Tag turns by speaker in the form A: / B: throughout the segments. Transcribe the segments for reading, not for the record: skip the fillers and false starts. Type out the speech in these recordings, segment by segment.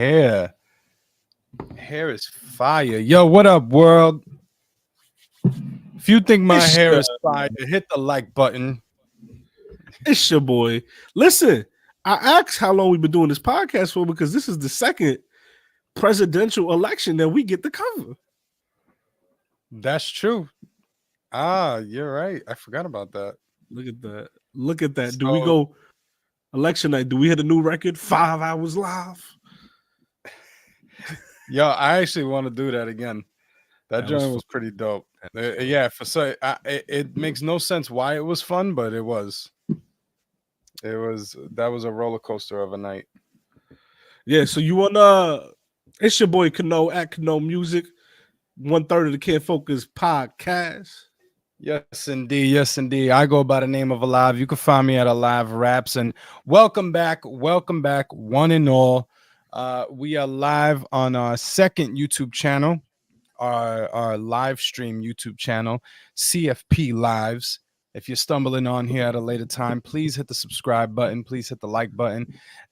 A: hair. Hair is fire. Yo, what up, world? If you think my
B: It's
A: hair
B: your,
A: is fire, hit the like button.
B: it's your boy. Listen, I asked how long we've been doing this podcast for because this is the second presidential election that we get to cover.
A: That's true. Ah, you're right. I forgot about that.
B: Look at that. Look at that. Do we
A: So,
B: go election night? Do we hit a new record? 5 hours live.
A: yo, I actually want to do that again. That
B: That was
A: joint
B: fun.
A: was pretty dope. Yeah, it makes no sense why it was fun, but it was. It was that was a roller coaster of a night.
B: Yeah, so you want it's your boy Kano at Kano Music, 1/3 of the Kid Focus podcast.
A: Yes, indeed. Yes, indeed. I go by the name of Alive. You can find me at Alive Raps. And welcome back. Welcome back, one and all. We are live on our second YouTube channel, our live stream YouTube channel, CFP Lives. If you're stumbling on here at a later time, please hit the subscribe button. Please hit the like button.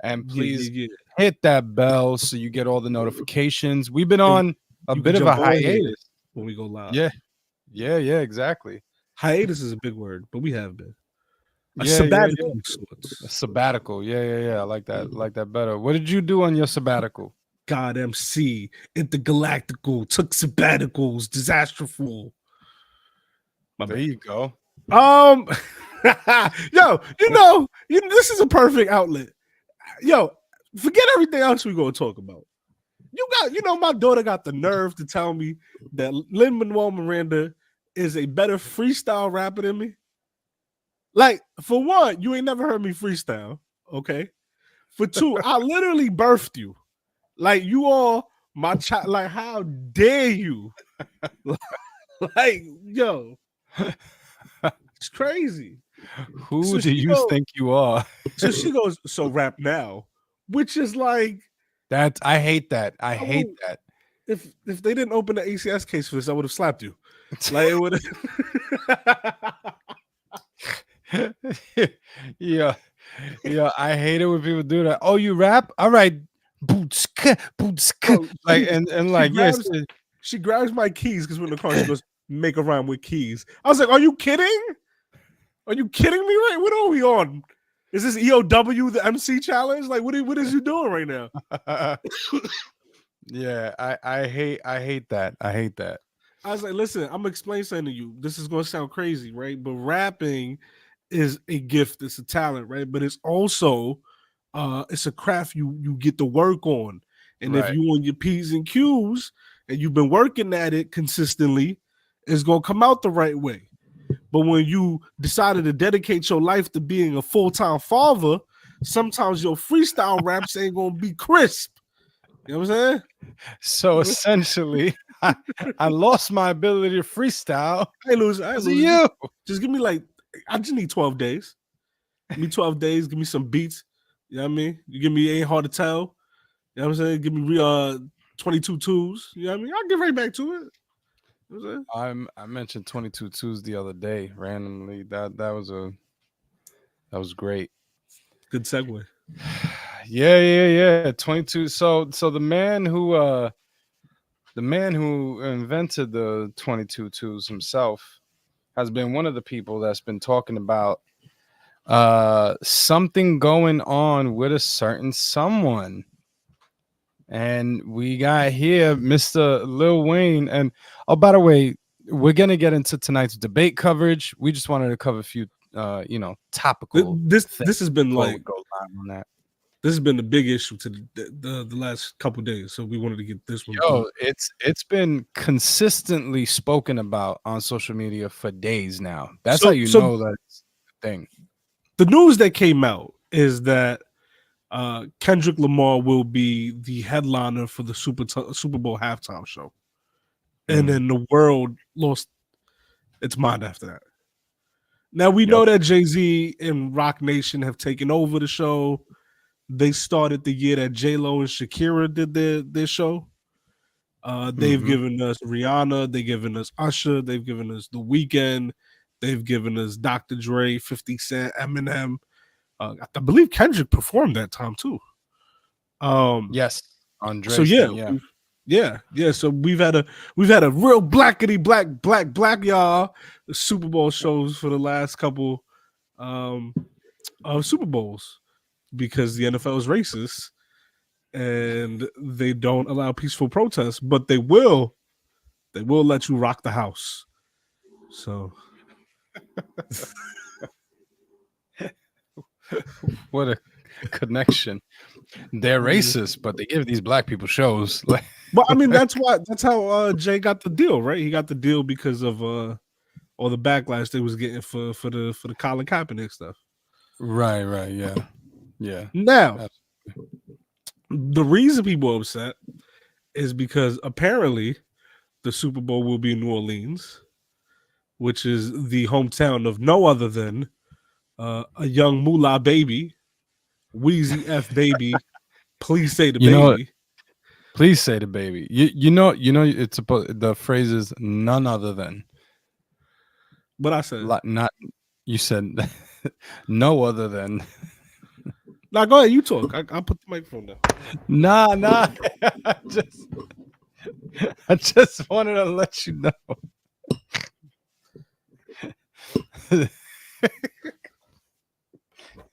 A: And please
B: Yeah.
A: hit that bell so you get all the notifications. We've been
B: And
A: on a
B: you can
A: bit of a
B: jump on here
A: hiatus.
B: when we go live.
A: Yeah. Yeah, exactly.
B: Hiatus is a big word, but we have been. A
A: Yeah.
B: sabbatical of
A: A
B: sorts.
A: sabbatical. Yeah. I like that. I like that better. What did you do on your sabbatical?
B: God MC, intergalactical, took sabbaticals, disasterful. My
A: There
B: bad.
A: you go.
B: Yo, this is a perfect outlet. Yo, forget everything else we're gonna talk about. My daughter got the nerve to tell me that Lin-Manuel Miranda is a better freestyle rapper than me. Like, for one, you ain't never heard me freestyle, okay? For two, I literally birthed you. Like, you all my child. Like, how dare you? Like, yo, it's crazy.
A: Who
B: So
A: do
B: she
A: you
B: goes,
A: think you are?
B: so rap now, which is like,
A: I hate that. I
B: I
A: hate
B: will,
A: that.
B: if they didn't open the ACS case for this, I would have slapped you. Like, it would
A: yeah. Yeah. I hate it when people do that. Oh, you rap? All right. Boots, boots,
B: bro,
A: like and
B: she
A: like yes.
B: grabs she grabs my keys because we're in the car. She goes, make a rhyme with keys. I was like, are you kidding? Are you kidding me? Right? What are we on? Is this EOW the MC challenge? Like, what is you doing right now?
A: Yeah, I hate that. I hate that.
B: I was like, listen, I'm gonna explain something to you. This is gonna sound crazy, right? But rapping is a gift, it's a talent, right? But it's also it's a craft you get to work on. And if
A: Right.
B: you on your P's and Q's and you've been working at it consistently, it's gonna come out the right way. But when you decided to dedicate your life to being a full-time father, sometimes your freestyle raps ain't gonna be crisp. You know what I'm saying?
A: So essentially, I lost my ability to freestyle
B: I ain't losing.
A: because of
B: Just,
A: you.
B: just give me I just need 12 days. Give me 12 days. Give me some beats. You know what I mean? You give me Ain't Hard to Tell. You know what I'm saying? Give me 22 twos. You know what I mean? I'll get right back to it. You know what I'm saying?
A: I mentioned 22 twos the other day randomly. That was great.
B: Good segue.
A: Yeah. 22. So the man who invented the 22 twos himself has been one of the people that's been talking about something going on with a certain someone. And we got here Mr. Lil Wayne. And oh, by the way, we're gonna get into tonight's debate coverage. We just wanted to cover a few topical
B: This has been
A: before we
B: like
A: go live on that.
B: this has been the big issue to the last couple days. So we wanted to get this one
A: Yo,
B: through.
A: it's been consistently spoken about on social media for days now. That's how
B: So
A: you
B: so
A: know that's the thing.
B: the news that came out is that Kendrick Lamar will be the headliner for the Super Bowl halftime show. And then the world lost its mind after that. Now we know that Jay-Z and Rock Nation have taken over the show. They started the year that J-Lo and Shakira did their show. They've given us Rihanna, they've given us Usher, they've given us The Weeknd, they've given us Dr. Dre, 50 Cent, Eminem. I believe Kendrick performed that time too.
A: Yes.
B: So
A: Andres
B: yeah,
A: thing, yeah.
B: yeah. So we've had a real black y'all Super Bowl shows for the last couple um of Super Bowls because the NFL is racist and they don't allow peaceful protests, but they will let you rock the house. So
A: What a connection. They're
B: yeah.
A: racist, but they give these black people shows. Like,
B: But I mean that's how Jay got the deal, right? He got the deal because of all the backlash they was getting for the Colin Kaepernick stuff.
A: right, right, yeah, yeah.
B: Now,
A: That's-
B: the reason people are upset is because apparently the Super Bowl will be in New Orleans, which is the hometown of no other than a young moolah baby, Wheezy F baby. Please say the
A: You know,
B: baby.
A: please say the baby. It's supposed. The phrase is none other than.
B: What I said.
A: Not you said no other than.
B: Now go ahead, you talk. I'll put the microphone down.
A: Nah, nah. I just, I just wanted to let you know.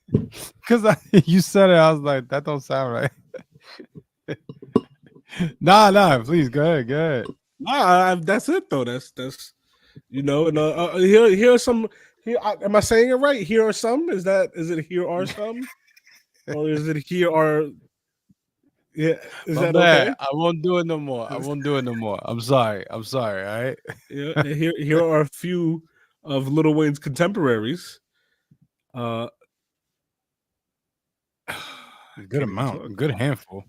A: Because you said it, I was like, that don't sound right. Nah, nah. Please, go ahead, go ahead.
B: That's it though. That's and here are some. Here, am I saying it right? Here are some. Is it here are some, or is it here are? Yeah, is
A: My
B: that
A: bad.
B: okay?
A: I won't do it no more. I won't do it no more. I'm sorry. I'm sorry. All right.
B: Yeah, and here are a few of Lil Wayne's contemporaries. Uh, I
A: Good
B: can't even talk.
A: amount. Good handful.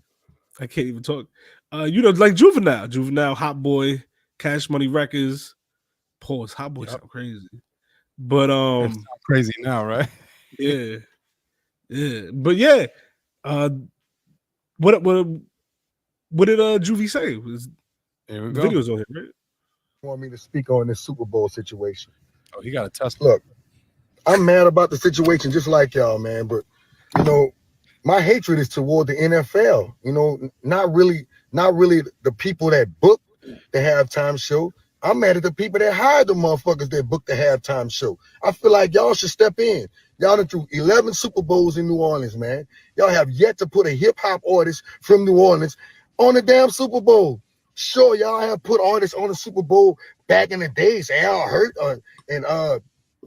B: I can't even talk. Like Juvenile, Hot Boy, Cash Money Records. Pause. Hot Boy
A: Yep.
B: sound crazy, but
A: It's not crazy now, right?
B: yeah, yeah, but yeah. Uh, what did Juvie say?
A: Here we
B: The
A: go.
B: videos on here, right?
C: Want me to speak on this Super Bowl situation.
A: Oh, he got a Tesla.
C: Look, I'm mad about the situation just like y'all, man, but you know, my hatred is toward the NFL. Not really the people that book the halftime show. I'm mad at the people that hired the motherfuckers that booked the halftime show. I feel like y'all should step in. Y'all done threw 11 Super Bowls in New Orleans, man. Y'all have yet to put a hip hop artist from New Orleans on the damn Super Bowl. Sure, y'all have put artists on the Super Bowl back in the days. Al Hurt and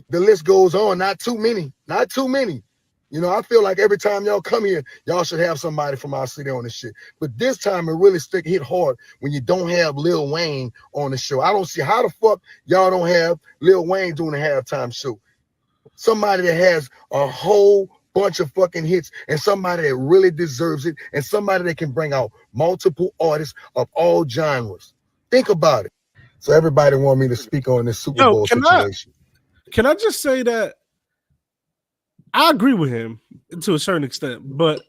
C: the list goes on. Not too many. Not too many. I feel like every time y'all come here, y'all should have somebody from our city on this shit. But this time it really hit hard when you don't have Lil Wayne on the show. I don't see how the fuck y'all don't have Lil Wayne doing the halftime show. Somebody that has a whole bunch of fucking hits and somebody that really deserves it and somebody that can bring out multiple artists of all genres. Think about it. So everybody want me to speak on this Super
B: Yo,
C: Bowl situation.
B: can I just say that I agree with him to a certain extent, but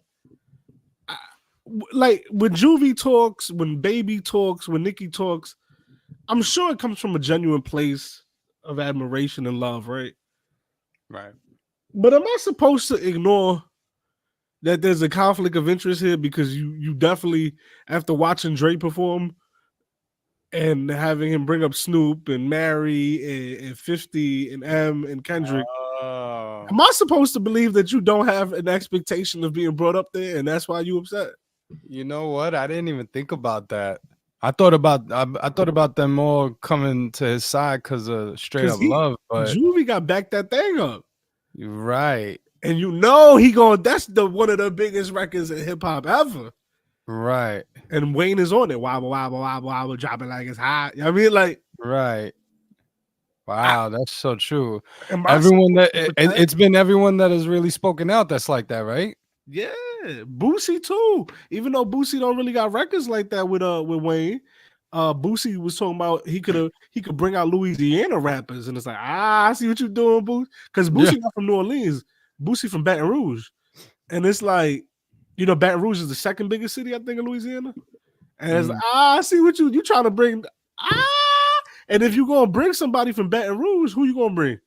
B: like when Juvie talks, when Baby talks, when Nicki talks, I'm sure it comes from a genuine place of admiration and love, right?
A: Right.
B: But am I supposed to ignore that there's a conflict of interest here because you definitely after watching Dre perform and having him bring up Snoop and Mary and 50 and M and Kendrick,
A: Oh.
B: am I supposed to believe that you don't have an expectation of being brought up there and that's why you upset?
A: You know what? I didn't even think about that. I thought about them all coming to his side because of straight
B: Because
A: up love, but
B: Juvie got back that thing up.
A: you're right.
B: And that's the one of the biggest records in hip hop ever.
A: Right.
B: And Wayne is on it. Wobble, wobble, wobble, wobble, drop it like it's hot. You know what I mean? Like,
A: Right. Wow, that's so true.
B: am I
A: Everyone
B: supposed
A: that
B: to pretend?
A: it's been everyone that has really spoken out that's like that, right?
B: Yeah, Boosie too. Even though Boosie don't really got records like that with Wayne, Boosie was talking about he could bring out Louisiana rappers, and it's like I see what you're doing, Boosie, because
A: Yeah.
B: Boosie not from New Orleans, Boosie from Baton Rouge, and it's like Baton Rouge is the second biggest city I think in Louisiana, and it's like I see what you trying to bring and if you gonna bring somebody from Baton Rouge, who you gonna bring?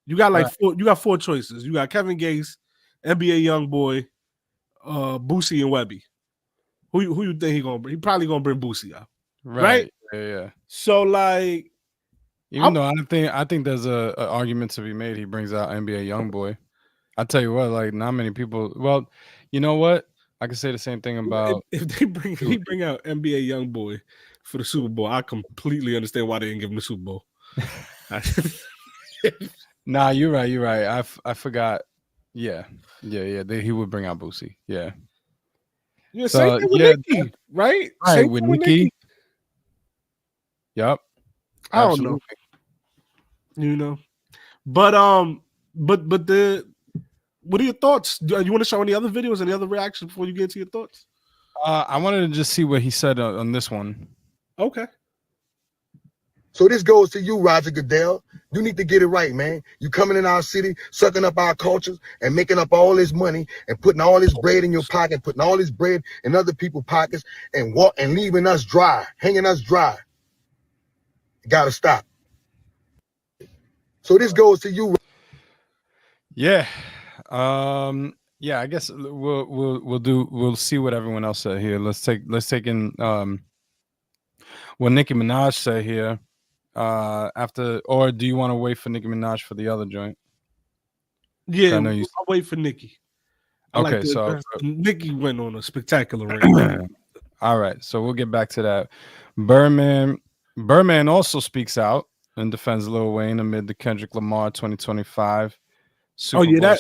B: You got
A: Right.
B: four choices. You got Kevin Gates, NBA YoungBoy, Boosie and Webby. Who you think he gonna bring? He probably gonna bring Boosie out, right?
A: Right. Yeah, yeah.
B: So like,
A: Even though I think there's a argument to be made, he brings out NBA YoungBoy. I tell you what, like not many people. Well, you know what? I can say the same thing about.
B: if they bring he bring out NBA YoungBoy for the Super Bowl, I completely understand why they didn't give him the Super Bowl.
A: Nah, you're right. You're right. I forgot. Yeah, yeah, yeah. He would bring out Boosie. Yeah.
B: Yeah, same
A: So
B: thing with
A: yeah,
B: Nicki, right?
A: right
B: Same
A: with
B: thing with
A: Nicki.
B: Nicki.
A: Yep.
B: I don't know,
A: Absolutely.
B: you know, but the what are your thoughts? Do you want to show any other videos, any other reactions before you get to your thoughts?
A: I wanted to just see what he said on this one.
B: Okay.
C: So this goes to you, Roger Goodell. You need to get it right, man. You coming in our city, sucking up our cultures and making up all this money and putting all this bread in your pocket, putting all this bread in other people's pockets and leaving us dry, hanging us dry. You gotta stop. So this goes to you.
A: Yeah. Yeah, I guess we'll see what everyone else said here. Let's take in what Nicki Minaj said here. After, or do you want to wait for Nicki Minaj for the other joint?
B: Yeah,
A: I know you.
B: I'll wait for Nicki. I like
A: Okay, so
B: Nicki went on a spectacular rant.
A: all right, so we'll get back to that. Birdman also speaks out and defends Lil Wayne amid the Kendrick Lamar 2025 Super
B: Oh yeah,
A: Bowl.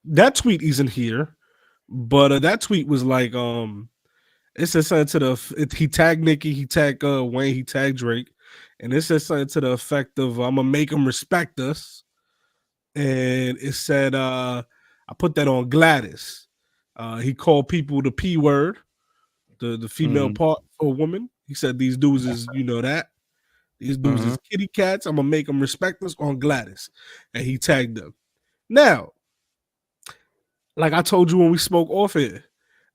B: that tweet isn't here, but that tweet was like it said something to he tagged Nicki, he tagged Wayne, he tagged Drake, and it said something to the effect of I'm gonna make them respect us, and it said I put that on Gladys. He called people the P word, the female part for a woman. He said these dudes is that. These dudes is kitty cats. I'm gonna make them respect us on Gladys, and he tagged them. Now, like I told you when we spoke off here,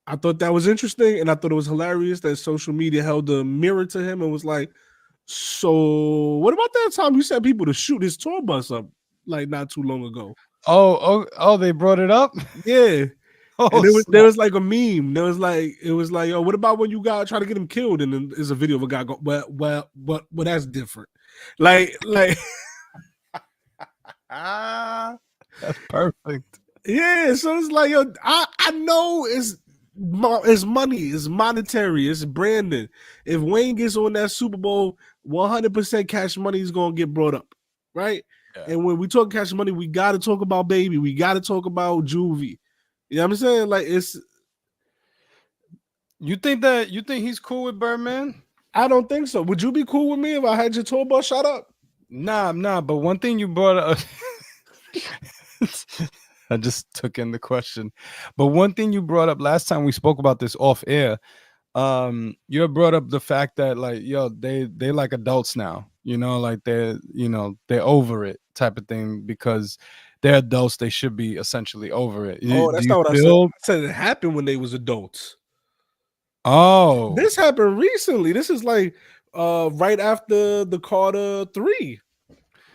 B: I thought that was interesting, and I thought it was hilarious that social media held a mirror to him and was like, "So, what about that time you sent people to shoot his tour bus up like not too long ago?"
A: Oh, they brought it up.
B: Yeah.
A: Oh,
B: And there was like a meme. There was like it was like, "Oh, what about when you got try to get him killed?" And then there's a video of a guy go, "Well, that's different." Like,
A: that's perfect.
B: yeah. So it's like, yo, I know it's money, it's monetary, it's branding. If Wayne gets on that Super Bowl, 100% Cash Money is gonna get brought up, right?
A: Yeah.
B: And when we talk Cash Money, we got to talk about Baby, we got to talk about Juvie. You know what I'm saying? Like it's.
A: You think he's cool with Birdman?
B: I don't think so. Would you be cool with me if I had your tour bus shut up?
A: Nah. But one thing you brought up, I just took in the question. But one thing you brought up last time we spoke about this off air, you brought up the fact that like, yo, they like adults now. Like they're over it type of thing because they're adults. They should be essentially over it.
B: Oh,
A: Do
B: that's
A: you
B: not what
A: feel?
B: I said. It happened when they was adults.
A: Oh,
B: This happened recently. This is like right after the Carter 3.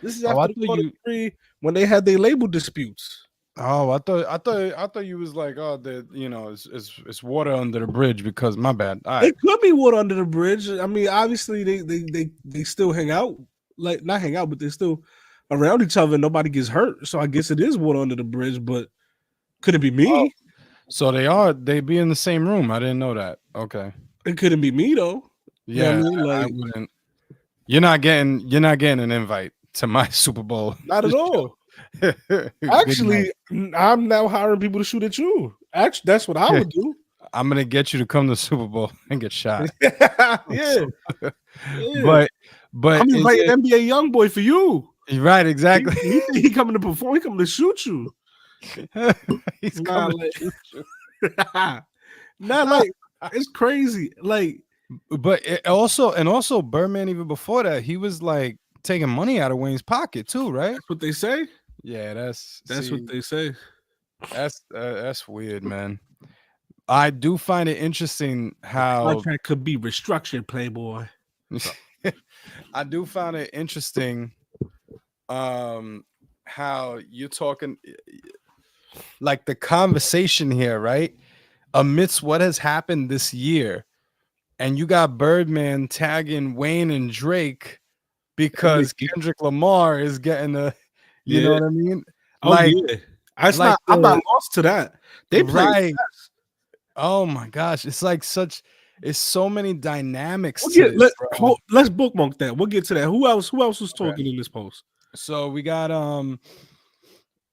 B: This is
A: I
B: after
A: thought
B: the Carter 3 when they had their label disputes.
A: Oh, I thought you was like, oh, it's water under the bridge because my bad. All right.
B: It could be water under the bridge. I mean, obviously they still hang out, like not hang out, but they're still around each other. And nobody gets hurt, so I guess it is water under the bridge. But could it be me?
A: Oh, so they be in the same room. I didn't know that. Okay.
B: It couldn't be me though.
A: Yeah,
B: You know what I mean?
A: I
B: Like
A: wouldn't. You're not getting an invite to my Super Bowl.
B: not at all.
A: Good
B: Actually,
A: night.
B: I'm now hiring people to shoot at you. Actually, that's what I would do.
A: I'm gonna get you to come to the Super Bowl and get shot.
B: yeah. Yeah.
A: But
B: I'm
A: is
B: inviting
A: it,
B: NBA YoungBoy for you.
A: right, exactly.
B: He coming to perform. He coming to shoot you.
A: He's
B: Nah,
A: coming.
B: like it's crazy. Like,
A: But also Birdman, even before that, he was like taking money out of Wayne's pocket too, right?
B: that's what they say.
A: Yeah,
B: That's
A: see,
B: what they say.
A: that's weird, man. I do find it interesting how
B: Contract could be restructured, Playboy.
A: I do find it interesting how you're talking like the conversation here, right? amidst what has happened this year, and you got Birdman tagging Wayne and Drake
B: And
A: because
B: Nicki.
A: Kendrick Lamar is getting a, you know
B: Yeah.
A: what I mean?
B: Oh
A: Like,
B: yeah. That's
A: like
B: not. I'm not
A: the
B: lost to that. They play
A: right.
B: chess.
A: Oh my gosh, it's like such. It's so many dynamics
B: We'll
A: to
B: get
A: this, bro.
B: let's bookmark that. We'll get to that. Who else? Who else was
A: Okay.
B: talking in this post?
A: So we got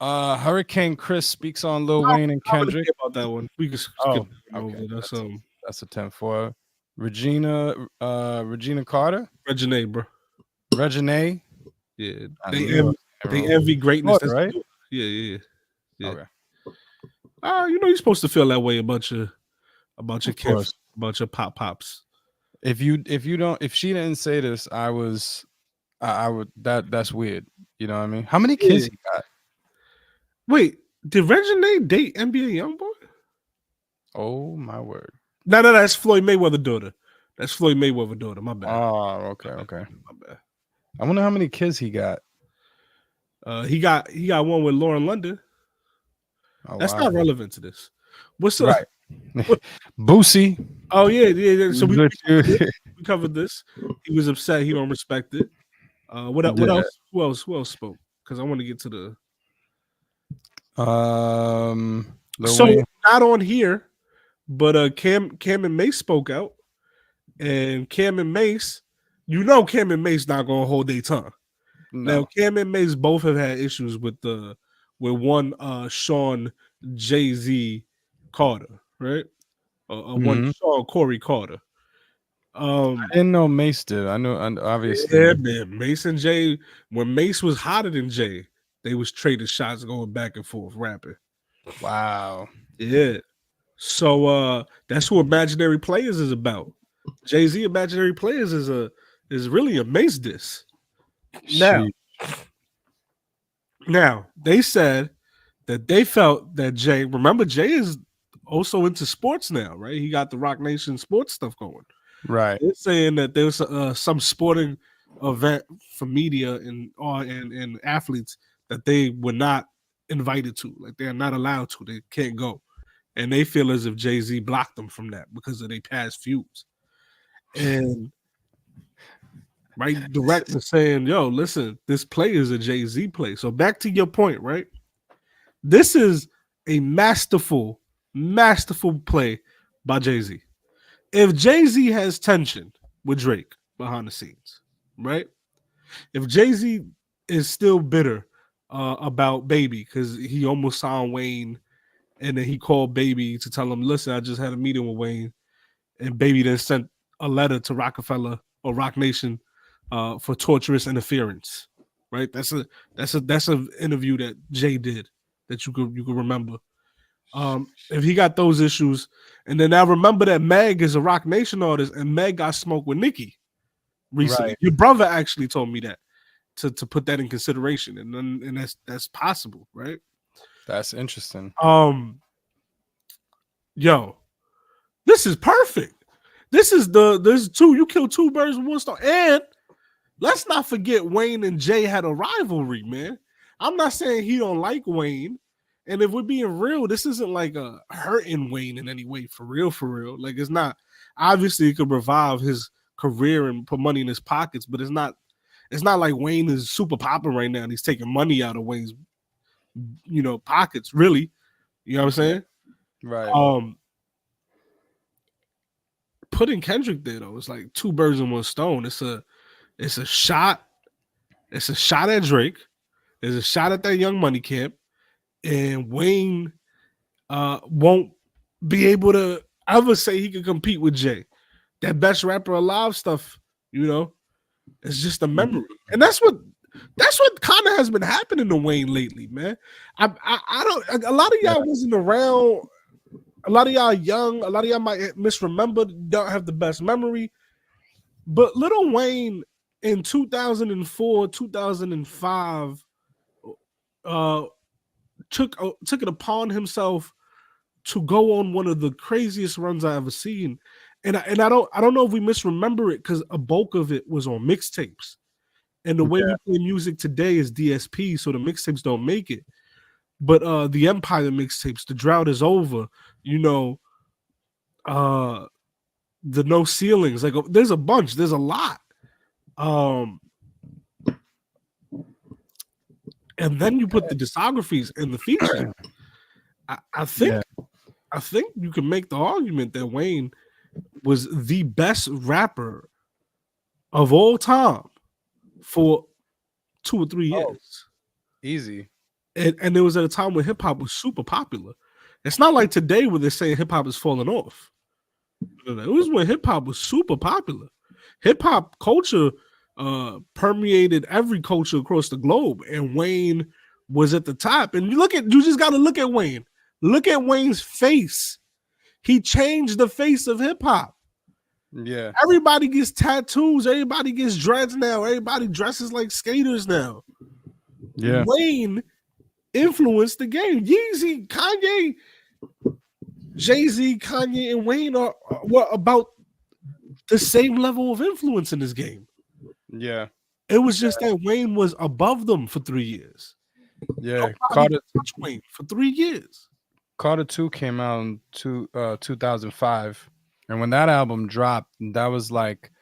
A: Hurricane Chris speaks on Lil
B: I
A: Wayne and
B: don't really
A: Kendrick.
B: care about that one. We can skip
A: Oh,
B: that one
A: okay.
B: over.
A: That's a 10-4. Regina Carter,
B: Regine, bro.
A: Regine.
B: Yeah,
A: I knew I was saying
B: they
A: wrong.
B: envy greatness.
A: Carter, right?
B: Yeah.
A: Okay.
B: You know you're supposed to feel that way about your
A: Of
B: kids,
A: course.
B: about your pops.
A: If you don't, if she didn't say this, I would, that's weird. You know what I mean? How many kids
B: Yeah.
A: he got?
B: Wait, did Regine date NBA YoungBoy?
A: Oh my word.
B: No, that's Floyd Mayweather daughter. That's Floyd Mayweather daughter. My bad.
A: Oh, okay, okay.
B: My bad.
A: I wonder how many kids he got.
B: He got one with Lauren London.
A: Oh,
B: That's
A: wow.
B: not relevant to this. What's
A: Right. Boosie.
B: Oh yeah. So we
A: Yeah.
B: covered this. He was upset. He don't respect it. What else? Who else spoke? Because I want to get to the.
A: Lil
B: So
A: Wayne.
B: not on here, but Cam and Mace spoke out, and Cam and Mace, Cam and Mace not gonna hold their tongue.
A: No.
B: Now Cam and Mace both have had issues with one Sean Jay-Z Carter, right? One
A: Mhm.
B: Sean Corey Carter.
A: I didn't know Mace did. I know, obviously.
B: Yeah, man. Mace and Jay, when Mace was hotter than Jay, they was trading shots going back and forth, rapping.
A: Wow.
B: Yeah. So that's who Imaginary Players is about. Jay-Z Imaginary Players is really a Mace diss.
A: She.
B: Now they said that they felt that Jay, remember Jay is also into sports now, right? He got the Rock Nation sports stuff going.
A: Right.
B: They're saying that there's some sporting event for media and athletes that they were not invited to, like they're not allowed to, they can't go, and they feel as if Jay-Z blocked them from that because of their past feuds. And right, direct to saying, "Yo, listen, this play is a Jay-Z play." So back to your point, right? This is a masterful play by Jay-Z. If Jay-Z has tension with Drake behind the scenes, right? If Jay-Z is still bitter about Baby because he almost signed Wayne and then he called Baby to tell him, listen, I just had a meeting with Wayne, and Baby then sent a letter to Rockefeller or Rock Nation for torturous interference, right? That's an interview that Jay did that you could remember. If he got those issues, and then I remember that Meg is a Rock Nation artist, and Meg got smoked with Nicki recently.
A: Right.
B: Your brother actually told me that to put that in consideration, and that's possible, right?
A: That's interesting.
B: Yo, this is perfect. There's two. You kill two birds with one stone, and let's not forget Wayne and Jay had a rivalry, man. I'm not saying he don't like Wayne. And if we're being real, this isn't like a hurting Wayne in any way, for real, for real. Like it's not. Obviously, it could revive his career and put money in his pockets, but it's not like Wayne is super popping right now and he's taking money out of Wayne's, pockets, really. You know what I'm saying?
A: Right.
B: Putting Kendrick there though, it's like two birds in one stone. It's a shot. It's a shot at Drake. There's a shot at that Young Money camp, and Wayne won't be able to ever say he can compete with Jay. That best rapper alive stuff, it's just a memory, and that's what kind of has been happening to Wayne lately, man. I don't. A lot of y'all wasn't around. A lot of y'all young. A lot of y'all might misremember. Don't have the best memory. But Lil Wayne in 2004, 2005, took it upon himself to go on one of the craziest runs I ever seen, and I don't know if we misremember it because a bulk of it was on mixtapes, and the way we play music today is DSP, so the mixtapes don't make it. But the Empire mixtapes, the drought is over. uh the No Ceilings. Like there's a bunch, there's a lot. Um and then you put the discographies and the features. I think
A: Yeah.
B: I think you can make the argument that Wayne was the best rapper of all time for 2 or 3 years.
A: Easy.
B: And it was at a time when hip hop was super popular. It's not like today where they're saying hip hop is falling off. It was when hip hop was super popular. Hip hop culture permeated every culture across the globe, and Wayne was at the top. And you just got to look at Wayne. Look at Wayne's face. He changed the face of hip hop.
A: Yeah.
B: Everybody gets tattoos. Everybody gets dreads now. Everybody dresses like skaters now.
A: Yeah.
B: Wayne influenced the game. Yeezy, Kanye, Jay-Z, Kanye, and Wayne were about the same level of influence in this game.
A: Yeah.
B: It was just that Wayne was above them for 3 years.
A: Yeah.
B: Nobody touched Wayne for 3 years.
A: Carter 2 came out in 2005. And when that album dropped, that was like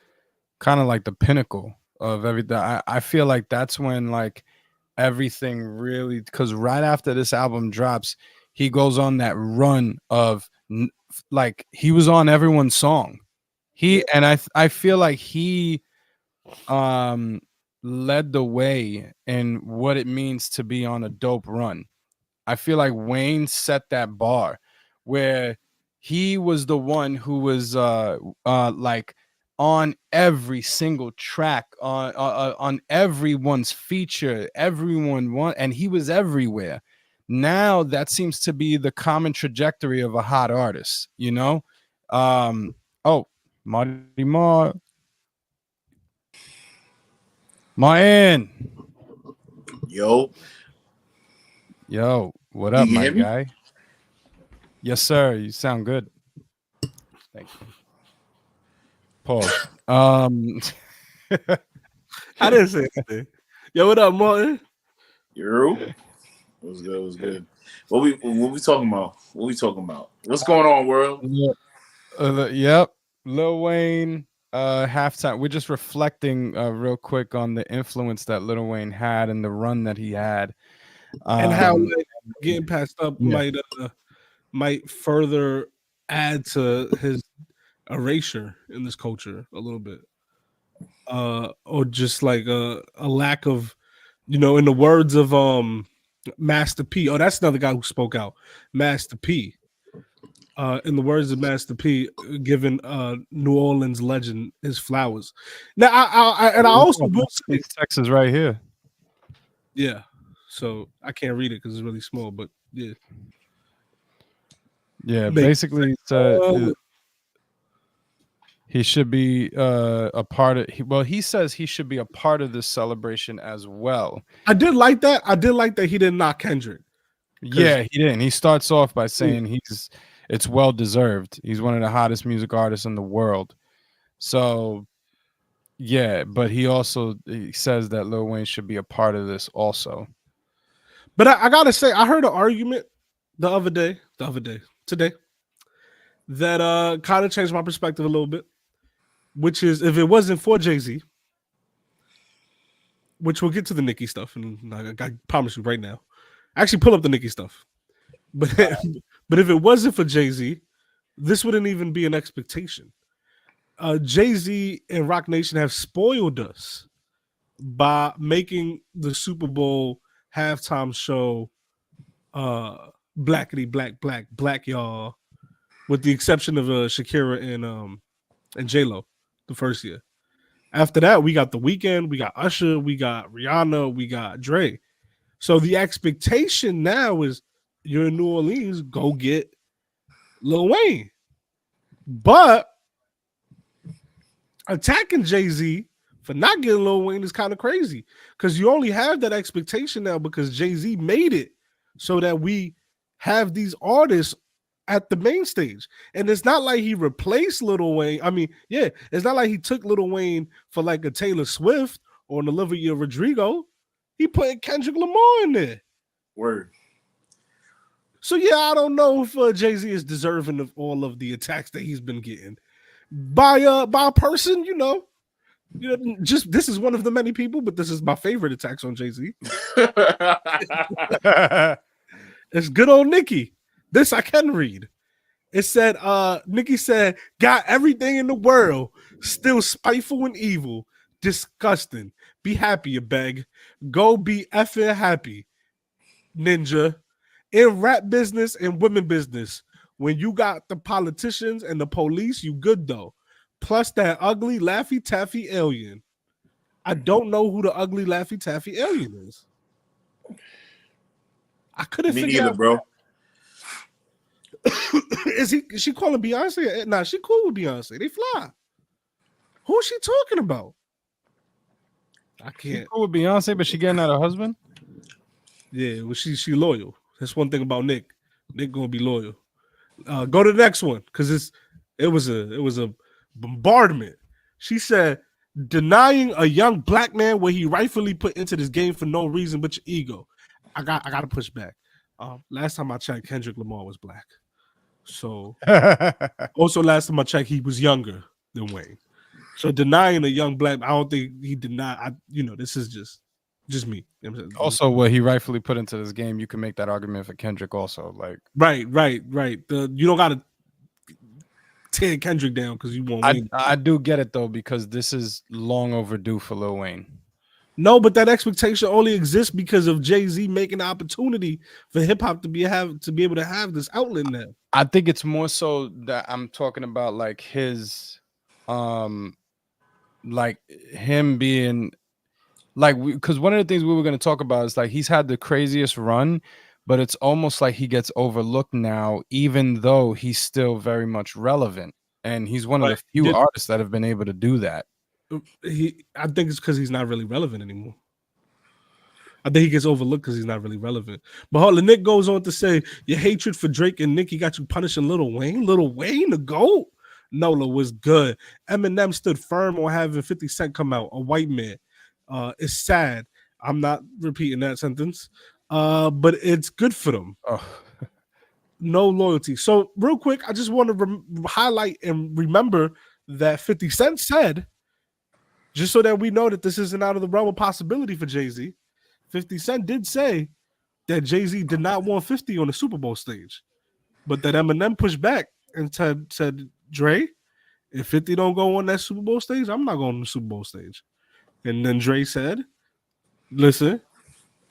A: kind of like the pinnacle of everything. I feel like that's when like everything really, because right after this album drops, he goes on that run of like he was on everyone's song. And I feel like he um led the way in what it means to be on a dope run. I feel like Wayne set that bar where he was the one who was like on every single track, on everyone's feature, and he was everywhere. Now that seems to be the common trajectory of a hot artist, you know? Oh, Marty Martin.
D: Yo,
A: Yo, what
D: you
A: up,
D: can
A: my
D: hear me?
A: guy? Yes, sir. You sound good. Thank you. Pause.
B: I didn't say anything. Yo, what up, Martin?
D: Yo, it was good. It was good. What we talking about? What we talking about? What's going on, world?
A: Yep. Lil Wayne, halftime. We're just reflecting real quick on the influence that Lil Wayne had and the run that he had.
B: And how like, getting passed up
A: yeah.
B: might further add to his erasure in this culture a little bit. Or just like a lack of, in the words of Master P. Oh, that's another guy who spoke out. Master P. In the words of Master P, giving New Orleans legend his flowers. Now, I also will say,
A: Texas right here.
B: yeah. So I can't read it because it's really small, but yeah.
A: Yeah, basically, he should be a part of. He says he should be a part of this celebration as well.
B: I did like that. He didn't knock Kendrick.
A: Yeah, he didn't. He starts off by saying it's well deserved. He's one of the hottest music artists in the world. So, yeah, but he says that Lil Wayne should be a part of this also.
B: But I gotta say, I heard an argument today, that kind of changed my perspective a little bit. Which is, if it wasn't for Jay-Z, which we'll get to the Nicki stuff, and I promise you right now, actually pull up the Nicki stuff. But but if it wasn't for Jay-Z, this wouldn't even be an expectation. Jay-Z and Rock Nation have spoiled us by making the Super Bowl halftime show blackity black y'all, with the exception of Shakira and J-Lo the first year. After that, we got The Weeknd, we got Usher, we got Rihanna, we got Dre. So the expectation now is you're in New Orleans, go get Lil Wayne. But attacking Jay-Z for not getting Lil Wayne is kind of crazy, because you only have that expectation now because Jay-Z made it so that we have these artists at the main stage. And it's not like he replaced Lil Wayne. I mean, yeah, it's not like he took Lil Wayne for like a Taylor Swift or an Olivia Rodrigo. He put Kendrick Lamar in there.
D: Word.
B: So yeah, I don't know if Jay-Z is deserving of all of the attacks that he's been getting by a person, just this is one of the many people, but this is my favorite attacks on Jay-Z. It's good old Nikki. This I can read. It said, Nikki said, got everything in the world, still spiteful and evil, disgusting. Be happy, you beg. Go be effing happy, ninja. In rap business and women business, when you got the politicians and the police, you good though. Plus that ugly Laffy Taffy alien. I don't know who the ugly Laffy Taffy alien is. I couldn't
D: Me
B: figure
D: neither,
B: out.
D: bro.
B: Is she calling Beyonce? Nah, she cool with Beyonce. They fly. Who's she talking about? I
A: She
B: can't.
A: cool with Beyonce, but she getting at her husband.
B: Yeah, well, she loyal. That's one thing about Nick. Nick gonna be loyal. Go to the next one because it was a bombardment. She said, denying a young black man what he rightfully put into this game for no reason but your ego. I got to push back. Last time I checked, Kendrick Lamar was black. So also last time I checked, he was younger than Wayne. So denying a young black, I don't think he denied. This is just me. You know what I'm saying?
A: Also, what he rightfully put into this game, you can make that argument for Kendrick. Also, like
B: Right. You don't got to tear Kendrick down because you want Wayne.
A: I do get it though, because this is long overdue for Lil Wayne.
B: No, but that expectation only exists because of Jay-Z making the opportunity for hip hop to be able to have this outlet now.
A: I think it's more so that I'm talking about like his, like him being like, because one of the things we were going to talk about is like he's had the craziest run, but it's almost like he gets overlooked now, even though he's still very much relevant, and he's one of the few artists that have been able to do that.
B: I think it's because he's not really relevant anymore. I think he gets overlooked because he's not really relevant. But hold on, Nick goes on to say, your hatred for Drake and Nicki got you punishing Lil Wayne? Lil Wayne, the GOAT? Nola was good. Eminem stood firm on having 50 Cent come out, a white man. It's sad. I'm not repeating that sentence. But it's good for them.
A: Oh.
B: No loyalty. So real quick, I just want to highlight and remember that 50 Cent said, just so that we know that this isn't out of the realm of possibility for Jay-Z, 50 Cent did say that Jay-Z did not want 50 on the Super Bowl stage, but that Eminem pushed back and said, Dre, if 50 don't go on that Super Bowl stage, I'm not going on the Super Bowl stage. And then Dre said, listen,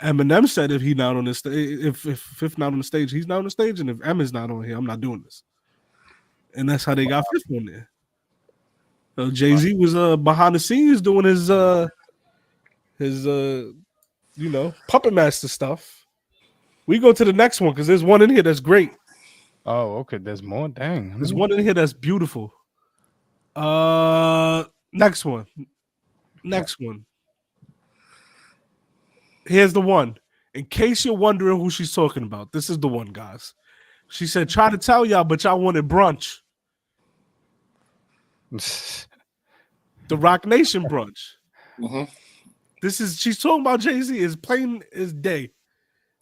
B: Eminem said if he not on the stage, if 50 not on the stage, he's not on the stage, and if M is not on here, I'm not doing this. And that's how they got 50 on there. So Jay-Z was behind the scenes doing his puppet master stuff. We go to the next one because there's one in here that's great.
A: Oh, okay. There's more. Dang.
B: There's one in here that's beautiful. Next one. Here's the one. In case you're wondering who she's talking about, this is the one, guys. She said, try to tell y'all, but y'all wanted brunch. The Rock Nation brunch.
D: Mm-hmm.
B: She's talking about Jay-Z as plain as day.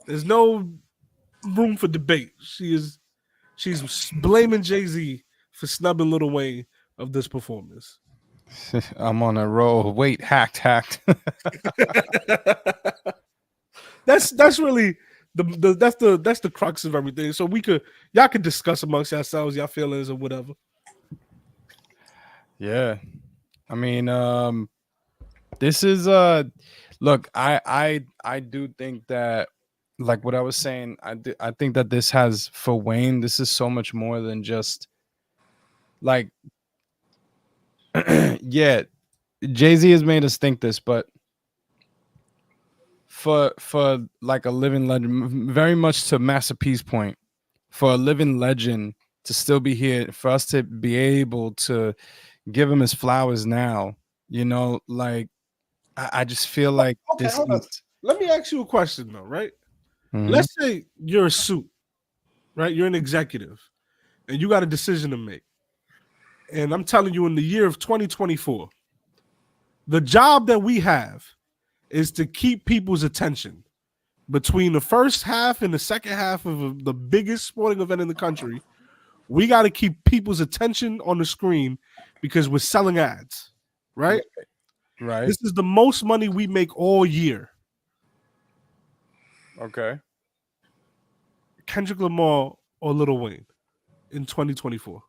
B: There's no room for debate. She's blaming Jay-Z for snubbing Lil Wayne of this performance.
A: I'm on a roll. Wait, hacked.
B: That's really that's the crux of everything. So y'all could discuss amongst yourselves, y'all feelings or whatever.
A: Yeah. I mean, this is look, I do think that, like what I was saying, I think that this has, for Wayne, this is so much more than just like yeah, Jay-Z has made us think this, but for like a living legend, very much to Master P's point, for a living legend to still be here, for us to be able to give him his flowers now, like I just feel like this is...
B: Let me ask you a question though, right?
A: Mhm.
B: Let's say you're a suit, right? You're an executive and you got a decision to make. And I'm telling you, in the year of 2024, the job that we have is to keep people's attention. between the first half and the second half of the biggest sporting event in the country, we got to keep people's attention on the screen because we're selling ads, right?
A: Right.
B: This is the most money we make all year.
A: Okay.
B: Kendrick Lamar or Lil Wayne in 2024.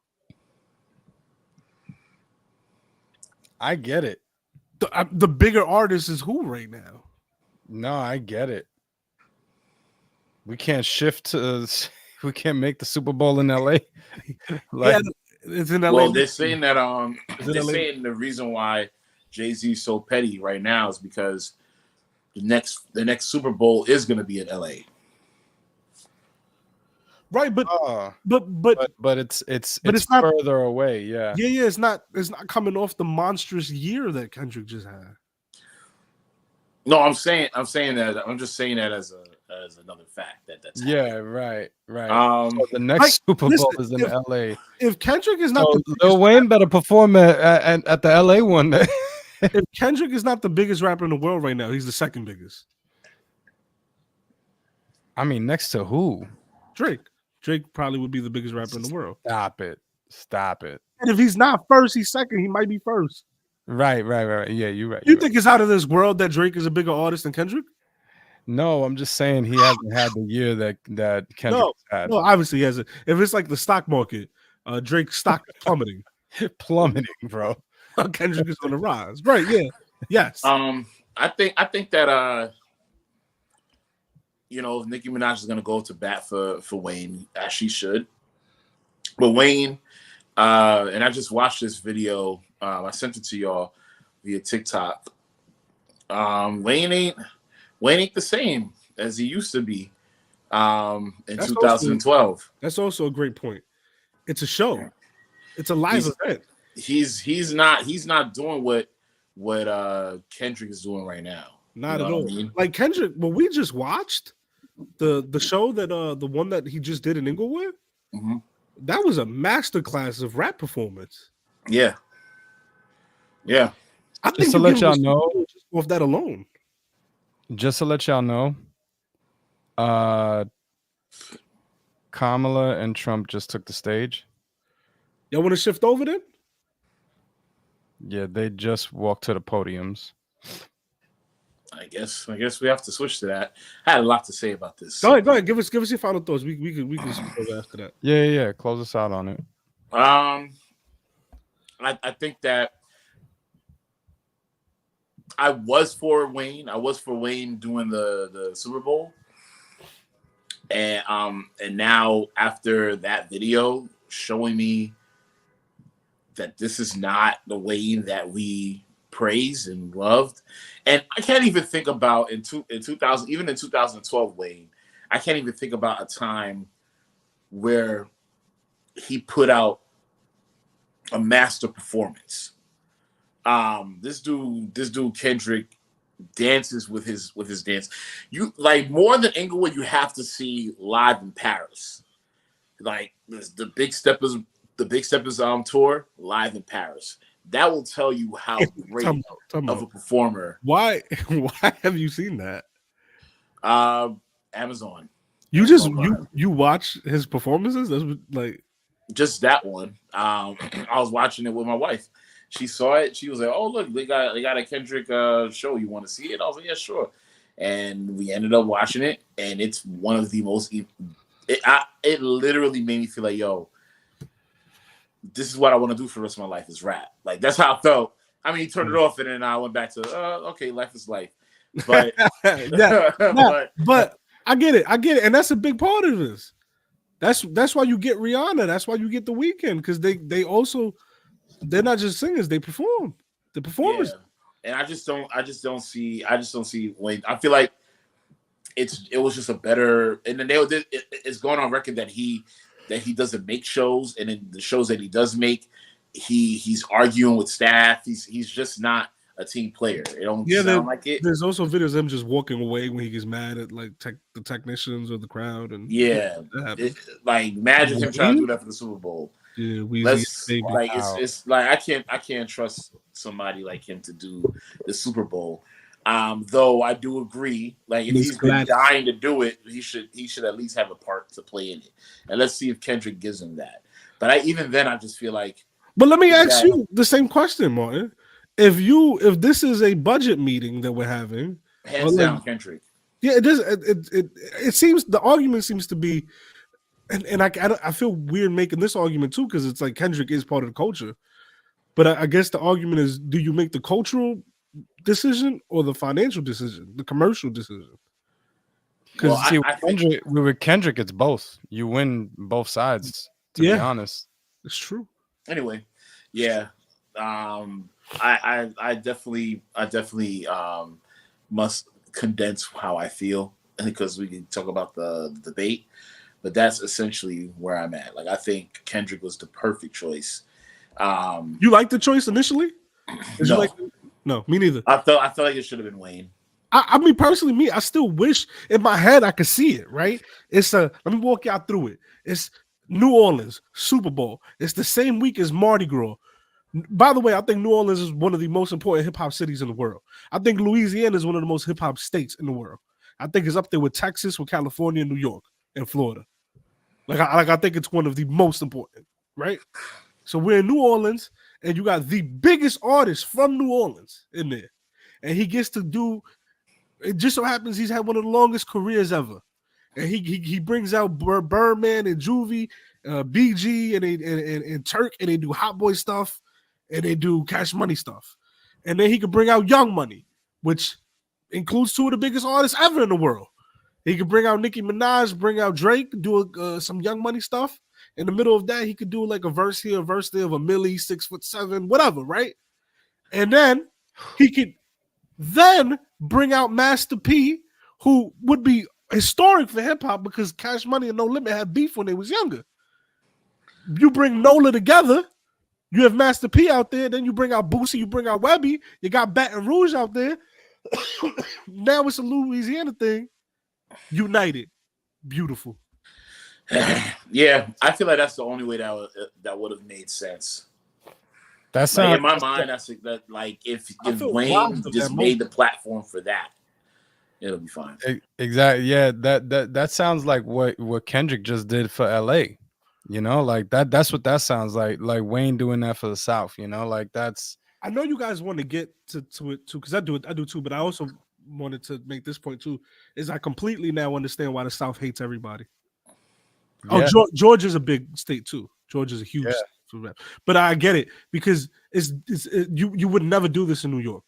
A: I get it.
B: The bigger artist is who right now?
A: No, I get it. We can't shift to. We can't make the Super Bowl in LA.
B: Yeah, it's in LA.
D: Well, they're saying that
B: Is it
D: they're
B: LA?
D: saying the reason why Jay-Z is so petty right now is because the next Super Bowl is going to be in LA.
B: Right, but
A: it's
B: not
A: further away. Yeah.
B: Yeah, it's not coming off the monstrous year that Kendrick just had.
D: No, I'm saying that I'm just saying that as another fact that's happening.
A: Right.
D: So
A: the next Super Bowl is in
B: if,
A: LA.
B: If Kendrick is not
A: Lil Wayne better perform at the LA one.
B: If Kendrick is not the biggest rapper in the world right now, he's the second biggest.
A: I mean, next to who?
B: Drake. Drake probably would be the biggest rapper in the world.
A: Stop it.
B: And if he's not first, he's second. He might be first.
A: Right. Yeah, you're right.
B: You think it's out of this world that Drake is a bigger artist than Kendrick?
A: No, I'm just saying he hasn't had the year that Kendrick had.
B: No, obviously he hasn't. If it's like the stock market, Drake's stock is plummeting.
A: Plummeting, bro.
B: Kendrick is on the rise. Right, yeah. Yes.
D: I think that Nicki Minaj is gonna go to bat for Wayne, as she should. But Wayne, and I just watched this video. I sent it to y'all via TikTok. Wayne ain't the same as he used to be in 2012.
B: That's also a great point. It's a show. It's a live event.
D: He's not doing what Kendrick is doing right now.
B: Not at all. I mean? Like Kendrick, well, we just watched the show that the one that he just did in Inglewood.
D: Mm-hmm.
B: That was a masterclass of rap performance.
D: Yeah.
B: I think
A: to let y'all know,
B: just off that alone.
A: Just to let y'all know, Kamala and Trump just took the stage.
B: Y'all want to shift over then?
A: Yeah, they just walked to the podiums.
D: I guess we have to switch to that. I had a lot to say about this.
B: Go ahead. Give us your final thoughts. We can switch over after that.
A: Yeah. Close us out on it.
D: I think that I was for Wayne. I was for Wayne doing the Super Bowl. And now after that video showing me that this is not the Wayne that we praised and loved, and I can't even think about in 2000, even in 2012 Wayne, I can't even think about a time where he put out a master performance. This dude Kendrick dances with his dance. You like more than Inglewood, you have to see live in Paris. Like the Big Steppers tour live in Paris. That will tell you how great of a performer.
B: Why have you seen that?
D: Amazon.
B: You watch his performances? That's like
D: just that one. I was watching it with my wife. She saw it. She was like, "Oh, look, they got a Kendrick show. You want to see it?" I was like, "Yeah, sure." And we ended up watching it, and it's one of the most. It literally made me feel like, yo, this is what I want to do for the rest of my life is rap. Like that's how I felt. I mean, he turned it off, and then I went back to, okay, life is life. But
B: but I get it, and that's a big part of this. That's why you get Rihanna. That's why you get The Weeknd, because they're not just singers; they perform. The performers.
D: Yeah. And I just don't see Wayne. I feel like it was just a better. And then it's going on record that he doesn't make shows, and in the shows that he does make, he's arguing with staff. He's just not a team player. It don't sound like it.
B: There's also videos of him just walking away when he gets mad at like the technicians or the crowd, and
D: like imagine him trying to do that for the Super Bowl.
B: Yeah,
D: it's like I can't trust somebody like him to do the Super Bowl. Though I do agree, like if
B: Miss
D: he's been
B: Gladys.
D: dying to do it, he should at least have a part to play in it. And let's see if Kendrick gives him that. But even then, I just feel like
B: But let me ask
D: that
B: you the same question, Martin. If this is a budget meeting that we're having, or
D: hands
B: like
D: down Kendrick.
B: yeah, it seems the argument seems to be, and I feel weird making this argument too because it's like Kendrick is part of the culture, but I guess the argument is: do you make the cultural decision or the financial decision, the commercial decision?
D: Well,
B: Because
A: See,
D: I think
A: with Kendrick, it's both. You win both sides. To be
B: yeah,
A: honest,
B: it's true.
D: anyway, yeah. I definitely must condense how I feel because we can talk about the debate, but that's essentially where I'm at. Like I think Kendrick was the perfect choice.
B: You liked the choice initially? Did you
D: No,
B: like? No, me neither.
D: I felt like it should have been Wayne.
B: I mean, personally, I still wish in my head I could see it, right? Let me walk y'all through it. It's New Orleans, Super Bowl. It's the same week as Mardi Gras. By the way, I think New Orleans is one of the most important hip hop cities in the world. I think Louisiana is one of the most hip hop states in the world. I think it's up there with Texas, with California, New York, and Florida. I think it's one of the most important, right? So we're in New Orleans, and you got the biggest artist from New Orleans in there. And he gets to do it just so happens he's had one of the longest careers ever, and he brings out Birdman and Juvie, BG, and Turk, and they do Hot Boy stuff, and they do Cash Money stuff, and then he could bring out Young Money, which includes two of the biggest artists ever in the world. He could bring out Nicki Minaj, bring out Drake, do some Young Money stuff. In the middle of that, he could do like a verse here, a verse there of a Millie, 6'7", whatever, right? And then he could then bring out Master P, who would be historic for hip hop because Cash Money and No Limit had beef when they was younger. You bring Nola together, you have Master P out there, then you bring out Boosie, you bring out Webby, you got Baton Rouge out there. Now it's a Louisiana thing. United. Beautiful.
D: Yeah, I feel like that's the only way that would have made sense.
A: that's
D: Like
A: not
D: in my mind, that like if
B: feel
D: Wayne
B: robbed of
D: just
B: that
D: made the platform for that, it'll be fine.
A: exactly. Yeah, that sounds like what Kendrick just did for L.A. You know, like that's what that sounds like Wayne doing that for the South. You know, like that's
B: I know you guys want to get to it too, because I do too, but I also wanted to make this point too, is I completely now understand why the South hates everybody. Oh,
A: yeah.
B: Georgia's a big state too. Georgia's a huge
A: Yeah.
B: state for rap. But I get it because you would never do this in New York.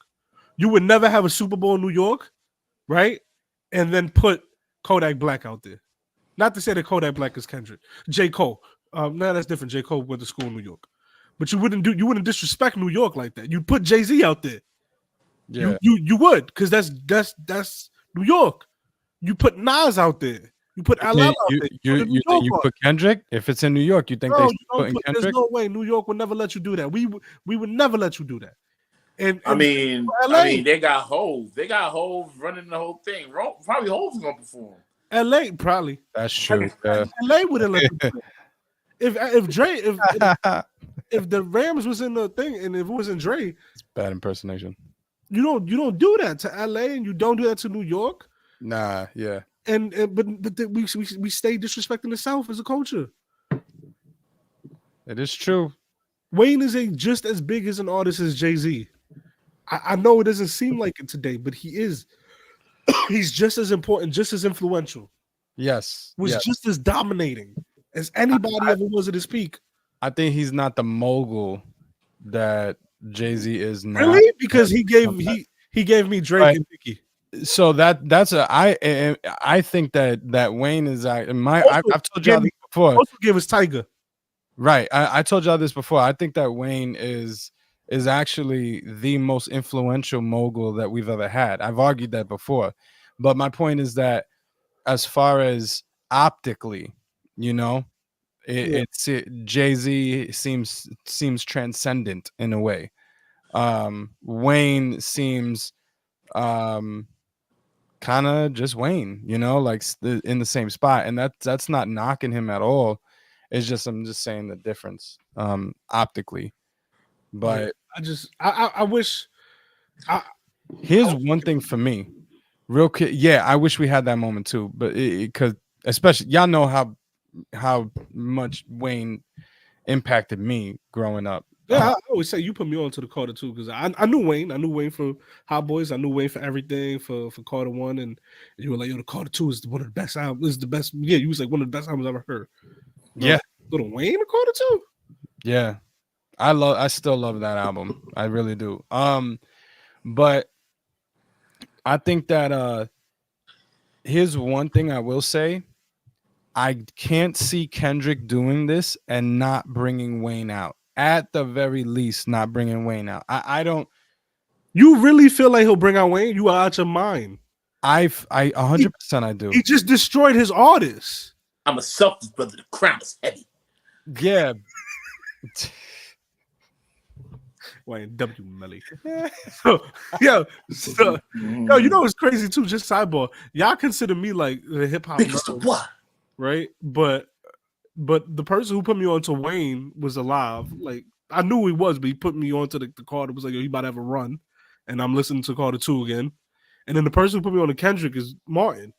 B: You would never have a Super Bowl in New York, right? And then put Kodak Black out there. Not to say that Kodak Black is Kendrick. J. Cole. No, that's different. J. Cole went to school in New York. But you wouldn't disrespect New York like that. You'd put Jay-Z out there.
A: Yeah.
B: You would, because that's New York. You put Nas out there. You put LL out
A: You
B: there.
A: you
B: You put the New
A: you think
B: York
A: you
B: artist.
A: put Kendrick? If it's in New York, you think
B: No,
A: they
B: you
A: still
B: don't
A: putting
B: put. There's
A: Kendrick?
B: no way New York would never let you do that. We would never let you do that. And
D: I mean,
B: LA,
D: they got Hove. They got Hove running the whole thing. Probably Hove's gonna perform.
B: LA probably.
A: That's true. Yeah.
B: LA wouldn't let you do that. If Dre if the Rams was in the thing and if it was in Dre,
A: It's bad impersonation.
B: you don't do that to LA and you don't do that to New York.
A: Nah, yeah.
B: We stay disrespecting the South as a culture.
A: It is true.
B: Wayne is just as big as an artist as Jay-Z. I know it doesn't seem like it today, but he is. He's just as important, just as influential.
A: Yes.
B: Was
A: yes.
B: just as dominating as anybody ever was at his peak.
A: I think he's not the mogul that Jay-Z is now.
B: Really? Because he gave me Drake
A: Right.
B: and Nicki.
A: So that's I think that Wayne is I've told y'all this before.
B: Also gave us Tiger.
A: Right. I told y'all this before. I think that Wayne is actually the most influential mogul that we've ever had. I've argued that before. But my point is that as far as optically, you know, Jay-Z seems transcendent in a way. Wayne seems kind of just Wayne, you know, like in the same spot, and that's not knocking him at all. It's just I'm just saying the difference optically. But
B: I wish
A: Here's one thing for me, real quick. Yeah, I wish we had that moment too, but because especially y'all know how much Wayne impacted me growing up.
B: Yeah, I always say you put me on to the Carter too because I knew Wayne. I knew Wayne for Hot Boys. I knew Wayne for everything for Carter 1, and you were like, yo, the Carter 2 is one of the best albums. Is the best. Yeah, you was like one of the best albums I've ever heard.
A: Yeah,
B: Little Wayne, the Carter 2.
A: yeah, I still love that album. I really do. But I think that here's one thing I will say. I can't see Kendrick doing this and not bringing Wayne out. At the very least, not bringing Wayne out. I don't.
B: You really feel like he'll bring out Wayne? You are out your mind.
A: I 100% I do.
B: He just destroyed his artists.
D: I'm a selfish brother. The crown is heavy.
A: Yeah.
B: Wayne W. Melly. So, yo, you know what's crazy too? Just sidebar. Y'all consider me like the hip hop
D: Biggest of what?
B: right? But the person who put me on to Wayne was alive. Like I knew he was, but he put me on to the Carter. Was like, yo, he about to have a run, and I'm listening to Carter 2 again. And then the person who put me on to Kendrick is Martin.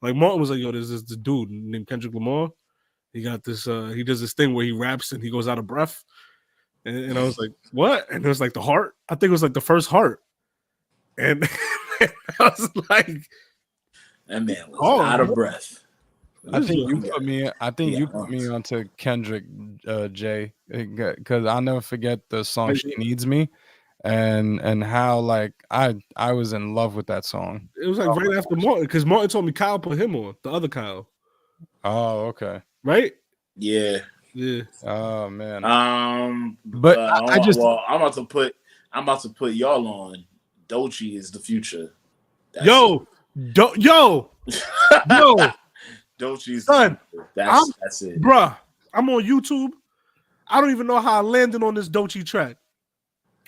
B: Like Martin was like, yo, there's this dude named Kendrick Lamar. He got this. He does this thing where he raps and he goes out of breath. And I was like, what? And it was like the heart. I think it was like the first heart. And I was like,
D: that man was out of breath.
A: I think you put me. I think you put me onto Kendrick, Jay, because I'll never forget the song "She Needs Me," and how like I was in love with that song.
B: It was like right after Martin, because Martin told me Kyle put him on, the other Kyle.
A: Oh, okay.
B: Right?
D: Yeah.
B: Yeah.
A: Oh man.
D: But I'm about to put y'all on. Doechii is the future.
B: Yo.
D: Doechii is
B: son.
D: That's it.
B: Bruh, I'm on YouTube. I don't even know how I landed on this Doechii track.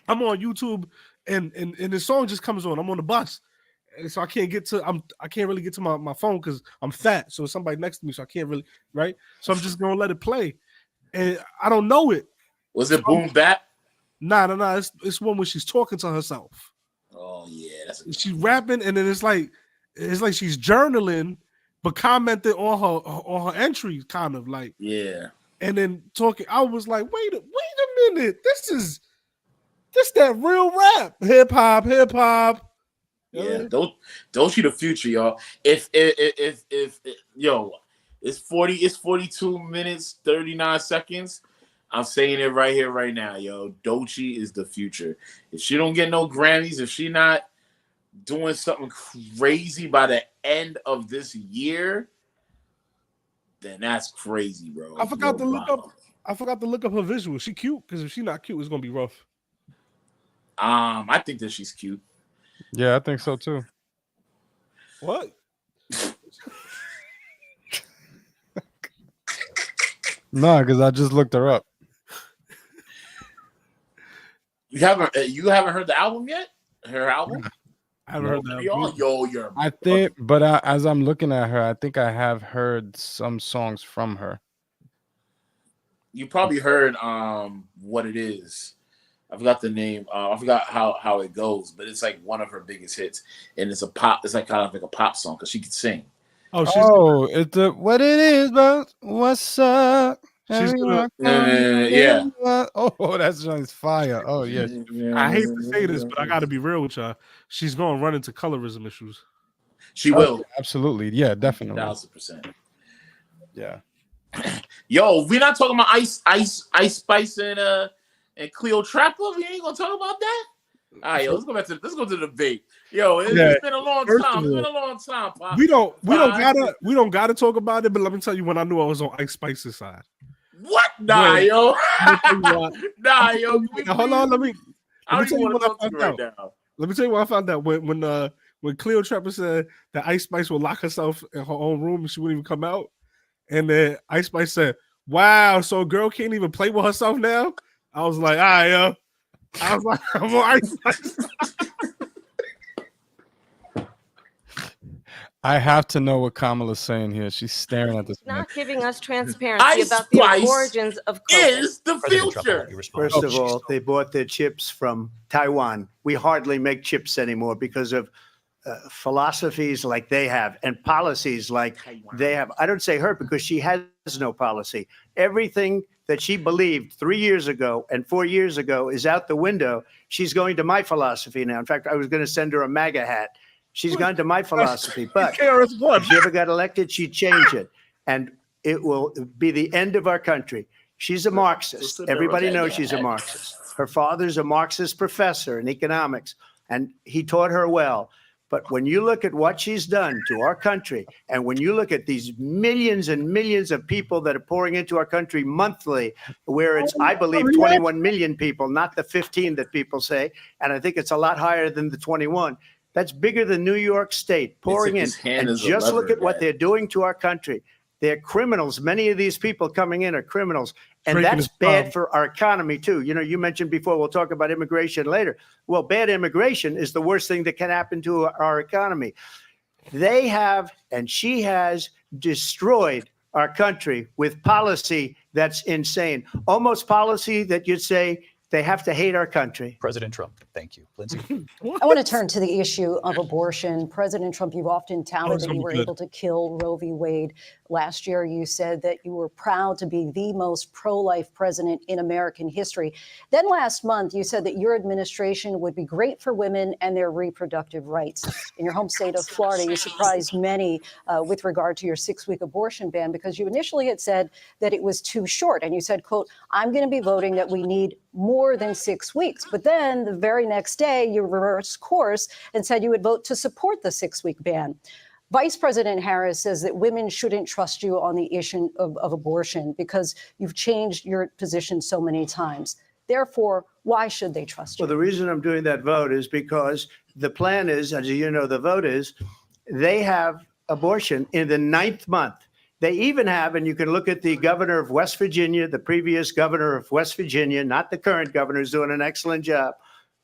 B: I'm on YouTube and the song just comes on. I'm on the bus. And so I can't really get to my phone because I'm fat. So somebody next to me, so I can't really, right? So I'm just gonna let it play. And I don't know it.
D: Was it Boom Bap?
B: Nah. It's one where she's talking to herself.
D: Oh yeah,
B: she's rapping, and then it's like she's journaling, but commenting on her entries, kind of like and then talking. I was like, wait a minute, this that real rap, hip hop.
D: Yeah, Doechii the future, y'all. If yo, it's 42 minutes 39 seconds. I'm saying it right here, right now, yo. Doechii is the future. If she don't get no Grammys, if she not doing something crazy by the end of this year, then that's crazy, bro.
B: I forgot to look up her visual. She cute? Because if she not cute, it's gonna be rough.
D: I think that she's cute.
A: Yeah, I think so too.
B: What?
A: No, because I just looked her up.
D: You haven't heard the album yet? Her album?
B: I haven't heard that.
D: You're.
A: I think, but as I'm looking at her, I think I have heard some songs from her.
D: You probably heard What It Is. I forgot the name. I forgot how it goes, but it's like one of her biggest hits, and it's a pop. It's like kind of like a pop song because she can sing.
A: It's the What It Is, but what's up?
B: She's gonna,
D: yeah.
A: Oh, that song's fire. Oh yeah.
B: I hate to say this, but I got to be real with y'all. She's gonna run into colorism issues.
D: She will.
A: Absolutely. Yeah, definitely.
D: 1,000%.
A: Yeah.
D: Yo, we're not talking about Ice Spice and Cleo Trapper. We ain't gonna talk about that. All right, yo, let's go to the debate. Yo, it's been a long time. It's been a long time, Pop.
B: We don't gotta talk about it, but let me tell you when I knew I was on Ice Spice's side.
D: What? Nah, yo. Nah, yo.
B: Hold on, let me tell you
D: what I found out. Now.
B: Let me tell you what I found out when Cleo Trapper said that Ice Spice would lock herself in her own room and she wouldn't even come out. And then Ice Spice said, wow, so a girl can't even play with herself now? I was like, all right, yo. I was like, I'm on Ice Spice.
A: I have to know what Kamala's saying here. She's staring at this man.
E: Not giving us transparency
D: Ice
E: about the
D: Spice
E: origins of COVID.
D: is the
F: President Trump, I'll let
D: future.
F: you respond.
G: First of all, they bought their chips from Taiwan. We hardly make chips anymore because of philosophies like they have and policies like they have. I don't say her because she has no policy. Everything that she believed 3 years ago and 4 years ago is out the window. She's going to my philosophy now. In fact, I was going to send her a MAGA hat. She's gone to my philosophy. But if she ever got elected, she'd change it. And it will be the end of our country. She's a Marxist. Everybody knows she's a Marxist. Her father's a Marxist professor in economics, and he taught her well. But when you look at what she's done to our country, and when you look at these millions and millions of people that are pouring into our country monthly, where it's, I believe, 21 million people, not the 15 that people say, and I think it's a lot higher than the 21. That's bigger than New York State pouring in. And just look at what they're doing to our country. They're criminals. Many of these people coming in are criminals. And that's bad for our economy, too. You know, you mentioned before, we'll talk about immigration later. Well, bad immigration is the worst thing that can happen to our economy. They have, and she has, destroyed our country with policy that's insane. Almost policy that you'd say they have to hate our country.
F: President Trump, thank you. Lindsay?
H: I want to turn to the issue of abortion. President Trump, you've often touted that you were able to kill Roe v. Wade. Last year, you said that you were proud to be the most pro-life president in American history. Then last month, you said that your administration would be great for women and their reproductive rights. In your home state of Florida, you surprised many with regard to your 6-week abortion ban because you initially had said that it was too short. And you said, quote, I'm going to be voting that we need more than 6 weeks. But then the very next day, you reversed course and said you would vote to support the 6-week ban. Vice President Harris says that women shouldn't trust you on the issue of abortion because you've changed your position so many times. Therefore, why should they trust you?
G: Well, the reason I'm doing that vote is because the plan is, as you know, the vote is, they have abortion in the 9th month. They even have, and you can look at the governor of West Virginia, the previous governor of West Virginia, not the current governor, who's doing an excellent job,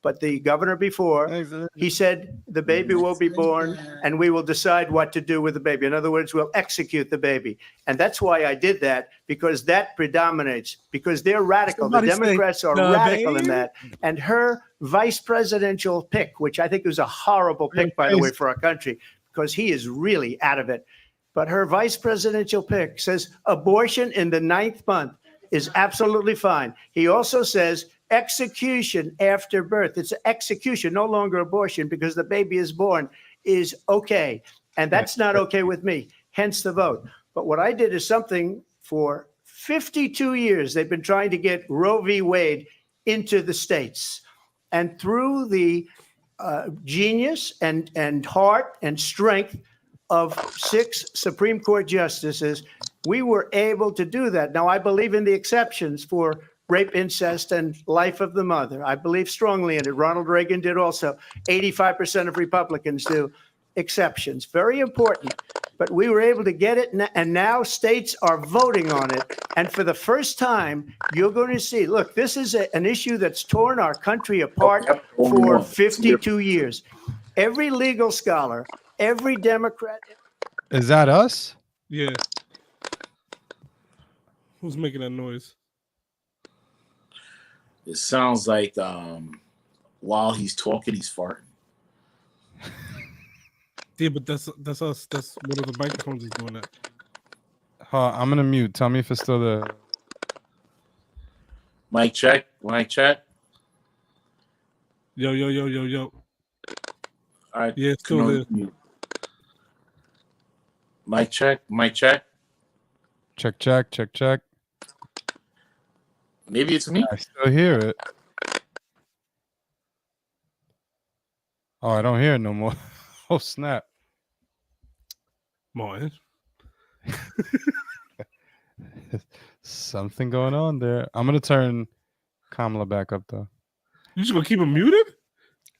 G: but the governor before, he said the baby will be born and we will decide what to do with the baby. In other words, we'll execute the baby. And that's why I did that, because that predominates, because they're radical. The Democrats are radical in that. And her vice presidential pick, which I think was a horrible pick, by the way, for our country, because he is really out of it. But her vice presidential pick says abortion in the 9th month is absolutely fine. He also says execution after birth. It's execution, no longer abortion, because the baby is born, is okay. And that's not okay with me, hence the vote. But what I did is something for 52 years. They've been trying to get Roe v. Wade into the states. And through the genius and heart and strength of 6 Supreme Court justices, we were able to do that. Now, I believe in the exceptions for rape, incest, and life of the mother. I believe strongly in it. Ronald Reagan did also. 85% of Republicans do. Exceptions. Very important. But we were able to get it, and now states are voting on it. And for the first time, you're going to see, look, this is an issue that's torn our country apart for 52 years. Every legal scholar, every Democrat.
A: Is that us?
B: Yeah. Who's making that noise?
D: It sounds like while he's talking, he's farting.
B: Yeah, but that's us. That's one of the microphones is doing that.
A: I'm gonna mute. Tell me if it's still there.
D: Mic check. Mic check.
B: Yo.
D: All right.
B: Yeah, it's still there.
D: Mic check. Mic check.
A: Check.
D: Maybe it's me.
A: I still hear it. Oh, I don't hear it no more. Oh, snap.
B: Martin.
A: Something going on there. I'm going to turn Kamala back up, though.
B: You just going to keep him muted?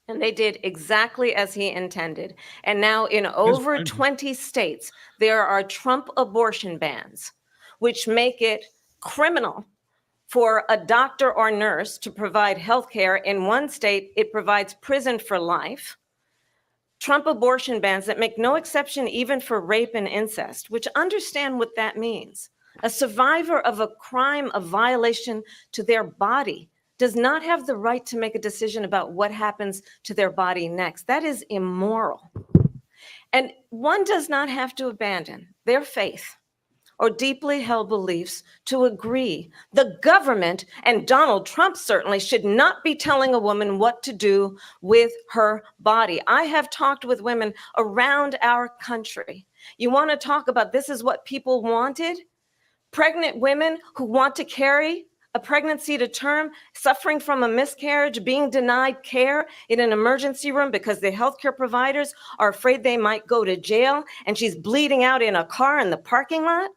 E: And they did exactly as he intended. And now in over 20 states, there are Trump abortion bans, which make it criminal for a doctor or nurse to provide health care. In one state, it provides prison for life. Trump abortion bans that make no exception even for rape and incest, which understand what that means. A survivor of a crime of violation to their body does not have the right to make a decision about what happens to their body next. That is immoral. And one does not have to abandon their faith or deeply held beliefs to agree. The government, and Donald Trump certainly, should not be telling a woman what to do with her body. I have talked with women around our country. You want to talk about this is what people wanted? Pregnant women who want to carry a pregnancy to term, suffering from a miscarriage, being denied care in an emergency room because the healthcare providers are afraid they might go to jail, and she's bleeding out in a car in the parking lot.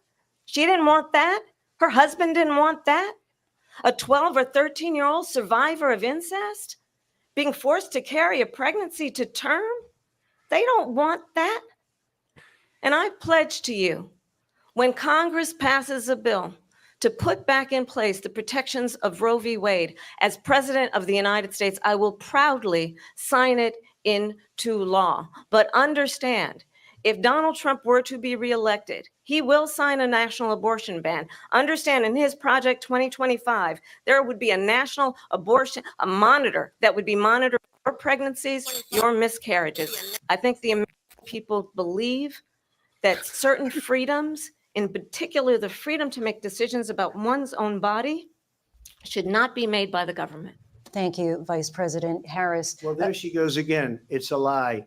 E: She didn't want that. Her husband didn't want that. A 12 or 13-year-old survivor of incest being forced to carry a pregnancy to term, they don't want that. And I pledge to you, when Congress passes a bill to put back in place the protections of Roe v. Wade, as President of the United States, I will proudly sign it into law. But understand, if Donald Trump were to be reelected, he will sign a national abortion ban. Understand, in his Project 2025, there would be a national abortion, a monitor that would be monitoring your pregnancies, your miscarriages. I think the American people believe that certain freedoms, in particular the freedom to make decisions about one's own body, should not be made by the government.
H: Thank you, Vice President Harris.
G: Well, there she goes again. It's a lie.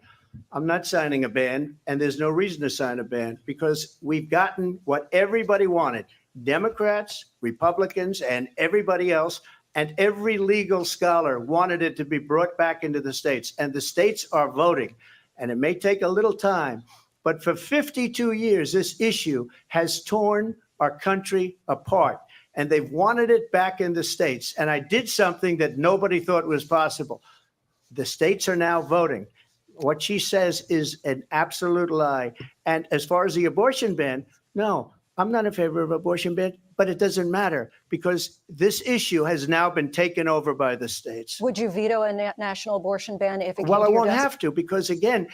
G: I'm not signing a ban, and there's no reason to sign a ban because we've gotten what everybody wanted. Democrats, Republicans, and everybody else, and every legal scholar wanted it to be brought back into the states, and the states are voting. And it may take a little time, but for 52 years, this issue has torn our country apart, and they've wanted it back in the states. And I did something that nobody thought was possible. The states are now voting. What she says is an absolute lie. And as far as the abortion ban, no, I'm not in favor of abortion ban, but it doesn't matter because this issue has now been taken over by the states.
H: Would you veto a national abortion ban if it came
G: Well, I
H: to your
G: won't
H: desk?
G: have to because, again,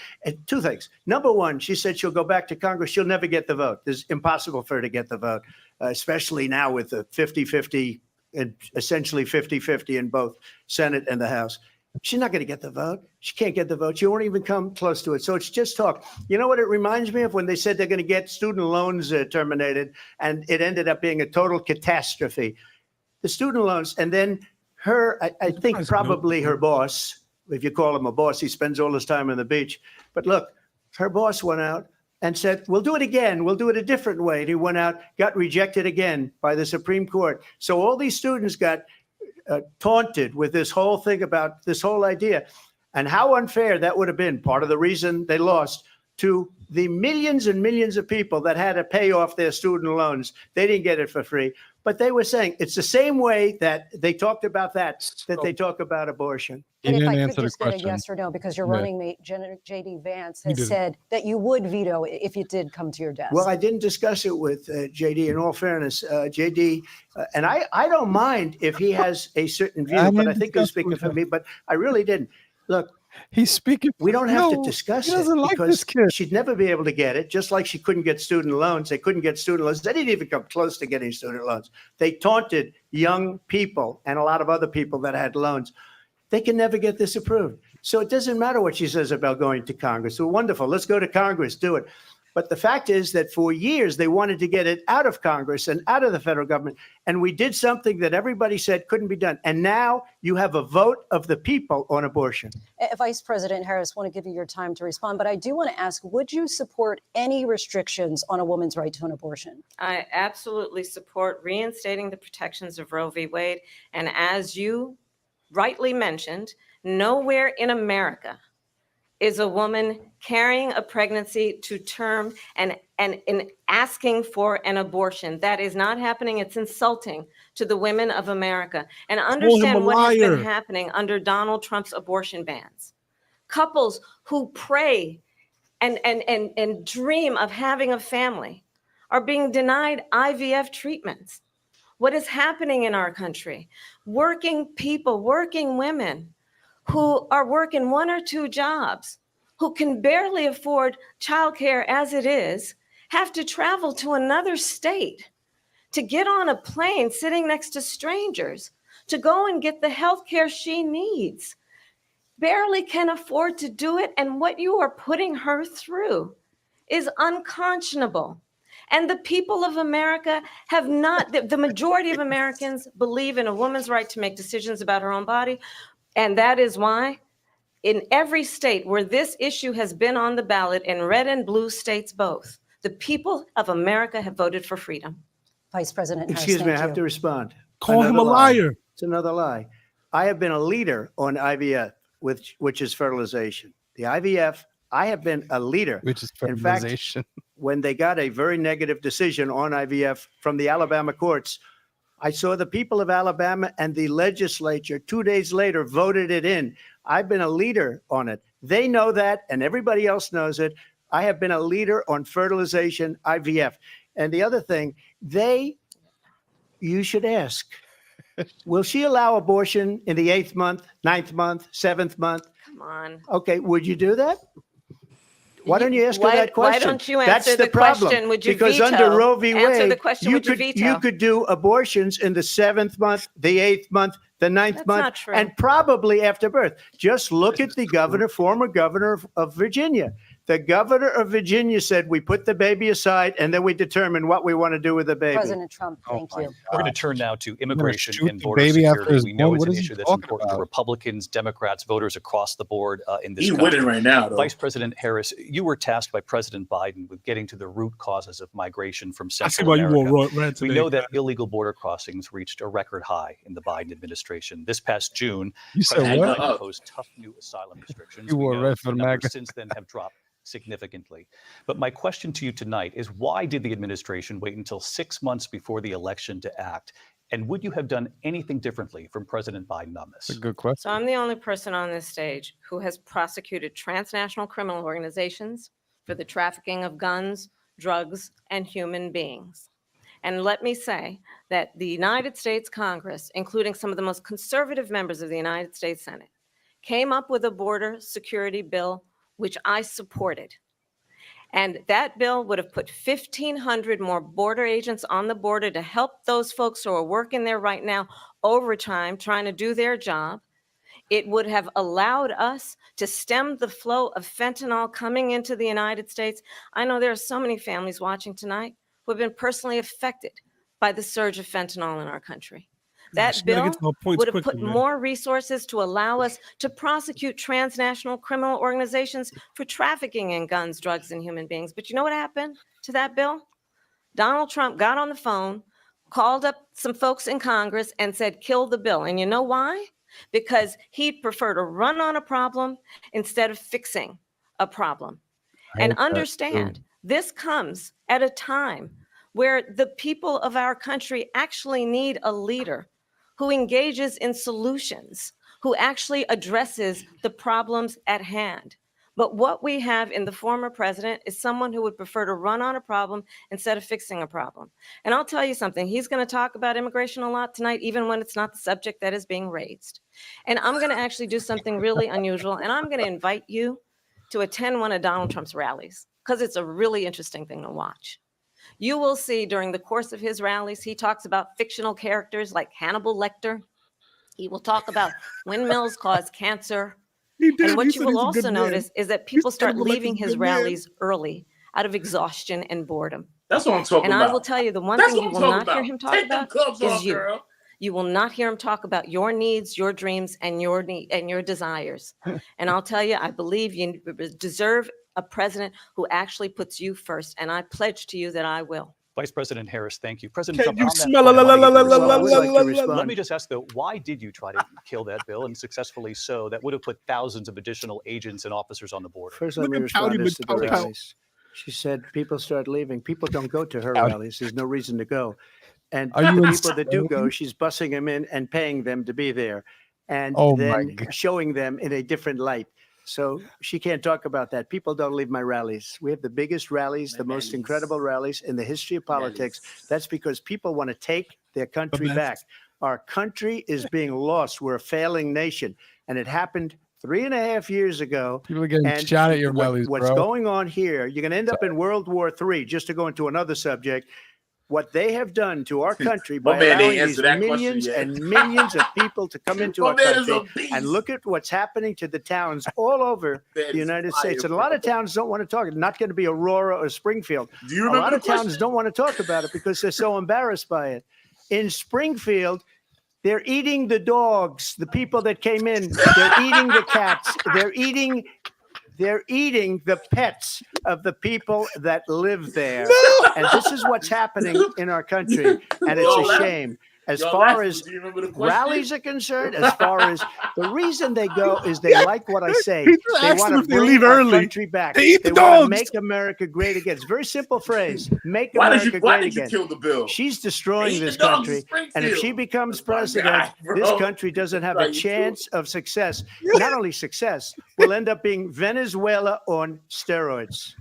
G: two things. Number one, she said she'll go back to Congress. She'll never get the vote. It's impossible for her to get the vote, especially now with the 50-50, and essentially 50-50 in both Senate and the House. She's not going to get the vote. She can't get the vote. She won't even come close to it. So it's just talk. You know what it reminds me of? When they said they're going to get student loans terminated, and it ended up being a total catastrophe. The student loans, and then her, I think probably her boss, if you call him a boss, he spends all his time on the beach. But look, her boss went out and said, we'll do it again. We'll do it a different way. And he went out, got rejected again by the Supreme Court. So all these students got taunted with this whole thing about this whole idea and how unfair that would have been. Part of the reason they lost to the millions and millions of people that had to pay off their student loans. They didn't get it for free, but they were saying it's the same way that they talked about that they talk about abortion.
H: And if
A: didn't
H: I
A: answer
H: could
A: the
H: just get a
A: question.
H: yes or no, because your
A: Yeah.
H: running mate, J.D. Vance, has
B: didn't.
H: said that you would veto it if it did come to your desk.
G: Well, I didn't discuss it with JD. In all fairness, JD, and I don't mind if he has a certain view,
A: I
G: but
A: didn't
G: I think he's
A: discuss it
G: speaking
A: with
G: for
A: him.
G: me. But I really didn't. Look,
A: He's speaking.
G: we don't have to
A: No,
G: discuss
A: he
G: it
A: doesn't like
G: because
A: this kid.
G: she'd never be able to get it, just like she couldn't get student loans. They couldn't get student loans. They didn't even come close to getting student loans. They taunted young people and a lot of other people that had loans. They can never get this approved. So it doesn't matter what she says about going to Congress. So wonderful. Let's go to Congress, do it. But the fact is that for years, they wanted to get it out of Congress and out of the federal government. And we did something that everybody said couldn't be done. And now you have a vote of the people on abortion.
H: Vice President Harris, want to give you your time to respond, but I do want to ask, would you support any restrictions on a woman's right to an abortion?
E: I absolutely support reinstating the protections of Roe v. Wade. And as you rightly mentioned, nowhere in America is a woman carrying a pregnancy to term and in asking for an abortion. That is not happening. It's insulting to the women of America. And understand what has been happening under Donald Trump's abortion bans. Couples who pray and dream of having a family are being denied IVF treatments. What is happening in our country? Working people, working women who are working one or two jobs, who can barely afford childcare as it is have to travel to another state to get on a plane sitting next to strangers to go and get the health care she needs, barely can afford to do it. And what you are putting her through is unconscionable. And the people of America have not, the majority of Americans believe in a woman's right to make decisions about her own body. And that is why in every state where this issue has been on the ballot, in red and blue states both, the people of America have voted for freedom.
H: Vice President Harris,
G: Excuse me, I
H: thank
G: have
H: you.
G: to respond.
B: Call him a
G: Another lie.
B: liar.
G: It's another lie. I have been a leader on IVF, which is fertilization. The IVF, I have been a leader.
A: Which is
G: In fact,
A: fertilization.
G: when they got a very negative decision on IVF from the Alabama courts, I saw the people of Alabama and the legislature 2 days later voted it in. I've been a leader on it. They know that, and everybody else knows it. I have been a leader on fertilization, IVF. And the other thing, you should ask, will she allow abortion in the 8th month, 9th month, 7th month?
E: Come on.
G: Okay, would you do that? Why don't you ask her that question?
E: Why don't you
G: That's
E: answer
G: the
E: the
G: problem.
E: question? Would you
G: Because
E: veto?
G: under Roe v.
E: Answer
G: Wade,
E: the question, would you veto?
G: you could do abortions in the 7th month, the 8th month, the 9th
E: That's
G: month,
E: not true.
G: and probably after birth. Just look at the governor, former governor of Virginia. The governor of Virginia said, we put the baby aside and then we determine what we want to do with the baby.
H: President Trump, thank you.
F: We're going to turn now to immigration
A: shoot
F: and
A: the
F: border
A: baby after
F: security.
A: his
F: We know
A: born?
F: it's
A: What
F: an
A: is he
F: issue that's
A: talking
F: important to
A: about?
F: Republicans, Democrats, voters across the board in this
D: He's
F: country.
D: winning right now, though.
F: Vice President Harris, you were tasked by President Biden with getting to the root causes of migration from
B: I see
F: Central
B: why you
F: America.
B: wore red
F: We
B: today.
F: know that illegal border crossings reached a record high in the Biden administration. This past June,
A: You said
F: President
A: what?
F: Biden imposed tough new asylum restrictions.
A: You
F: We
A: wore
F: know
A: red for
F: the
A: the
F: numbers
A: MAGA.
F: since then have dropped significantly. But my question to you tonight is, why did the administration wait until 6 months before the election to act? And would you have done anything differently from President Biden on this?
A: That's a good question.
E: So I'm the only person on this stage who has prosecuted transnational criminal organizations for the trafficking of guns, drugs, and human beings. And let me say that the United States Congress, including some of the most conservative members of the United States Senate, came up with a border security bill, which I supported. And that bill would have put 1,500 more border agents on the border to help those folks who are working there right now overtime, trying to do their job. It would have allowed us to stem the flow of fentanyl coming into the United States. I know there are so many families watching tonight who have been personally affected by the surge of fentanyl in our country. That bill would have put more resources to allow us to prosecute transnational criminal organizations for trafficking in guns, drugs, and human beings. But you know what happened to that bill? Donald Trump got on the phone, called up some folks in Congress, and said, kill the bill. And you know why? Because he'd prefer to run on a problem instead of fixing a problem. And understand, this comes at a time where the people of our country actually need a leader who engages in solutions, who actually addresses the problems at hand. But what we have in the former president is someone who would prefer to run on a problem instead of fixing a problem. And I'll tell you something, he's going to talk about immigration a lot tonight, even when it's not the subject that is being raised. And I'm going to actually do something really unusual, and I'm going to invite you to attend one of Donald Trump's rallies, because it's a really interesting thing to watch. You will see during the course of his rallies, he talks about fictional characters like Hannibal Lecter. He will talk about windmills cause cancer. And what you will also notice is that people start leaving his rallies early out of exhaustion and boredom.
D: That's what I'm talking about.
E: And I will tell you, the one thing you will not hear him talk about is you. You will not hear him talk about your needs, your dreams, and your desires. And I'll tell you, I believe you deserve a president who actually puts you first. And I pledge to you that I will.
F: Vice President Harris, thank you. President Trump,
B: you
F: on that
B: smell
F: point, I
B: la-
F: wanna
B: la-
F: get your
B: la- la-
F: response.
B: la-
G: I'd like to respond.
F: Let me just ask, though, why did you try to kill that bill, and successfully so? That would have put thousands of additional agents and officers on the border.
G: First, let
B: Look
G: me
B: at
G: respond
B: Pouty
G: this to the
B: McPout.
G: rallies. She said people start leaving. People don't go to her rallies. There's no reason to go. And
A: Are you
G: the people that do
A: insane?
G: go, she's bussing them in and paying them to be there, and
A: Oh my
G: then
A: God.
G: showing them in a different light. So she can't talk about that. People don't leave my rallies. We have the biggest rallies, the most incredible rallies in the history of politics. That's because people want to take their country back. Our country is being lost. We're a failing nation. And it happened 3.5 years ago.
A: People are getting
G: And
A: shot at your bellies,
G: what's
A: bro.
G: going on here, you're going to end up in World War III, just to go into another subject. What they have done to our country
D: My
G: by
D: man ain't
G: allowing
D: answered
G: these
D: that question
G: millions
D: yet.
G: and millions of people to come into
D: My
G: our
D: man is
G: country,
D: a beast.
G: and look at what's happening to the towns all over
D: That
G: the
D: is
G: United
D: fire,
G: States. And a lot of
D: bro.
G: towns don't want to talk. It's not going to be Aurora or Springfield.
D: Do you
G: A
D: remember
G: lot
D: the
G: of towns
D: question?
G: don't want to talk about it because they're so embarrassed by it. In Springfield, they're eating the dogs, the people that came in. They're eating the cats. They're eating the pets of the people that live there. And this is what's happening in our country. And it's a shame. As
D: Y'all
G: far
D: laughing,
G: as
D: do you remember the question?
G: rallies are concerned, as far as the reason they go is they like what I say.
B: He just
G: They
B: asked
G: want
B: them
G: to
B: if they
G: bring
B: leave
G: our
B: early.
G: country back.
B: They eat the
G: They want to
B: dogs.
G: make America great again. It's a very simple phrase. Make
D: Why
G: America
D: did
G: great
D: you
G: again.
D: kill the bill?
G: She's destroying
D: Eat the
G: this
D: dogs in
G: country.
D: Springfield.
G: And if she becomes
D: That's my
G: president,
D: guy, bro.
G: this country doesn't have a
D: That's how you do
G: chance of success. Not only success, we'll end up being Venezuela on steroids.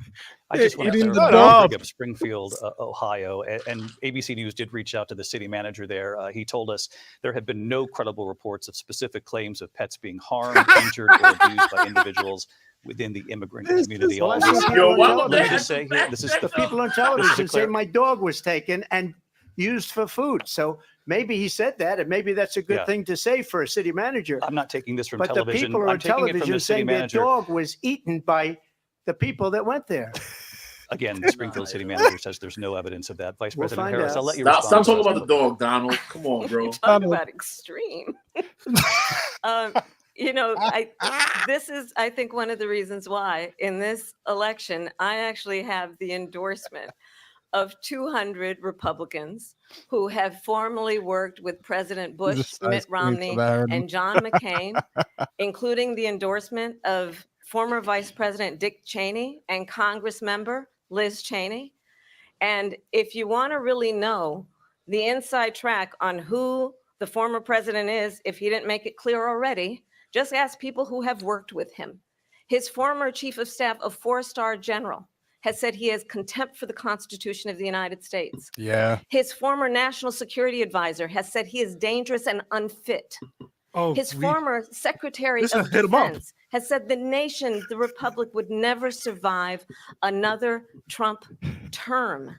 F: I just want to
A: Eating the
F: clarify,
A: dog.
F: bring up Springfield, Ohio, and ABC News did reach out to the city manager there. He told us there have been no credible reports of specific claims of pets being harmed, injured, or abused by individuals within the immigrant community.
G: Well,
F: All
G: that's
F: this
G: what
F: here,
G: people
D: Yo,
G: on
D: why would
F: let
D: they
F: me
G: television,
F: just say here, this is
G: the people on
F: this is
G: television
F: a
G: say
F: clar-
G: my dog was taken and used for food. So maybe he said that, and maybe that's a good
F: Yeah.
G: thing to say for a city manager.
F: I'm not taking this from
G: But the
F: television.
G: people
F: I'm
G: on
F: taking it from
G: television
F: the city
G: saying their
F: manager.
G: dog was eaten by the people that went there.
F: Again, the Springfield city manager says there's no evidence of that. Vice
G: We'll
F: President
G: find
F: Harris,
G: out.
F: I'll let you
D: Stop
F: respond.
D: talking
F: to
D: about the dog, Donald. Come on, bro.
E: Talk about extreme. This is, I think, one of the reasons why in this election, I actually have the endorsement of 200 Republicans who have formerly worked with President Bush,
A: Just
E: Mitt
A: ice cream
E: Romney,
A: for that.
E: and John McCain, including the endorsement of former Vice President Dick Cheney and Congress member Liz Cheney. And if you want to really know the inside track on who the former president is, if he didn't make it clear already, just ask people who have worked with him. His former chief of staff, a 4-star general, has said he has contempt for the Constitution of the United States.
A: Yeah.
E: His former national security advisor has said he is dangerous and unfit. His former Secretary
B: Listen,
E: of
B: hit him up.
E: Defense has said the nation, the Republic, would never survive another Trump term.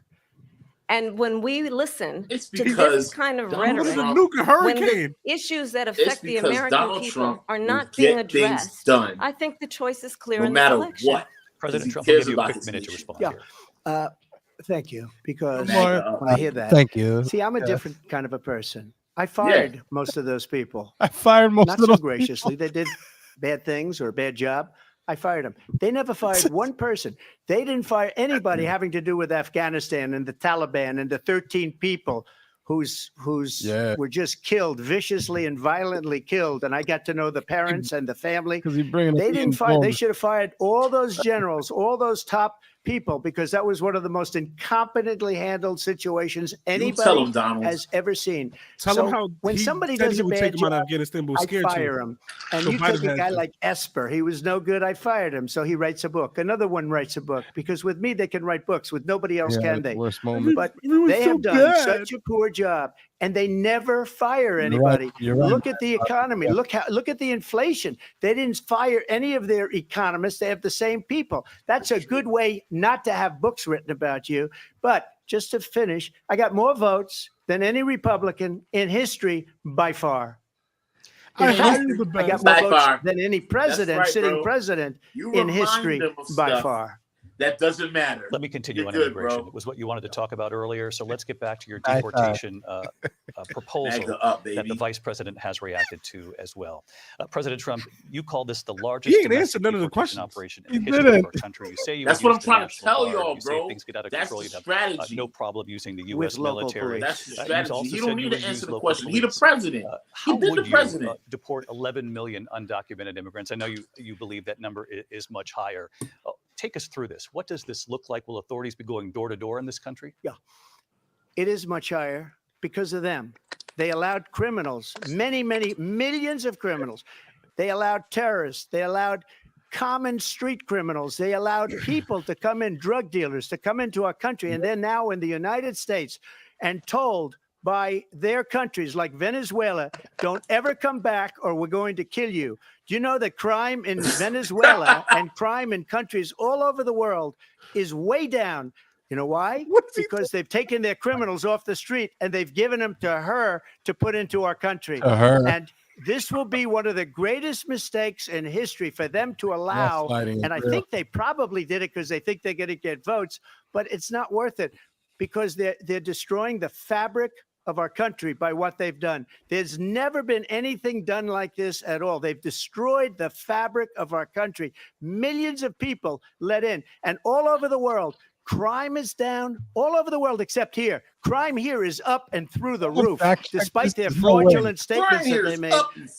E: And when we listen
D: It's
E: to
D: because
E: this kind of
D: Donald
E: rhetoric,
D: Trump-
B: nuke a
E: when the
B: hurricane.
E: issues that
D: It's
E: affect the
D: because
E: American
D: Donald
E: people
D: Trump
E: are
D: will
E: not being
D: get things
E: addressed,
D: done.
E: I think the choice is clear
D: No
E: in this
D: matter
E: election.
D: what.
F: President
D: he
F: Trump, I'll
D: cares
F: give you a
D: about
F: quick
D: his
F: minute to
D: nation.
F: respond here.
G: Thank you, because
D: Mark,
G: when I hear that,
A: Thank you.
G: see, I'm a
A: Yes.
G: different kind of a person. I fired most of those people.
A: I fired most
G: Not
A: of
G: so
A: those
G: graciously. They did bad things or a bad job. I fired them. They never fired one person. They didn't fire anybody having to do with Afghanistan and the Taliban and the 13 people who's were just killed, viciously and violently killed. And I got to know the parents and the family.
A: because he's bringing.
G: They didn't fire. They should have fired all those generals, all those top people, because that was one of the most incompetently handled situations
D: tell
G: anybody
D: him, Donald.
G: has ever seen.
B: Tell
G: So
B: him how
G: when
B: he
G: somebody
B: said
G: does
B: he
G: a
B: would
G: bad
B: take him out of
G: job,
B: Afghanistan, but was
G: I
B: scared
G: fire
B: to.
G: him. And
B: So
G: you
B: Biden
G: take a
B: has
G: guy
B: to.
G: like Esper. He was no good. I fired him. So he writes a book. Another one writes a book, because with me, they can write books. With nobody else, can they?
A: Worst moment.
G: But
B: It was
G: they
B: so
G: have done
B: bad.
G: such a poor job, and they never fire
A: You're right.
G: anybody.
A: You're right.
G: Look at the economy. Look at the inflation. They didn't fire any of their economists. They have the same people. That's a good way not to have books written about you. But just to finish, I got more votes than any Republican in history by far.
B: I
G: In
B: hired
G: history,
B: the
G: I got
B: best.
G: more
D: By
G: votes
D: far.
G: than any president,
D: right,
G: sitting
D: bro.
G: president
D: You
G: in
D: remind
G: history
D: them of
G: by
D: stuff
G: far.
D: That doesn't matter.
F: Let me continue
D: You're
F: on
D: good,
F: immigration.
D: bro.
F: It was what you wanted to talk about earlier. So let's get back to your
A: High
F: deportation proposal
D: MAGA up,
F: that
D: baby.
F: the vice president has reacted to as well. President Trump, you call this the largest
B: He ain't
F: domestic
B: answered none of the
F: deportation
B: questions.
F: operation
A: He
F: in the history
A: didn't.
F: of our country. You say you
D: That's
F: would
D: what
F: use
D: I'm
F: the
D: trying to
F: National
D: tell
F: Guard.
D: y'all,
F: You say
D: bro.
F: if things get out of
D: That's
F: control,
D: the
F: you'd have
D: strategy.
F: no problem using the
G: With
F: U.S.
G: local
F: military.
G: police.
D: That's the
F: He's
D: strategy.
F: also
D: He
F: said
D: don't
F: you
D: need to
F: would
D: answer
F: use
D: the
F: local
D: question. He the
F: police.
D: president.
F: How
D: He been
F: would
D: the
F: you
D: president.
F: deport 11 million undocumented immigrants? I know you believe that number is much higher. Take us through this. What does this look like? Will authorities be going door to door in this country?
G: Yeah, it is much higher because of them. They allowed criminals, many millions of criminals. They allowed terrorists. They allowed common street criminals. They allowed people to come in, drug dealers to come into our country. And they're now in the United States and told by their countries like Venezuela, don't ever come back or we're going to kill you. Do you know that crime in Venezuela and crime in countries all over the world is way down? You know why? Because they've taken their criminals off the street and they've given them to her to put into our country.
A: To her.
G: And this will be one of the greatest mistakes in history for them to allow.
A: Gaslighting is
G: And I
A: real.
G: think they probably did it because they think they're going to get votes, but it's not worth it because they're destroying the fabric of our country by what they've done. There's never been anything done like this at all. They've destroyed the fabric of our country. Millions of people let in, and all over the world, crime is down all over the world except here. Crime here is up and through the roof, despite their fraudulent statements that they made.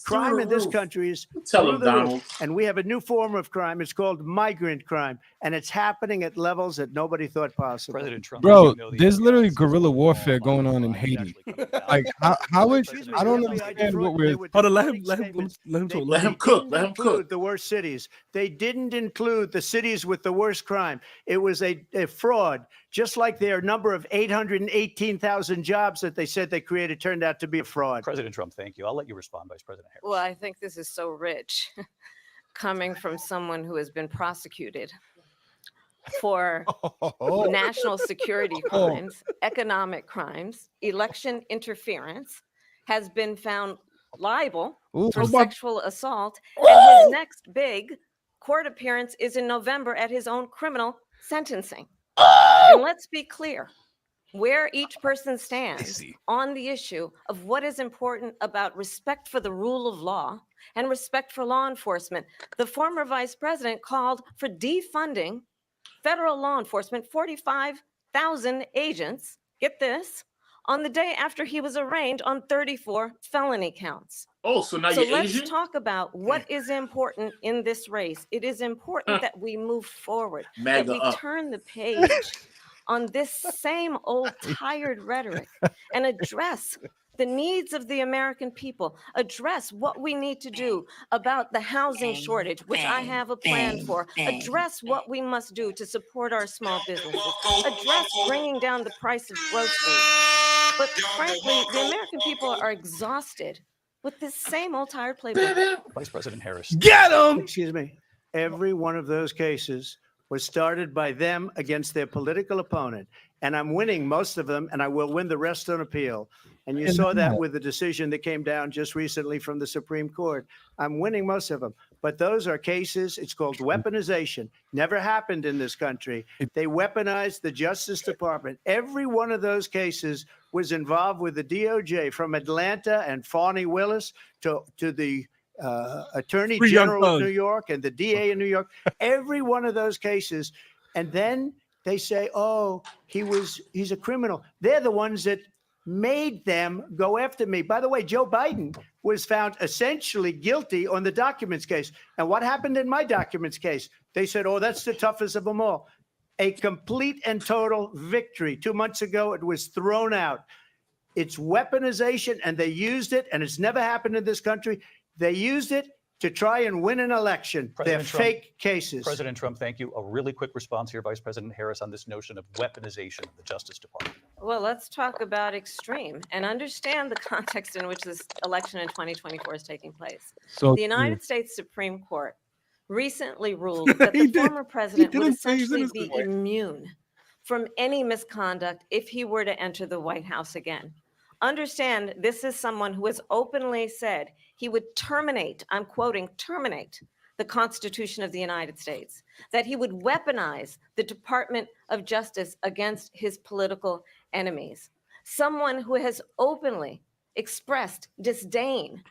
G: Crime in this country is through the roof. And we have a new form of crime. It's called migrant crime, and it's happening at levels that nobody thought possible.
F: President Trump,
A: Bro,
F: you know the
A: there's literally
F: FBI
A: guerrilla
F: says
A: warfare
F: all
A: going on in
F: crimes
A: Haiti.
F: actually coming down.
A: Like, how is?
G: Excuse me,
A: I don't
G: the FBI
A: understand what we're.
G: were
B: Hold on, let him
G: defrauding statements.
B: talk.
D: Let him
G: They
D: cook.
G: didn't
D: Let him
G: include
D: cook.
G: the worst cities. They didn't include the cities with the worst crime. It was a fraud, just like their number of 818,000 jobs that they said they created turned out to be a fraud.
F: President Trump, thank you. I'll let you respond, Vice President Harris.
E: Well, I think this is so rich coming from someone who has been prosecuted for national security crimes, economic crimes, election interference, has been found liable
A: Ooh.
E: for sexual assault, and his next big court appearance is in November at his own criminal sentencing. And let's be clear, where each person stands on the issue of what is important about respect for the rule of law and respect for law enforcement. The former vice president called for defunding federal law enforcement, 45,000 agents, get this, on the day after he was arraigned on 34 felony counts.
D: Oh, so now
E: So
D: you're
E: let's
D: Asian?
E: talk about what is important in this race. It is important that we move forward,
D: MAGA
E: that we
D: up.
E: turn the page on this same old tired rhetoric and address the needs of the American people, address what we need to do about the housing shortage, which I have a plan for, address what we must do to support our small businesses, address bringing down the price of groceries. But frankly, the American people are exhausted with this same old tired playbook.
F: Vice President Harris.
B: Get him!
G: Excuse me. Every one of those cases was started by them against their political opponent. And I'm winning most of them, and I will win the rest on appeal. And you saw that with the decision that came down just recently from the Supreme Court. I'm winning most of them. But those are cases, it's called weaponization. Never happened in this country. They weaponized the Justice Department. Every one of those cases was involved with the DOJ, from Atlanta and Fani Willis to the Attorney
B: Free Young
G: General of
B: Thug.
G: New York and the DA in New York. Every one of those cases. And then they say, oh, he's a criminal. They're the ones that made them go after me. By the way, Joe Biden was found essentially guilty on the documents case. And what happened in my documents case? They said, oh, that's the toughest of them all. A complete and total victory. 2 months ago, it was thrown out. It's weaponization, and they used it, and it's never happened in this country. They used it to try and win an election. They're
F: President Trump.
G: fake cases.
F: President Trump, thank you. A really quick response here, Vice President Harris, on this notion of weaponization of the Justice Department.
E: Well, let's talk about extreme and understand the context in which this election in 2024 is taking place.
A: So
E: The United States Supreme Court recently ruled that the former president would
B: didn't say he's
E: essentially be
B: innocent.
E: immune from any misconduct if he were to enter the White House again. Understand, this is someone who has openly said he would terminate, I'm quoting, terminate the Constitution of the United States, that he would weaponize the Department of Justice against his political enemies. Someone who has openly expressed disdain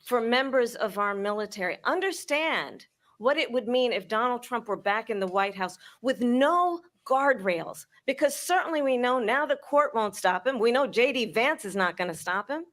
E: for members of our military. Understand what it would mean if Donald Trump were back in the White House with no guardrails, because certainly we know now the court won't stop him. We know J.D. Vance is not going to stop him.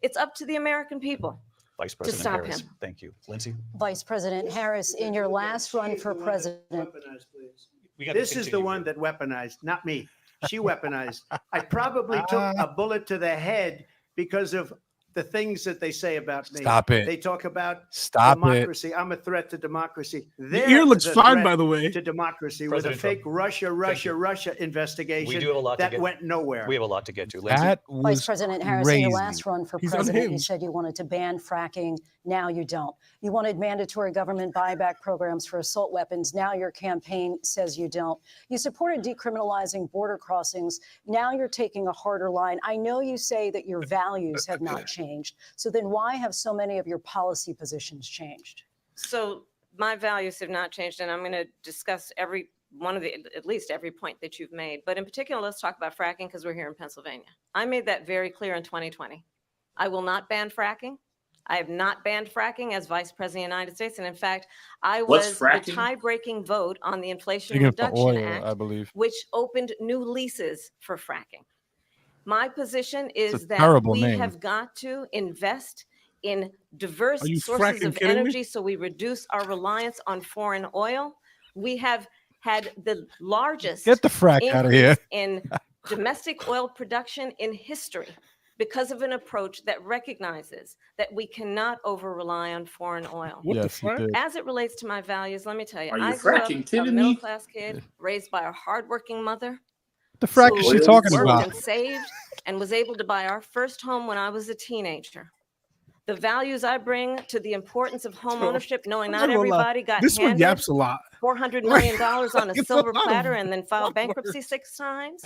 E: It's up to the American people.
F: Vice President
E: stop
F: Harris,
E: him.
F: thank you. Lindsay?
H: Vice President Harris, in your last run for president,
G: Weaponized, please.
F: We gotta
G: This is the
F: continue
G: one
F: here.
G: that weaponized, not me. She weaponized. I probably took a bullet to the head because of the things that they say about me.
A: Stop it.
G: They talk about
A: Stop it.
G: democracy. I'm a threat to democracy.
B: The ear looks fine, by the way.
G: To democracy
F: President
G: with a fake
F: Trump,
G: Russia investigation
F: We do have a lot to
G: that
F: get.
G: went nowhere.
F: We have a lot to get to. Lindsay?
A: That was
H: Vice President Harris, in your
A: crazy.
H: last run for
B: He's
H: president, you
B: unhinged.
H: said you wanted to ban fracking. Now you don't. You wanted mandatory government buyback programs for assault weapons. Now your campaign says you don't. You supported decriminalizing border crossings. Now you're taking a harder line. I know you say that your values have not changed. So then why have so many of your policy positions changed?
E: So my values have not changed, and I'm going to discuss every one of the, at least every point that you've made. But in particular, let's talk about fracking because we're here in Pennsylvania. I made that very clear in 2020. I will not ban fracking. I have not banned fracking as Vice President of the United States. And in fact, I
D: What's
E: was the
D: fracking?
E: tie-breaking vote on the Inflation
A: Digging for
E: Reduction
A: oil,
E: Act,
A: I believe.
E: which opened new leases for fracking. My position is
A: a
E: that
A: terrible
E: we
A: name.
E: have got to invest in diverse
B: Are you
E: sources
B: fracking
E: of
B: kidding me?
E: energy so we reduce our reliance on foreign oil. We have had the largest
A: Get the frack out of here.
E: increase in domestic oil production in history because of an approach that recognizes that we cannot over-rely on foreign oil.
B: What the
A: Yes, he
B: fuck?
A: did.
E: As it relates to my values, let me tell you,
D: Are you
E: I grew up
D: fracking
E: a
D: kidding me?
E: middle-class kid raised by a hardworking mother
A: What the frack is she
D: Oil
A: talking
E: worked
A: about?
E: and saved and was able to buy our first home when I was a teenager. The values I bring to the importance of home ownership, knowing
B: I'm
E: not
B: not gonna lie.
E: everybody got
B: This one
E: handed
B: yaps a lot.
E: $400 million on a
B: It's a
E: silver
B: lot of
E: platter and then filed
B: fuck
E: bankruptcy
B: words.
E: 6 times,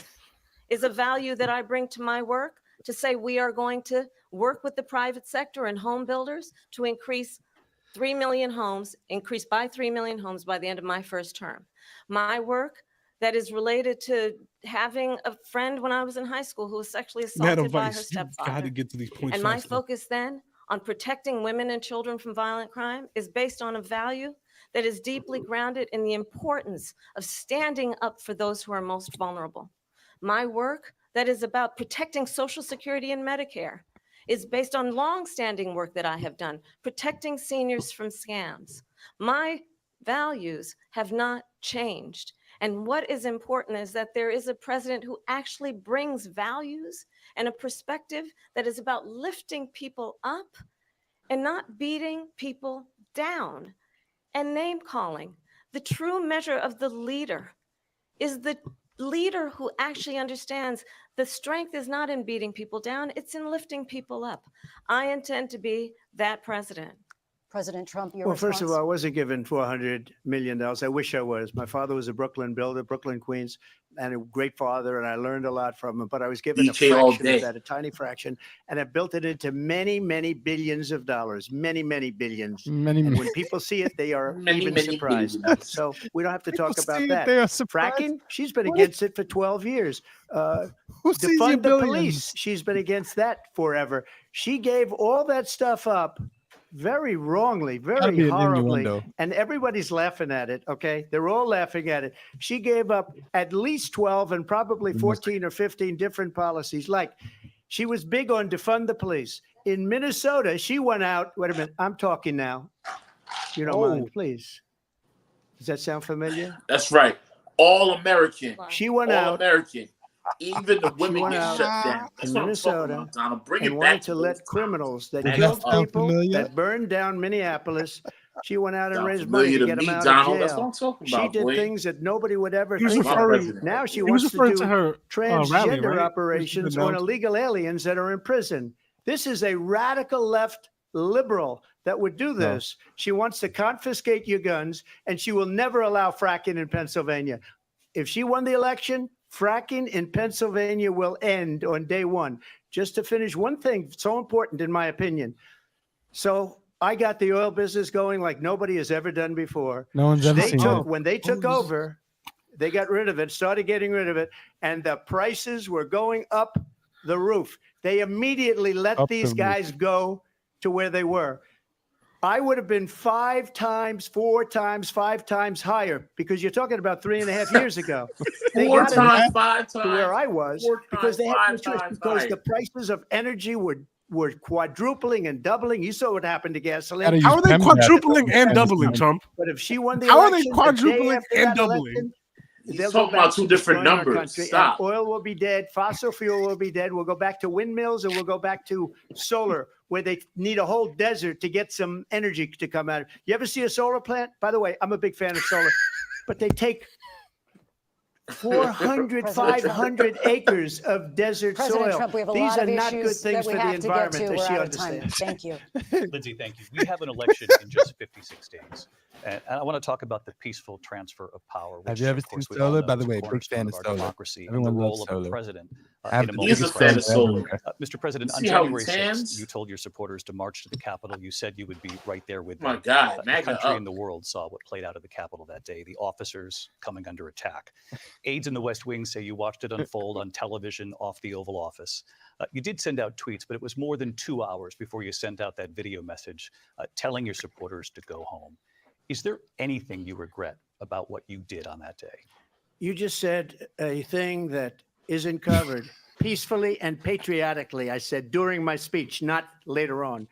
E: is a value that I bring to my work to say we are going to work with the private sector and home builders to increase 3 million homes, increase by 3 million homes by the end of my first term. My work that is related to having a friend when I was in high school who was sexually
B: Madam
E: assaulted by her
B: Vice, you got to
E: stepfather.
B: get to these points
E: And my
B: faster.
E: focus then on protecting women and children from violent crime is based on a value that is deeply grounded in the importance of standing up for those who are most vulnerable. My work that is about protecting Social Security and Medicare is based on longstanding work that I have done, protecting seniors from scams. My values have not changed. And what is important is that there is a president who actually brings values and a perspective that is about lifting people up and not beating people down and name calling. The true measure of the leader is the leader who actually understands the strength is not in beating people down, it's in lifting people up. I intend to be that president.
H: President Trump, your
G: Well, first of
H: response?
G: all, I wasn't given $400 million. I wish I was. My father was a Brooklyn builder, Brooklyn, Queens, and a great father, and I learned a lot from him. But I was given a
D: DJ all
G: fraction
D: day.
G: of that, a tiny fraction, and I built it into many, many billions of dollars, many, many billions.
A: Many,
G: And
A: many.
G: when people see it, they are
D: Many,
G: even
D: many
G: surprised.
D: billions.
G: So we don't have to talk
A: People
G: about
A: see it,
G: that.
A: they are surprised.
G: Fracking, she's been
A: What?
G: against it for 12 years.
A: Who sees your
G: Defund the
A: billions?
G: police, she's been against that forever. She gave all that stuff up very wrongly,
A: Gotta be
G: very
A: an
G: horribly,
A: innuendo.
G: and everybody's laughing at it. Okay, they're all laughing at it. She gave up at least 12 and probably 14 or 15 different policies. Like, she was big on defund the police. In Minnesota, she went out. Wait a minute, I'm talking now. You don't mind, please. Does that sound familiar?
D: That's right. All American.
G: She went
D: All
G: out
D: American. Even the women
G: went
D: get
G: out
D: shut down. That's
G: in
D: what I'm
G: Minnesota
D: talking about, Donald. Bring
G: and
D: it
G: wanted
D: back
G: to
D: those
G: let
D: times.
G: criminals that
D: Back
G: killed
D: up.
G: people,
A: Familiar?
G: that burned down Minneapolis. She went out and
D: Sound
G: raised money
D: familiar
G: to
D: to
G: get them
D: me,
G: out
D: Donald.
G: of
D: That's what
G: jail.
D: I'm talking
G: She
D: about,
G: did
D: boy.
G: things that nobody would ever
B: He was
G: think of.
B: referring,
G: Now she
B: he was
G: wants to
B: referring
G: do
B: to her
G: transgender
B: rally, right?
G: operations
B: She
G: on
B: announced-
G: illegal aliens that are in prison. This is a radical left liberal that would do this. She wants to confiscate your guns, and she will never allow fracking in Pennsylvania. If she won the election, fracking in Pennsylvania will end on day one. Just to finish, one thing so important, in my opinion. So I got the oil business going like nobody has ever done before.
A: No one's ever
G: They
A: seen
G: took,
A: it.
G: when they took over, they got rid of it, started getting rid of it, and the prices were going up the roof. They immediately let
A: Up the
G: these
A: roof.
G: guys go to where they were. I would have been 5 times, 4 times, 5 times higher, because you're talking about 3.5 years ago. They
D: 4
G: got it
D: times, 5 times.
G: to where I was
D: 4
G: because
D: times,
G: they had no
D: 5
G: choice,
D: times
G: because
D: higher.
G: the prices of energy were quadrupling and doubling. You saw what happened to
A: Gotta
G: gasoline.
A: use
B: How are they
A: PEMDAS.
B: quadrupling and doubling, Trump?
G: But if she won the
B: How are they
G: election, the day
B: quadrupling
G: after
B: and
G: that
B: doubling?
G: election,
D: He's
G: they'll go
D: talking about
G: back
D: two
G: to
D: different
G: destroying our
D: numbers.
G: country,
D: Stop.
G: and oil will be dead, fossil fuel will be dead. We'll go back to windmills, and we'll go back to solar. where they need a whole desert to get some energy to come out. You ever see a solar plant? By the way, I'm a big fan of solar, but they take 400, 500 acres of desert
H: President
G: soil.
H: Trump, we have a
G: These
H: lot
G: are
H: of
G: not good
H: issues
G: things
H: that we
G: for the
H: have to get to.
G: environment, as
H: We're
G: she
H: out of time.
G: understands.
H: Thank you.
F: Lindsay, thank you. We have an election in just 56 days. And I want to talk about the peaceful transfer of power.
A: Have
F: Which,
A: you ever
F: of course,
A: seen
F: we all
A: Solar?
F: know
A: By the
F: is a
A: way, big
F: cornerstone
A: fan
F: of
A: of
F: our
A: Solar.
F: democracy and
A: Everyone
F: the
A: loves
F: role of the
A: Solar.
F: president
A: Have
F: in a
A: the
D: He's a
A: biggest
D: fan
A: fan
D: of Solar.
A: everywhere.
F: Mr. President, on
D: See how he
F: January 6th,
D: tans?
F: you told your supporters to march to the Capitol. You said you would be right there with
D: My
F: them.
D: God,
F: The
D: MAGA
F: country
D: up.
F: and the world saw what played out at the Capitol that day, the officers coming under attack. Aides in the West Wing say you watched it unfold on television off the Oval Office. You did send out tweets, but it was more than 2 hours before you sent out that video message telling your supporters to go home. Is there anything you regret about what you did on that day?
G: You just said a thing that isn't covered. Peacefully and patriotically, I said during my speech, not later on.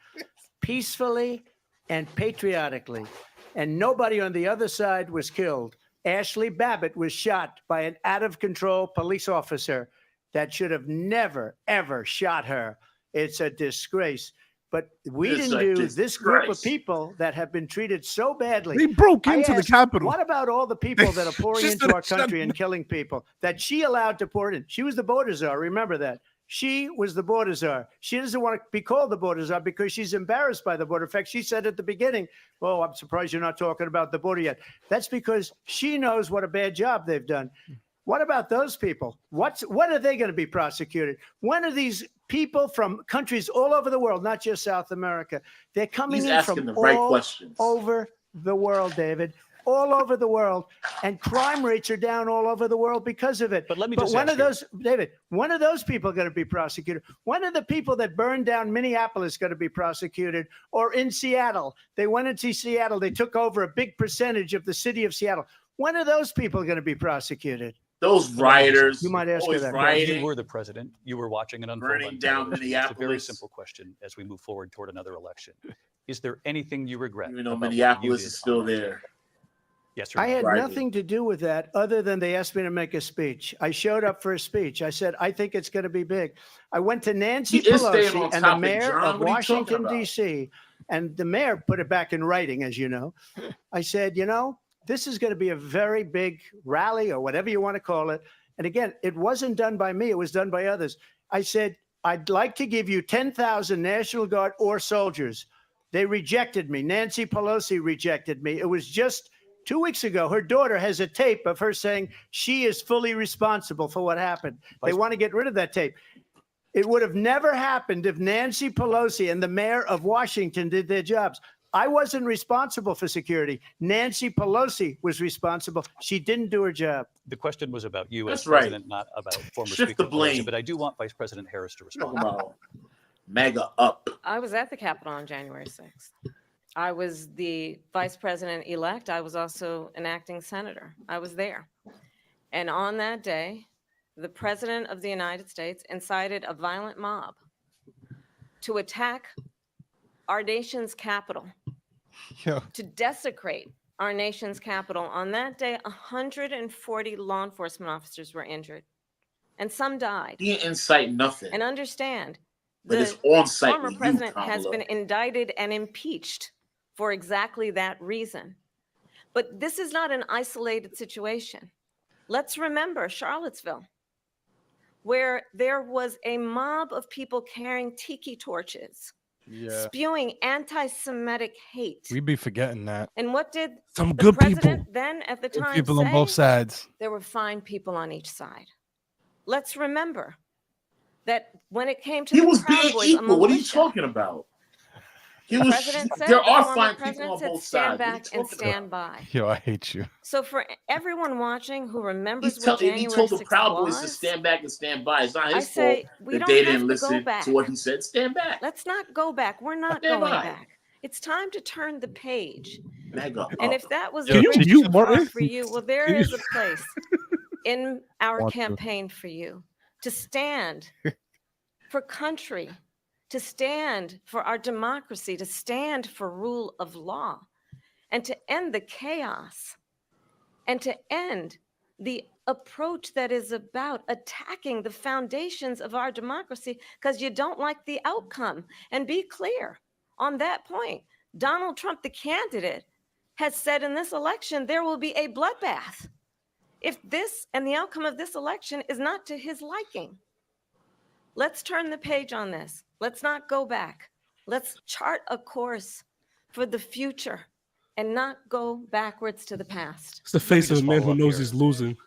G: Peacefully and patriotically. And nobody on the other side was killed. Ashley Babbitt was shot by an out-of-control police officer that should have never, ever shot her. It's a disgrace. But we
D: It's
G: didn't
D: a
G: do this group of
D: disgrace.
G: people that have been treated so badly.
B: They broke
G: I
B: into the
G: asked,
B: Capitol.
G: What about all the people that are pouring
B: She
G: into
B: said
G: our
B: shut
G: country and killing people that she allowed to pour in? She was the border czar. Remember that. She was the border czar. She doesn't want to be called the border czar because she's embarrassed by the border. In fact, she said at the beginning, "Oh, I'm surprised you're not talking about the border yet." That's because she knows what a bad job they've done. What about those people? When are they going to be prosecuted? When are these people from countries all over the world, not just South America? They're coming
D: He's
G: in
D: asking
G: from
D: the right
G: all
D: questions.
G: over the world, David. All over the world, and crime rates are down all over the world because of it.
F: But let me just
G: when
F: ask
G: are those, David? When are those people going to be prosecuted? When are the people that burned down Minneapolis going to be prosecuted? Or in Seattle, they went into Seattle, they took over a big percentage of the city of Seattle. When are those people going to be prosecuted?
D: Those rioters,
G: You might ask her
D: always
G: that.
D: rioting.
F: You were the president. You were watching it unfold
D: Burning
F: on
D: down
F: television. It's a very
D: Minneapolis.
F: simple question as we move forward toward another election. Is there anything you regret?
D: Even though
F: about what you
D: Minneapolis
F: did
D: is still
F: on that day?
D: there.
F: Yes or
G: I
F: no?
G: had
D: Right.
G: nothing to do with that other than they asked me to make a speech. I showed up for a speech. I said, I think it's going to be big. I went to Nancy
D: He is staying
G: Pelosi
D: on
G: and the
D: topic,
G: mayor
D: John.
G: of
D: What are you talking
G: Washington,
D: about?
G: D.C., and the mayor put it back in writing, as you know. I said, this is going to be a very big rally or whatever you want to call it. And again, it wasn't done by me. It was done by others. I said, I'd like to give you 10,000 National Guard or soldiers. They rejected me. Nancy Pelosi rejected me. It was just 2 weeks ago. Her daughter has a tape of her saying she is fully responsible for what happened. They want to get rid of that tape. It would have never happened if Nancy Pelosi and the mayor of Washington did their jobs. I wasn't responsible for security. Nancy Pelosi was responsible. She didn't do her job.
F: The question was about you as
D: That's right.
F: president, not about former
D: Shift
F: Speaker
D: the blame.
F: Pelosi. But I do want Vice President Harris to respond.
D: Talking about MAGA up.
E: I was at the Capitol on January 6th. I was the vice president-elect. I was also an acting senator. I was there. And on that day, the president of the United States incited a violent mob to attack our nation's capital,
A: Yo,
E: to desecrate our nation's capital. On that day, 140 law enforcement officers were injured, and some died.
D: He ain't incite nothing.
E: And understand,
D: But it's
E: the
D: on site
E: former
D: with you,
E: president has
D: Kamala.
E: been indicted and impeached for exactly that reason. But this is not an isolated situation. Let's remember Charlottesville, where there was a mob of people carrying tiki torches,
A: yeah.
E: spewing anti-Semitic hate.
A: We be forgetting that.
E: And what did
B: Some
E: the
B: good
E: president
B: people.
E: then at the
A: Good
E: time
A: people
E: say?
A: on both sides.
E: There were fine people on each side. Let's remember that when it came to
D: He
E: the
D: was
E: Proud
D: being
E: Boys, a
D: equal. What are you
E: militia,
D: talking about? He
E: the
D: was.
E: president said,
D: There
E: the
D: are
E: former
D: fine people
E: president
D: on
E: said,
D: both
E: stand
D: sides. What are you
E: back and
D: talking
E: stand
D: about?
E: by.
A: Yo, I hate you.
E: So for everyone watching who remembers
D: He
E: what
D: told
E: January
D: the
E: 6th
D: Proud Boys to
E: was,
D: stand back and stand by. It's not
E: I
D: his
E: say
D: fault
E: we
D: that
E: don't
D: they
E: have
D: didn't
E: to go
D: listen
E: back.
D: to what he said. Stand back.
E: Let's not go back. We're not
D: Stand
E: going
D: by.
E: back. It's time to turn the page.
D: MAGA
E: And
D: up.
E: if that was
B: Can
E: a
B: you
E: bridge
B: mute
E: too far
B: Martin?
E: for you, well, there is a place in our
A: Want to.
E: campaign for you to stand for country, to stand for our democracy, to stand for rule of law, and to end the chaos, and to end the approach that is about attacking the foundations of our democracy because you don't like the outcome. And be clear on that point. Donald Trump, the candidate, has said in this election there will be a bloodbath if this and the outcome of this election is not to his liking. Let's turn the page on this. Let's not go back. Let's chart a course for the future and not go backwards to the past.
B: It's the face of a man who knows he's losing.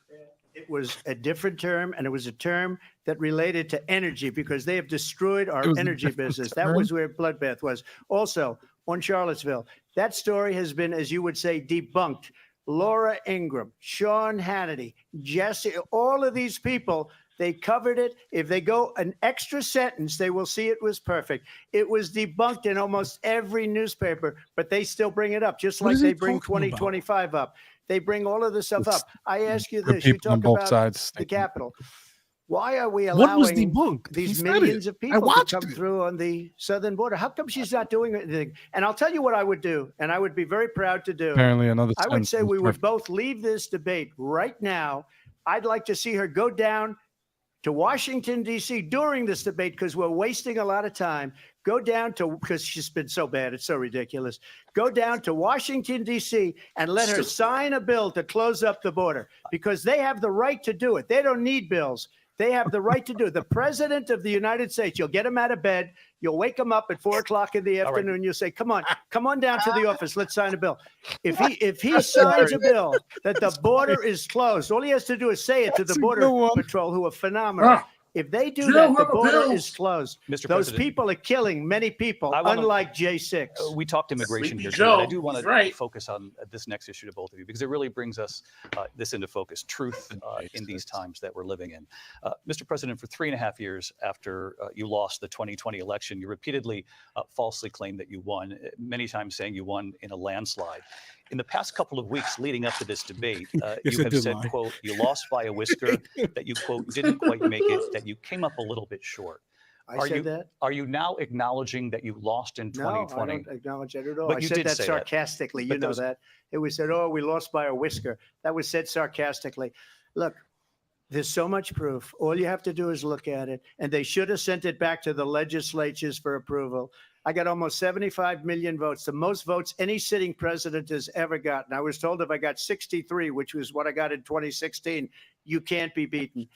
G: It was a different term, and it was a term that related to energy because they have destroyed our energy business. That was where bloodbath was. Also, on Charlottesville, that story has been, as you would say, debunked. Laura Ingraham, Sean Hannity, Jesse, all of these people, they covered it. If they go an extra sentence, they will see it was perfect. It was debunked in almost every newspaper, but they still bring it up, just like they bring 2025 up. They bring all of this stuff up. I ask you this, you talk about the Capitol. Why are we allowing these millions of people to come through on the southern border? How come she's not doing anything? And I'll tell you what I would do, and I would be very proud to do.
A: Apparently another
G: I would say we would both leave this debate right now. I'd like to see her go down to Washington, D.C. during this debate because we're wasting a lot of time. Go down to, because she's been so bad, it's so ridiculous. Go down to Washington, D.C. and let her sign a bill to close up the border because they have the right to do it. They don't need bills. They have the right to do it. The president of the United States, you'll get him out of bed. You'll wake him up at 4 o'clock in the afternoon. Right. You'll say, come on down to the office. Let's sign a bill. If he signs a bill that the border is closed, all he has to do is say it to the Border Patrol, who are phenomenal. If they do that, the border is closed.
F: Mr.
G: Those
F: President,
G: people are killing many people, unlike J6.
F: We talked immigration here tonight. I do want to focus on this next issue to both of you because it really brings us this into focus, truth in these times that we're living in. Mr. President, for 3.5 years after you lost the 2020 election, you repeatedly falsely claimed that you won, many times saying you won in a landslide. In the past couple of weeks leading up to this debate, you have said, quote, you lost by a whisker, that you, quote, didn't quite make it, that you came up a little bit short.
G: I said that?
F: Are you now acknowledging that you lost in 2020?
G: No, I don't acknowledge that at all.
F: But
G: I
F: you
G: said
F: did
G: that
F: say
G: sarcastically. You know that. It was said, oh, we lost by a whisker. That was said sarcastically. Look, there's so much proof. All you have to do is look at it. And they should have sent it back to the legislatures for approval. I got almost 75 million votes, the most votes any sitting president has ever gotten. I was told if I got 63, which was what I got in 2016, you can't be beaten.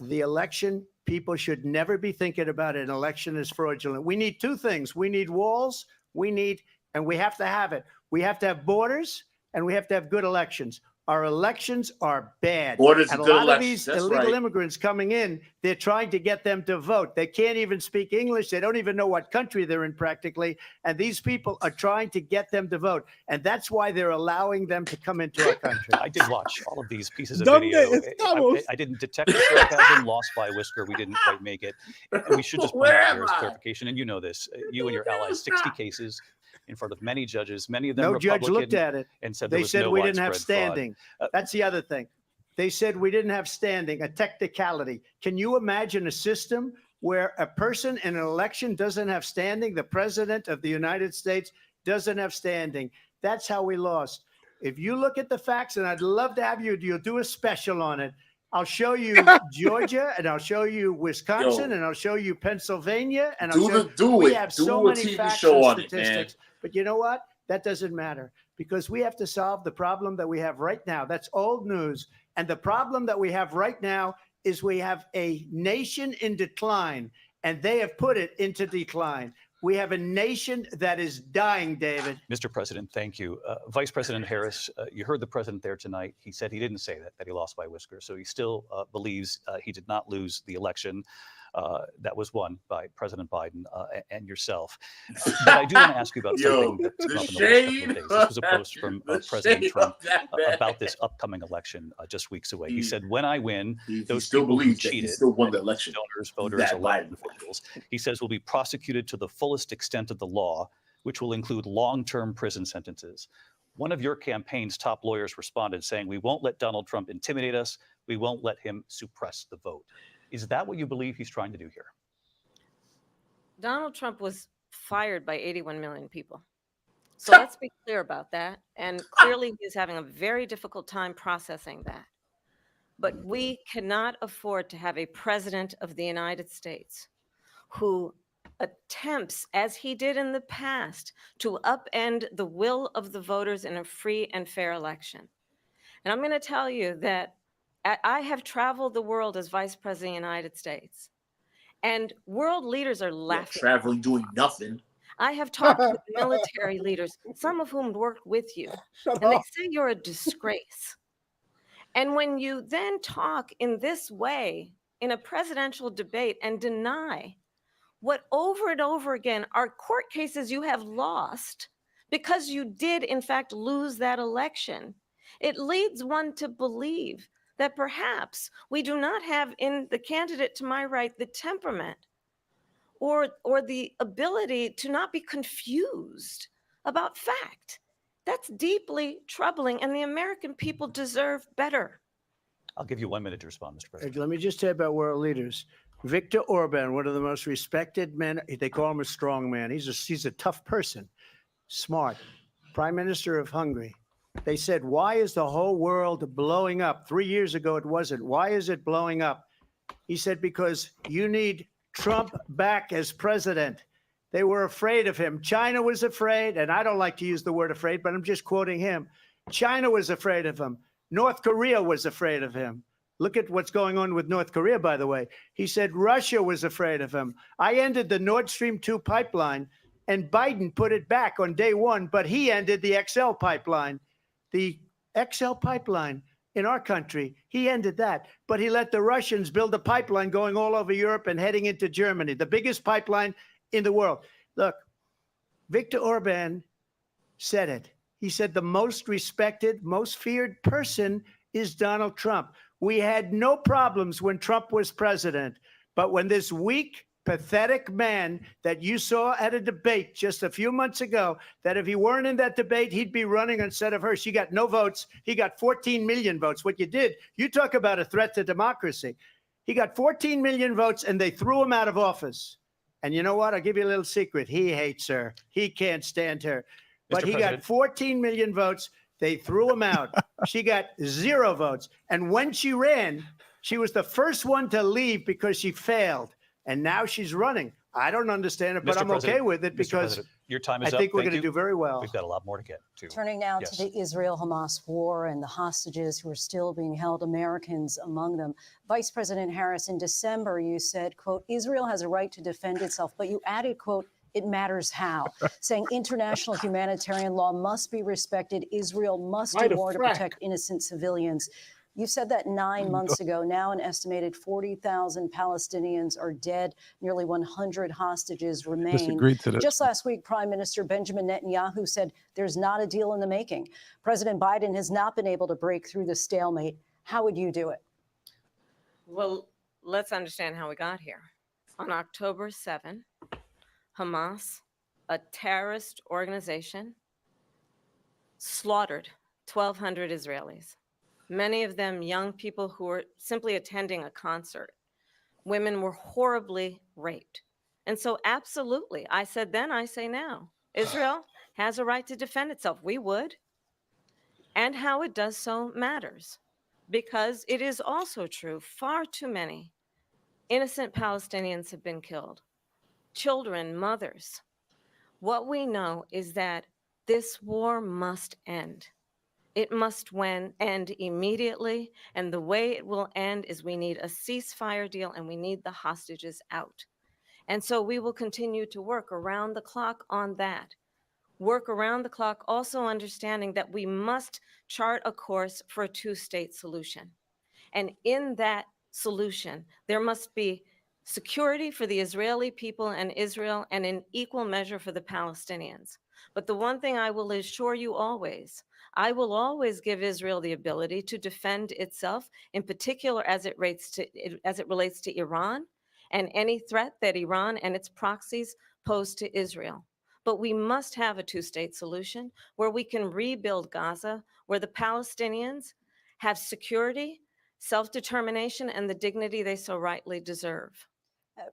G: The election, people should never be thinking about an election as fraudulent. We need two things. We need walls, and we have to have it. We have to have borders, and we have to have good elections. Our elections are bad. And a lot of these illegal immigrants coming in, they're trying to get them to vote. They can't even speak English. They don't even know what country they're in practically. And these people are trying to get them to vote. And that's why they're allowing them to come into our country.
F: I did watch all of these pieces of video. I didn't detect the sarcasm, lost by a whisker. We didn't quite make it. And we should just point out here as clarification, and you know this, you and your allies, 60 cases in front of many judges, many of them Republican.
G: No judge looked at it
F: and said
G: they said
F: no
G: we didn't have
F: fraud.
G: standing. That's the other thing. They said we didn't have standing, a technicality. Can you imagine a system where a person in an election doesn't have standing? The president of the United States doesn't have standing. That's how we lost. If you look at the facts, and I'd love to have you'll do a special on it. I'll show you Georgia, and I'll show you Wisconsin, and I'll show you Pennsylvania, and we have so many facts and statistics. But you know what? That doesn't matter because we have to solve the problem that we have right now. That's old news. And the problem that we have right now is we have a nation in decline, and they have put it into decline. We have a nation that is dying, David.
F: Mr. President, thank you. Vice President Harris, you heard the president there tonight. He said he didn't say that he lost by a whisker. So he still believes he did not lose the election that was won by President Biden and yourself. But I do want to ask you about something that's come up in the last couple of days. This was a post from President Trump about this upcoming election just weeks away. He said, when I win, those people who cheated, still won the election. Donors, voters, elected officials, he says, will be prosecuted to the fullest extent of the law, which will include long-term prison sentences. One of your campaign's top lawyers responded saying, we won't let Donald Trump intimidate us. We won't let him suppress the vote. Is that what you believe he's trying to do here?
E: Donald Trump was fired by 81 million people. So let's be clear about that. And clearly he's having a very difficult time processing that. But we cannot afford to have a president of the United States who attempts, as he did in the past, to upend the will of the voters in a free and fair election. And I'm going to tell you that I have traveled the world as vice president of the United States, and world leaders are laughing.
D: Traveling, doing nothing.
E: I have talked with military leaders, some of whom worked with you, and they say you're a disgrace. And when you then talk in this way in a presidential debate and deny what over and over again are court cases you have lost because you did in fact lose that election, it leads one to believe that perhaps we do not have in the candidate to my right the temperament or the ability to not be confused about fact. That's deeply troubling, and the American people deserve better.
F: I'll give you 1 minute to respond, Mr. President.
G: Let me just say about world leaders. Viktor Orban, one of the most respected men, they call him a strong man. He's a tough person, smart. Prime Minister of Hungary. They said, why is the whole world blowing up? 3 years ago, it wasn't. Why is it blowing up? He said, because you need Trump back as president. They were afraid of him. China was afraid, and I don't like to use the word afraid, but I'm just quoting him. China was afraid of him. North Korea was afraid of him. Look at what's going on with North Korea, by the way. He said Russia was afraid of him. I ended the Nord Stream 2 pipeline, and Biden put it back on day one, but he ended the XL pipeline. The XL pipeline in our country, he ended that. But he let the Russians build a pipeline going all over Europe and heading into Germany, the biggest pipeline in the world. Look, Viktor Orban said it. He said the most respected, most feared person is Donald Trump. We had no problems when Trump was president. But when this weak, pathetic man that you saw at a debate just a few months ago, that if he weren't in that debate, he'd be running instead of her. She got no votes. He got 14 million votes. What you did, you talk about a threat to democracy. He got 14 million votes, and they threw him out of office. And you know what? I'll give you a little secret. He hates her. He can't stand her. But he got 14 million votes. They threw him out. She got 0 votes. And when she ran, she was the first one to leave because she failed. And now she's running. I don't understand it, but I'm okay with it because
F: your time is
G: I think we're going to do very well.
F: We've got a lot more to get to.
H: Turning now to the Israel-Hamas war and the hostages who are still being held, Americans among them. Vice President Harris, in December, you said, quote, Israel has a right to defend itself, but you added, quote, it matters how, saying international humanitarian law must be respected. Israel must do more to protect innocent civilians. You said that 9 months ago. Now an estimated 40,000 Palestinians are dead. Nearly 100 hostages remain. Just last week, Prime Minister Benjamin Netanyahu said there's not a deal in the making. President Biden has not been able to break through the stalemate. How would you do it?
E: Well, let's understand how we got here. On October 7, Hamas, a terrorist organization, slaughtered 1,200 Israelis. Many of them young people who were simply attending a concert. Women were horribly raped. And so absolutely, I said then, I say now, Israel has a right to defend itself. We would. And how it does so matters. Because it is also true, far too many innocent Palestinians have been killed. Children, mothers. What we know is that this war must end. It must end immediately, and the way it will end is we need a ceasefire deal and we need the hostages out. And so we will continue to work around the clock on that. Work around the clock, also understanding that we must chart a course for a two-state solution. And in that solution, there must be security for the Israeli people and Israel, and in equal measure for the Palestinians. But the one thing I will assure you always, I will always give Israel the ability to defend itself, in particular as it relates to Iran and any threat that Iran and its proxies pose to Israel. But we must have a two-state solution where we can rebuild Gaza, where the Palestinians have security, self-determination, and the dignity they so rightly deserve.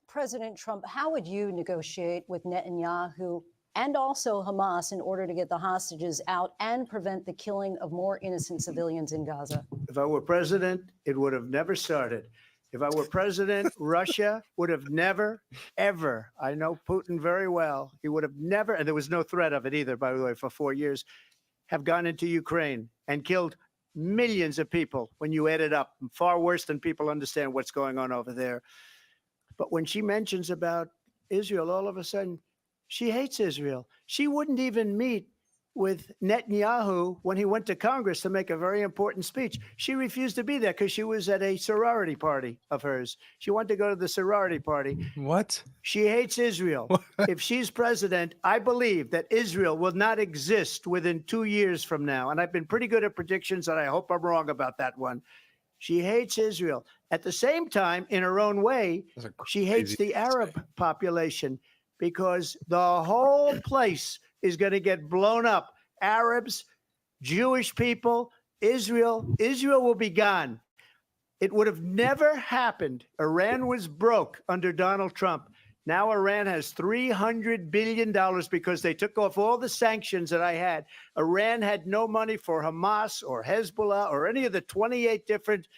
H: President Trump, how would you negotiate with Netanyahu and also Hamas in order to get the hostages out and prevent the killing of more innocent civilians in Gaza?
G: If I were president, it would have never started. If I were president, Russia would have never, ever, I know Putin very well, he would have never, and there was no threat of it either, by the way, for 4 years, have gone into Ukraine and killed millions of people when you add it up, far worse than people understand what's going on over there. But when she mentions about Israel, all of a sudden, she hates Israel. She wouldn't even meet with Netanyahu when he went to Congress to make a very important speech. She refused to be there because she was at a sorority party of hers. She wanted to go to the sorority party.
A: What?
G: She hates Israel. If she's president, I believe that Israel will not exist within 2 years from now. And I've been pretty good at predictions, and I hope I'm wrong about that one. She hates Israel. At the same time, in her own way, she hates the Arab population because the whole place is going to get blown up. Arabs, Jewish people, Israel will be gone. It would have never happened. Iran was broke under Donald Trump. Now Iran has $300 billion because they took off all the sanctions that I had. Iran had no money for Hamas or Hezbollah or any of the 28 different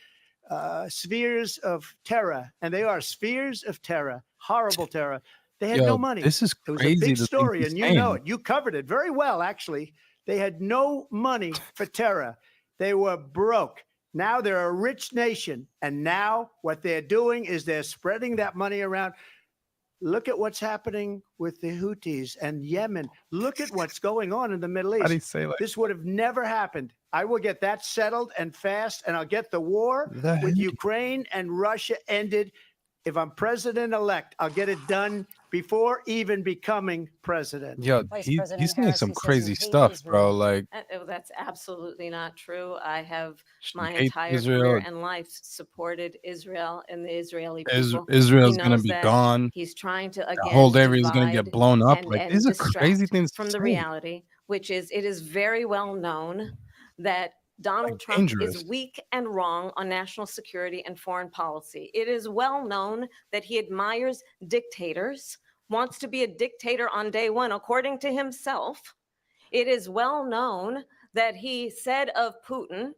G: spheres of terror. And they are spheres of terror, horrible terror. They had no money.
A: This is
G: It was
A: crazy.
G: a big
A: to
G: story,
A: think
G: and
A: he's
G: you know
A: saying.
G: it. You covered it very well, actually. They had no money for terror. They were broke. Now they're a rich nation, and now what they're doing is they're spreading that money around. Look at what's happening with the Houthis and Yemen. Look at what's going on in the Middle
A: How do you
G: East.
A: say like
G: This would have never happened. I will get that settled and fast, and I'll get the war with Ukraine and Russia ended. If I'm president-elect, I'll get it done before even becoming president.
A: Yo,
H: Vice
A: he's
H: President
A: saying
H: Harris,
A: some
H: he says
A: crazy
H: you hate
A: stuff, bro.
H: Israel.
A: Like,
E: That's absolutely not true. I have
A: she
E: my
A: hates
E: entire
A: Israel.
E: career and life supported Israel and the Israeli people.
A: Israel's
E: He
A: gonna
E: knows
A: be
E: that.
A: gone.
E: He's trying to
A: The
E: again
A: whole area is gonna
E: divide
A: get blown up. Like,
E: and
A: these are crazy
E: distract
A: things to
E: from the
A: say.
E: reality, which is it is very well known that Donald
A: Like,
E: Trump is
A: dangerous.
E: weak and wrong on national security and foreign policy. It is well known that he admires dictators, wants to be a dictator on day one, according to himself. It is well known that he said of Putin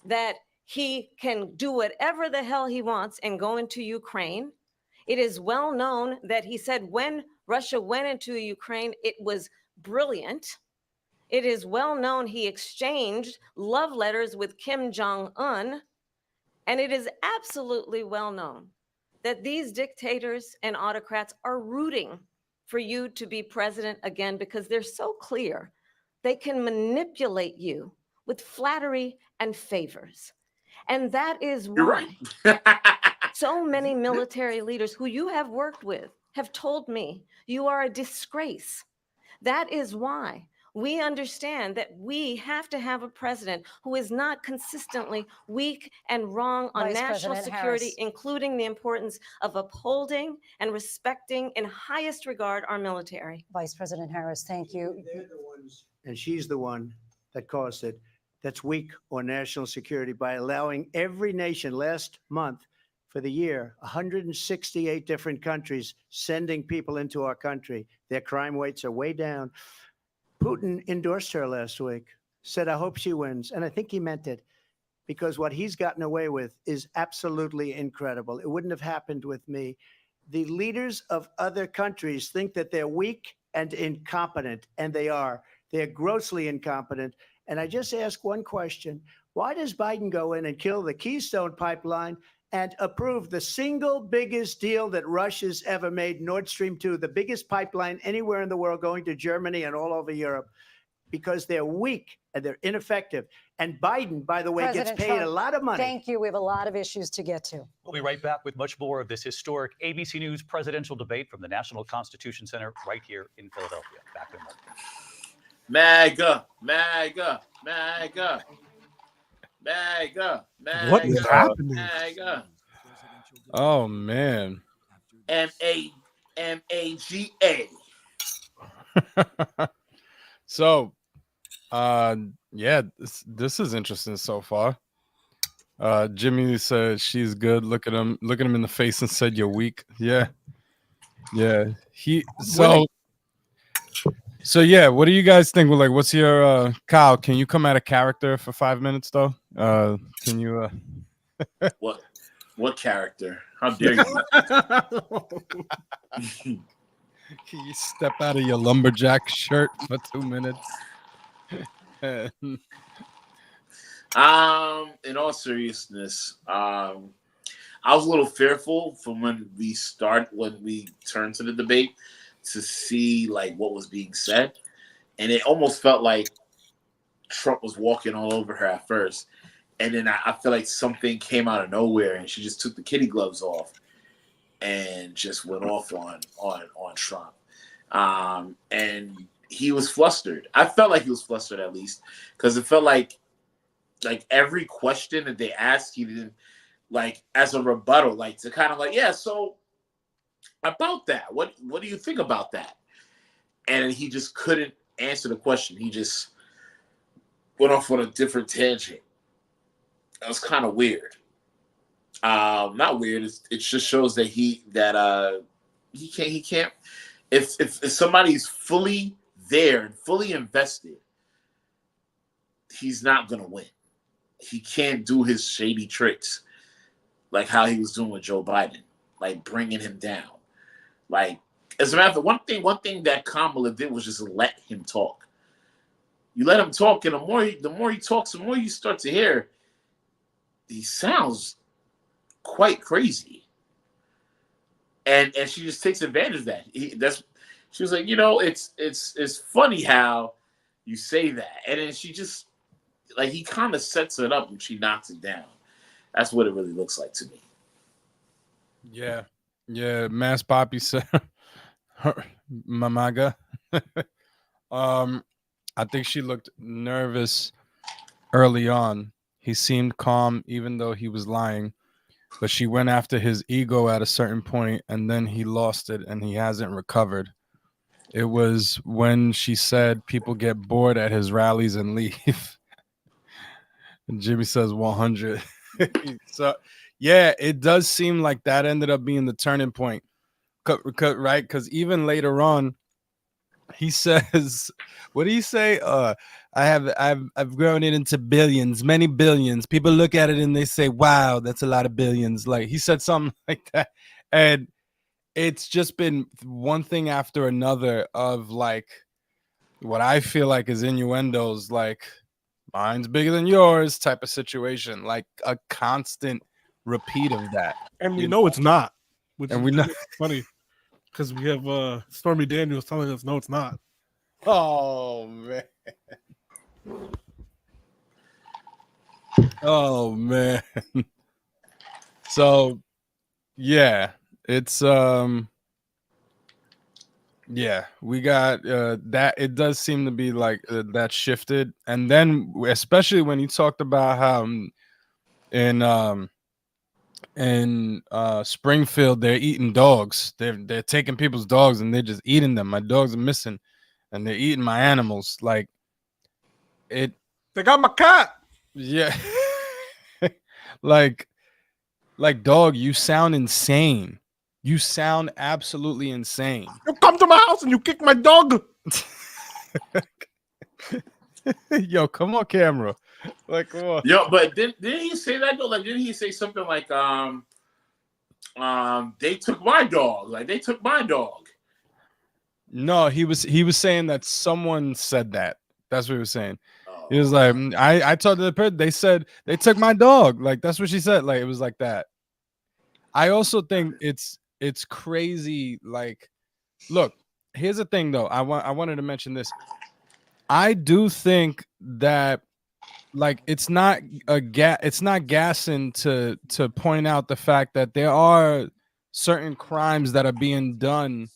E: that he can do whatever the hell he wants and go into Ukraine. It is well known that he said when Russia went into Ukraine, it was brilliant. It is well known he exchanged love letters with Kim Jong-un. And it is absolutely well known that these dictators and autocrats are rooting for you to be president again because they're so clear. They can manipulate you with flattery and favors. And that is
D: You're
E: why
D: right.
E: so many military leaders who you have worked with have told me you are a disgrace. That is why we understand that we have to have a president who is not consistently weak and wrong on
H: Vice
E: national
H: President
E: security,
H: Harris.
E: including the importance of upholding and respecting in highest regard our military.
H: Vice President Harris, thank you.
G: And she's the one that caused it. That's weak on national security by allowing every nation last month for the year, 168 different countries sending people into our country. Their crime rates are way down. Putin endorsed her last week, said, I hope she wins. And I think he meant it because what he's gotten away with is absolutely incredible. It wouldn't have happened with me. The leaders of other countries think that they're weak and incompetent, and they are. They're grossly incompetent. And I just ask one question. Why does Biden go in and kill the Keystone Pipeline and approve the single biggest deal that Russia's ever made, Nord Stream 2, the biggest pipeline anywhere in the world going to Germany and all over Europe? Because they're weak and they're ineffective. And Biden, by the way,
H: President
G: gets paid
H: Trump,
G: a lot of money.
H: Thank you. We have a lot of issues to get to.
F: We'll be right back with much more of this historic ABC News presidential debate from the National Constitution Center right here in Philadelphia. Back in a moment.
D: MAGA, MAGA, MAGA, MAGA, MAGA.
B: What is happening?
D: MAGA.
A: Oh man.
D: MAGA.
A: So, yeah, this is interesting so far. Jimmy said she's good. Look at him in the face and said you're weak. Yeah. So yeah, what do you guys think? Well, like, what's your Kyle? Can you come out of character for 5 minutes though, Can you
D: What character? How dare you?
A: can you step out of your lumberjack shirt for 2 minutes?
D: In all seriousness, I was a little fearful from when we turned to the debate to see like what was being said, and it almost felt like Trump was walking all over her at first, and then I feel like something came out of nowhere, and she just took the kitty gloves off and just went off on Trump, and he was flustered. I felt like he was flustered at least because it felt like every question that they asked, he didn't like as a rebuttal, like to kind of like, yeah, so about that, what do you think about that? And he just couldn't answer the question. He just went off on a different tangent. That was kind of weird. Not weird. It just shows that he can't. If somebody's fully there and fully invested, he's not gonna win. He can't do his shady tricks like how he was doing with Joe Biden, like bringing him down. Like, as a matter of fact, one thing that Kamala did was just let him talk. You let him talk, and the more he talks, the more you start to hear he sounds quite crazy. And she just takes advantage of that. She was like, it's funny how you say that, and then she just like he kind of sets it up and she knocks it down. That's what it really looks like to me.
A: Yeah. Mass Poppy said, Mamaga. I think she looked nervous early on. He seemed calm, even though he was lying. But she went after his ego at a certain point, and then he lost it, and he hasn't recovered. It was when she said people get bored at his rallies and leave. And Jimmy says 100. So, yeah, it does seem like that ended up being the turning point, right? Because even later on, he says, "What do you say? I've grown it into billions, many billions. People look at it and they say, wow, that's a lot of billions." Like he said something like that, and it's just been one thing after another of like what I feel like is innuendos, like mine's bigger than yours type of situation, like a constant repeat of that.
B: And we know it's not, which
A: And
B: is
A: we know.
B: funny because we have Stormy Daniels telling us no, it's not.
A: Oh man. Oh man. So yeah, it's yeah, we got that. It does seem to be like that shifted, and then especially when you talked about how in Springfield they're eating dogs. They're taking people's dogs and they're just eating them. My dogs are missing, and they're eating my animals. Like it.
B: They got my cat.
A: Yeah. like dog, you sound insane. You sound absolutely insane.
B: You come to my house and you kick my dog.
A: Yo, come on camera. Like, come on.
D: Yo, but didn't he say that though? Like, didn't he say something like they took my dog, like they took my dog?
A: No, he was saying that someone said that. That's what he was saying.
D: Oh.
A: He was like, I told the person, they said they took my dog. Like that's what she said. Like it was like that. I also think it's crazy. Like, look, here's the thing though. I wanted to mention this. I do think that like it's not gassing to point out the fact that there are certain crimes that are being done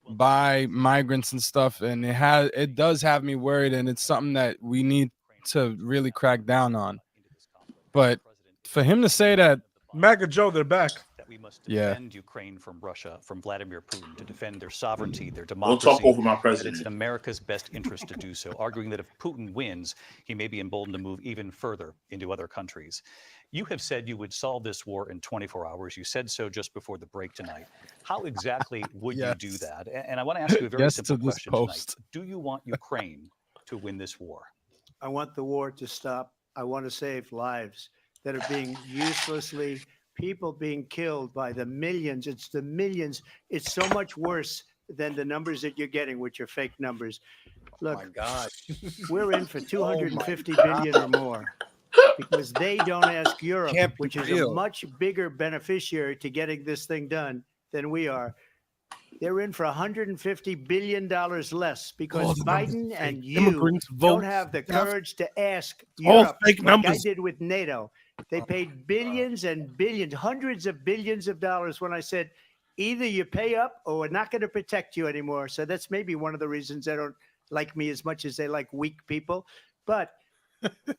A: by migrants and stuff, and it does have me worried, and it's something that we need to really crack down on. But for him to say that,
B: MAGA Joe, they're back.
F: That we must
A: Yeah.
F: defend Ukraine from Russia, from Vladimir Putin, to defend their sovereignty, their
D: Don't
F: democracy.
D: talk over my
F: And it's
D: president.
F: in America's best interest to do so, arguing that if Putin wins, he may be emboldened to move even further into other countries. You have said you would solve this war in 24 hours. You said so just before the break tonight. How exactly would you do
A: Yes.
F: that? And I want to ask you a very
A: Yes
F: simple
A: to this
F: question
A: post.
F: tonight. Do you want Ukraine to win this war?
G: I want the war to stop I want to save lives that are being uselessly, people being killed by the millions. It's the millions. It's so much worse than the numbers that you're getting, which are fake numbers. Look,
A: My God.
G: we're in for
A: Oh
G: 250
A: my
G: billion or more because they don't ask Europe,
A: Can't be
G: which is a
A: real.
G: much bigger beneficiary to getting this thing done than we are. They're in for $150 billion less because
B: All the numbers
G: Biden
B: are fake.
G: and you
B: Immigrants,
G: don't
B: votes,
G: have the
B: death,
G: courage to ask
B: all
G: Europe
B: fake
G: like I
B: numbers.
G: did with NATO. They paid billions and billions, hundreds of billions of dollars when I said, either you pay up or we're not going to protect you anymore. So that's maybe one of the reasons they don't like me as much as they like weak people. But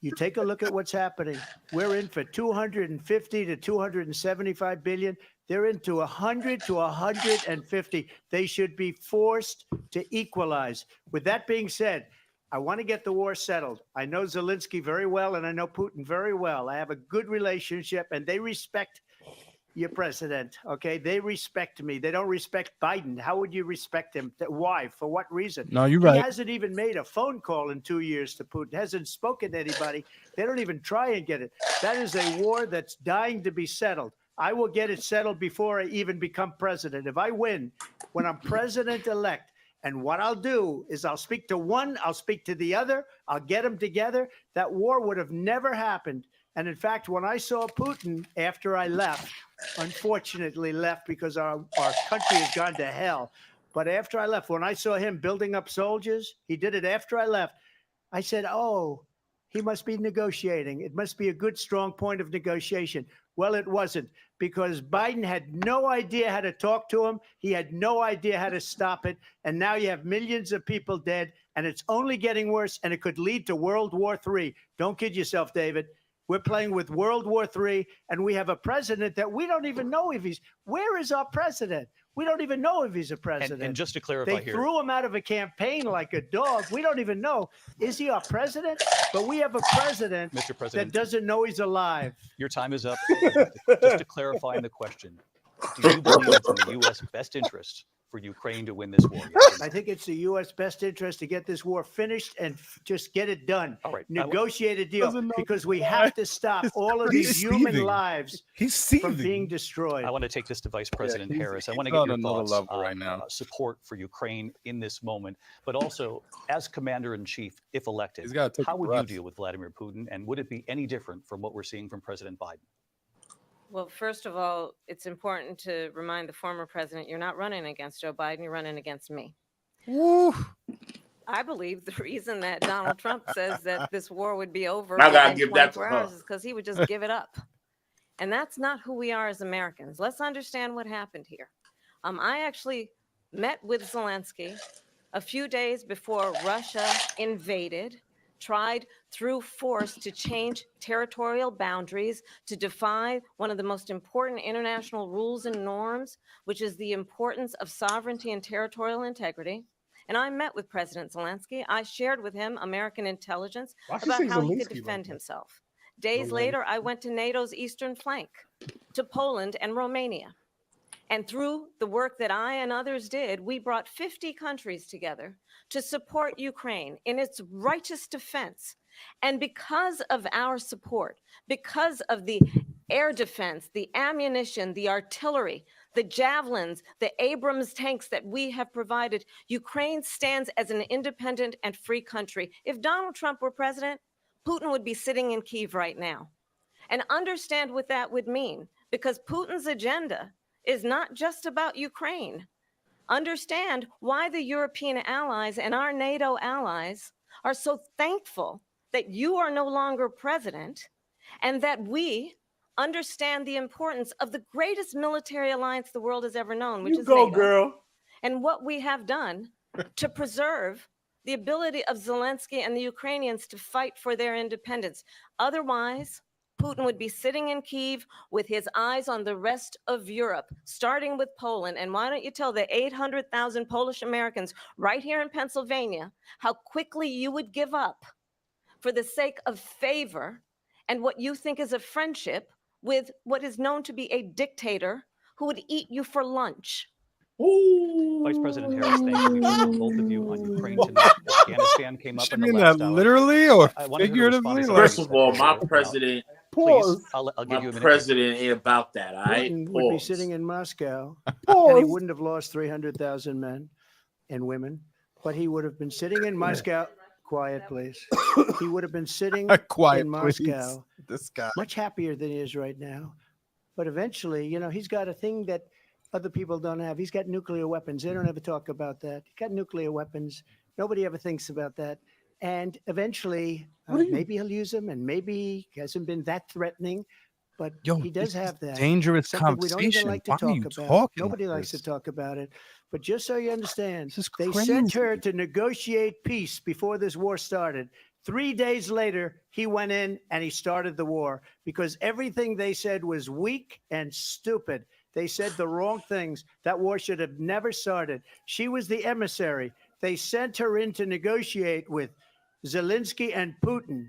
G: you take a look at what's happening. We're in for 250 to 275 billion. They're into 100 to 150. They should be forced to equalize. With that being said, I want to get the war settled. I know Zelensky very well, and I know Putin very well. I have a good relationship, and they respect your president. Okay, they respect me. They don't respect Biden. How would you respect him? Why? For what reason?
A: No, you're
G: He
A: right.
G: hasn't even made a phone call in 2 years to Putin. Hasn't spoken to anybody. They don't even try and get it. That is a war that's dying to be settled. I will get it settled before I even become president. If I win, when I'm president-elect, and what I'll do is I'll speak to one, I'll speak to the other, I'll get them together. That war would have never happened. And in fact, when I saw Putin after I left, unfortunately left because our country has gone to hell. But after I left, when I saw him building up soldiers, he did it after I left. I said, oh, he must be negotiating. It must be a good, strong point of negotiation. Well, it wasn't, because Biden had no idea how to talk to him. He had no idea how to stop it. And now you have millions of people dead, and it's only getting worse, and it could lead to World War III. Don't kid yourself, David. We're playing with World War III, and we have a president that we don't even know if he's. Where is our president? We don't even know if he's a president.
F: And just to clarify
G: they
F: here,
G: threw him out of a campaign like a dog. We don't even know. Is he our president? But we have a president,
F: Mr. President,
G: that doesn't know he's alive.
F: your time is up. Just to clarify the question, do you believe it's in the U.S. best interest for Ukraine to win this war? Yes or no?
G: I think it's the U.S. best interest to get this war finished and just get it done.
F: All right.
G: Negotiate a deal,
B: Doesn't know
G: because we
B: why.
G: have to stop all of
B: He's
G: these human
B: seething.
G: lives
B: He's
G: from being
B: seething.
G: destroyed.
F: I want to take this to Vice President
A: he's-
F: Harris. I want to
A: he's
F: get
A: on
F: your
A: another
F: thoughts
A: level
F: on
A: right now.
F: support for Ukraine in this moment, but also as Commander-in-Chief, if elected,
A: He's gotta take
F: how
A: a
F: would
A: breath.
F: you deal with Vladimir Putin, and would it be any different from what we're seeing from President Biden?
E: Well, first of all, it's important to remind the former president you're not running against Joe Biden, you're running against me.
A: Woo.
E: I believe the reason that Donald Trump says that this war would be over
D: I gotta
E: within
D: give that to
E: 24
D: her.
E: hours is because he would just give it up. And that's not who we are as Americans. Let's understand what happened here. I actually met with Zelensky a few days before Russia invaded, tried through force to change territorial boundaries, to defy one of the most important international rules and norms, which is the importance of sovereignty and territorial integrity. And I met with President Zelensky. I shared with him American intelligence about how he could defend himself. Days later, I went to NATO's eastern flank, to Poland and Romania. And through the work that I and others did, we brought 50 countries together to support Ukraine in its righteous defense. And because of our support, because of the air defense, the ammunition, the artillery, the javelins, the Abrams tanks that we have provided, Ukraine stands as an independent and free country. If Donald Trump were president, Putin would be sitting in Kyiv right now. And understand what that would mean, because Putin's agenda is not just about Ukraine. Understand why the European allies and our NATO allies are so thankful that you are no longer president, and that we understand the importance of the greatest military alliance the world has ever known, which is NATO,
B: girl.
E: and what we have done to preserve the ability of Zelensky and the Ukrainians to fight for their independence. Otherwise, Putin would be sitting in Kyiv with his eyes on the rest of Europe, starting with Poland. And why don't you tell the 800,000 Polish Americans right here in Pennsylvania how quickly you would give up for the sake of favor and what you think is a friendship with what is known to be a dictator who would eat you for lunch.
F: Vice President Harris, thank you. We've heard from both of you on Ukraine tonight. Afghanistan came up
A: Should
F: in the
A: mean
F: last
A: that
F: hour.
A: literally or
F: I wanted her to respond
A: figuratively?
F: to some
A: Like,
F: things
D: First of
F: that
D: all,
F: were
D: my
F: there.
D: president,
F: Please, I'll give
D: my
F: you a minute.
D: president ain't about that. All right,
G: Putin would be
D: pause.
G: sitting in Moscow, and he wouldn't have lost 300,000 men and women, but he would have been sitting in Moscow. Quiet, please. He would have been sitting
A: quiet,
G: in
A: please.
G: Moscow,
A: This guy.
G: much happier than he is right now. But eventually, you know, he's got a thing that other people don't have. He's got nuclear weapons. They don't ever talk about that. He's got nuclear weapons. Nobody ever thinks about that. And eventually, maybe he'll use them, and maybe he hasn't been that threatening. But
A: Yo,
G: he does
A: this is
G: have that.
A: dangerous
G: Something we don't even
A: conversation.
G: like to
A: Why are
G: talk
A: you
G: about.
A: talking
G: Nobody
A: like
G: likes to
A: this?
G: talk about it. But just so you understand,
A: This is
G: they sent
A: crazy.
G: her to negotiate peace before this war started. 3 days later, he went in and he started the war because everything they said was weak and stupid. They said the wrong things. That war should have never started. She was the emissary. They sent her in to negotiate with Zelensky and Putin,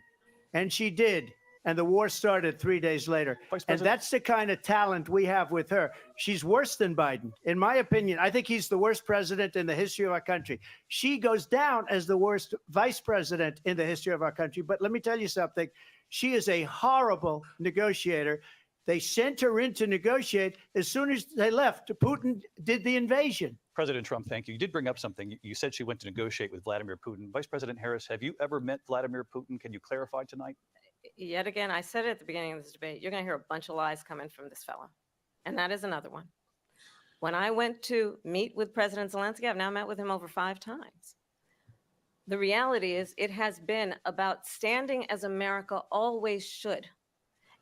G: and she did. And the war started 3 days later. And that's the kind of talent we have with her. She's worse than Biden. In my opinion, I think he's the worst president in the history of our country. She goes down as the worst vice president in the history of our country. But let me tell you something. She is a horrible negotiator. They sent her in to negotiate. As soon as they left, Putin did the invasion.
F: President Trump, thank you. You did bring up something. You said she went to negotiate with Vladimir Putin. Vice President Harris, have you ever met Vladimir Putin? Can you clarify tonight?
E: Yet again, I said it at the beginning of this debate, you're going to hear a bunch of lies coming from this fellow. And that is another one. When I went to meet with President Zelensky, I've now met with him over 5 times. The reality is it has been about standing as America always should,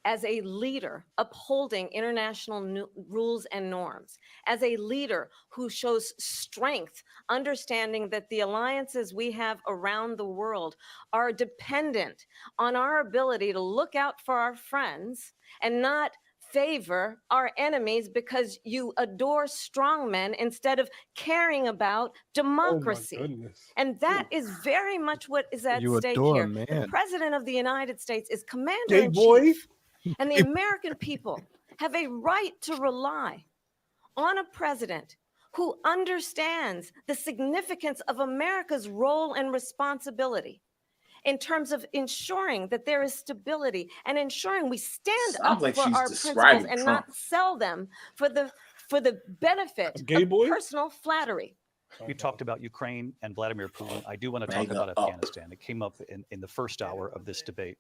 E: as a leader upholding international rules and norms, as a leader who shows strength, understanding that the alliances we have around the world are dependent on our ability to look out for our friends and not favor our enemies because you adore strong men instead of caring about democracy. And that is very much what is at
A: You
E: stake
A: adore
E: here.
A: a man.
E: The President of the United States is commander-in-chief. And the American people have a right to rely on a president who understands the significance of America's role and responsibility in terms of ensuring that there is stability and ensuring we stand up
D: like
E: for
D: she's
E: our
D: describing
E: principles and
D: Trump.
E: not sell them for the benefit of personal flattery.
F: You talked about Ukraine and Vladimir Putin. I do want to talk
D: Mega
F: about
D: up.
F: Afghanistan. It came up in the first hour of this debate.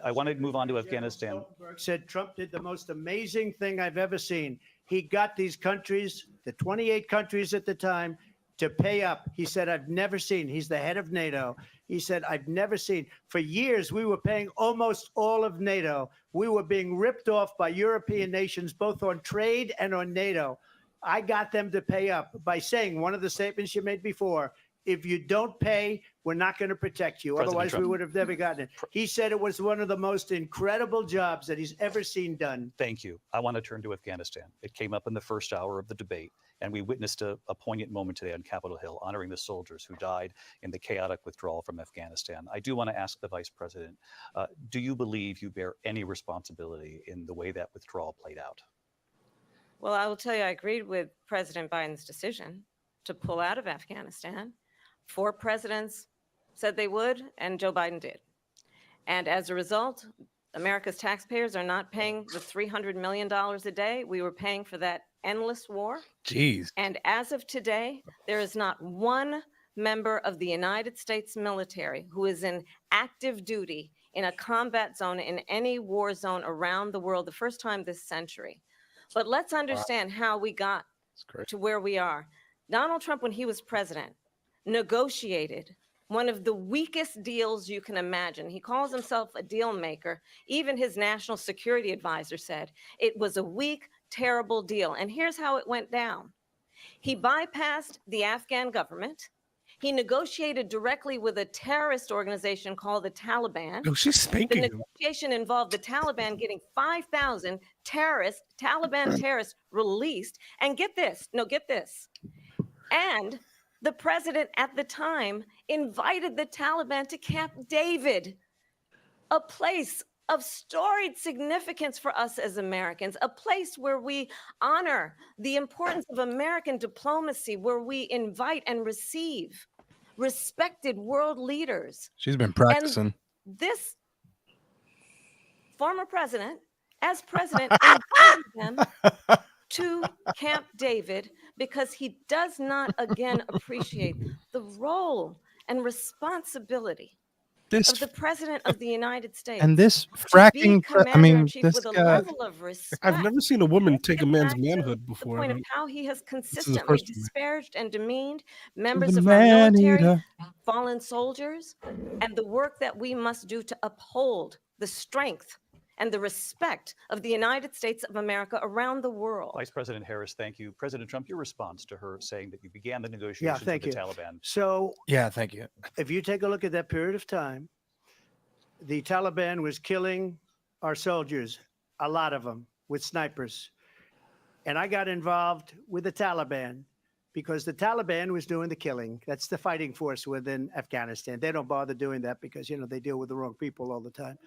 F: I want to move on to Afghanistan.
G: Said Trump did the most amazing thing I've ever seen. He got these countries, the 28 countries at the time, to pay up. He said, I've never seen. He's the head of NATO. He said, I've never seen. For years, we were paying almost all of NATO. We were being ripped off by European nations, both on trade and on NATO. I got them to pay up by saying one of the statements you made before, if you don't pay, we're not going to protect you.
F: President
G: Otherwise,
F: Trump.
G: we would have never gotten it. He said it was one of the most incredible jobs that he's ever seen done.
F: Thank you. I want to turn to Afghanistan. It came up in the first hour of the debate, and we witnessed a poignant moment today on Capitol Hill, honoring the soldiers who died in the chaotic withdrawal from Afghanistan. I do want to ask the Vice President, do you believe you bear any responsibility in the way that withdrawal played out?
E: Well, I will tell you, I agreed with President Biden's decision to pull out of Afghanistan. 4 presidents said they would, and Joe Biden did. And as a result, America's taxpayers are not paying the $300 million a day we were paying for that endless war.
A: Jeez.
E: And as of today, there is not one member of the United States military who is in active duty in a combat zone in any war zone around the world, the first time this century. But let's understand how we got to where we are. Donald Trump, when he was president, negotiated one of the weakest deals you can imagine. He calls himself a deal maker. Even his national security advisor said it was a weak, terrible deal. And here's how it went down. He bypassed the Afghan government. He negotiated directly with a terrorist organization called the Taliban.
A: Yo, she's
E: The
A: spanking him.
E: negotiation involved the Taliban getting 5,000 Taliban terrorists released. And get this, and the president at the time invited the Taliban to Camp David, a place of storied significance for us as Americans, a place where we honor the importance of American diplomacy, where we invite and receive respected world leaders.
A: She's been
E: And
A: practicing.
E: this former president, as president, invited them to Camp David because he does not again appreciate the role and responsibility
A: This
E: of the president of the United States.
A: and this
E: to be
A: fracking. I mean,
E: commander-in-chief
A: this
E: with a
A: guy.
E: level of respect.
B: I've never seen a woman take a
E: Get
B: man's
E: back to
B: manhood
E: the
B: before.
E: point of how he has
A: the
E: consistently
A: first one, man.
E: disparaged and demeaned
A: The
E: members of our
A: man
E: military,
A: eater.
E: fallen soldiers, and the work that we must do to uphold the strength and the respect of the United States of America around the world.
F: Vice President Harris, thank you. President Trump, your response to her saying that you began the negotiations
G: thank
F: with the
G: you.
F: Taliban.
G: So
A: Yeah, thank you.
G: if you take a look at that period of time, the Taliban was killing our soldiers, a lot of them, with snipers. And I got involved with the Taliban because the Taliban was doing the killing. That's the fighting force within Afghanistan. They don't bother doing that because, they deal with the wrong people all the time.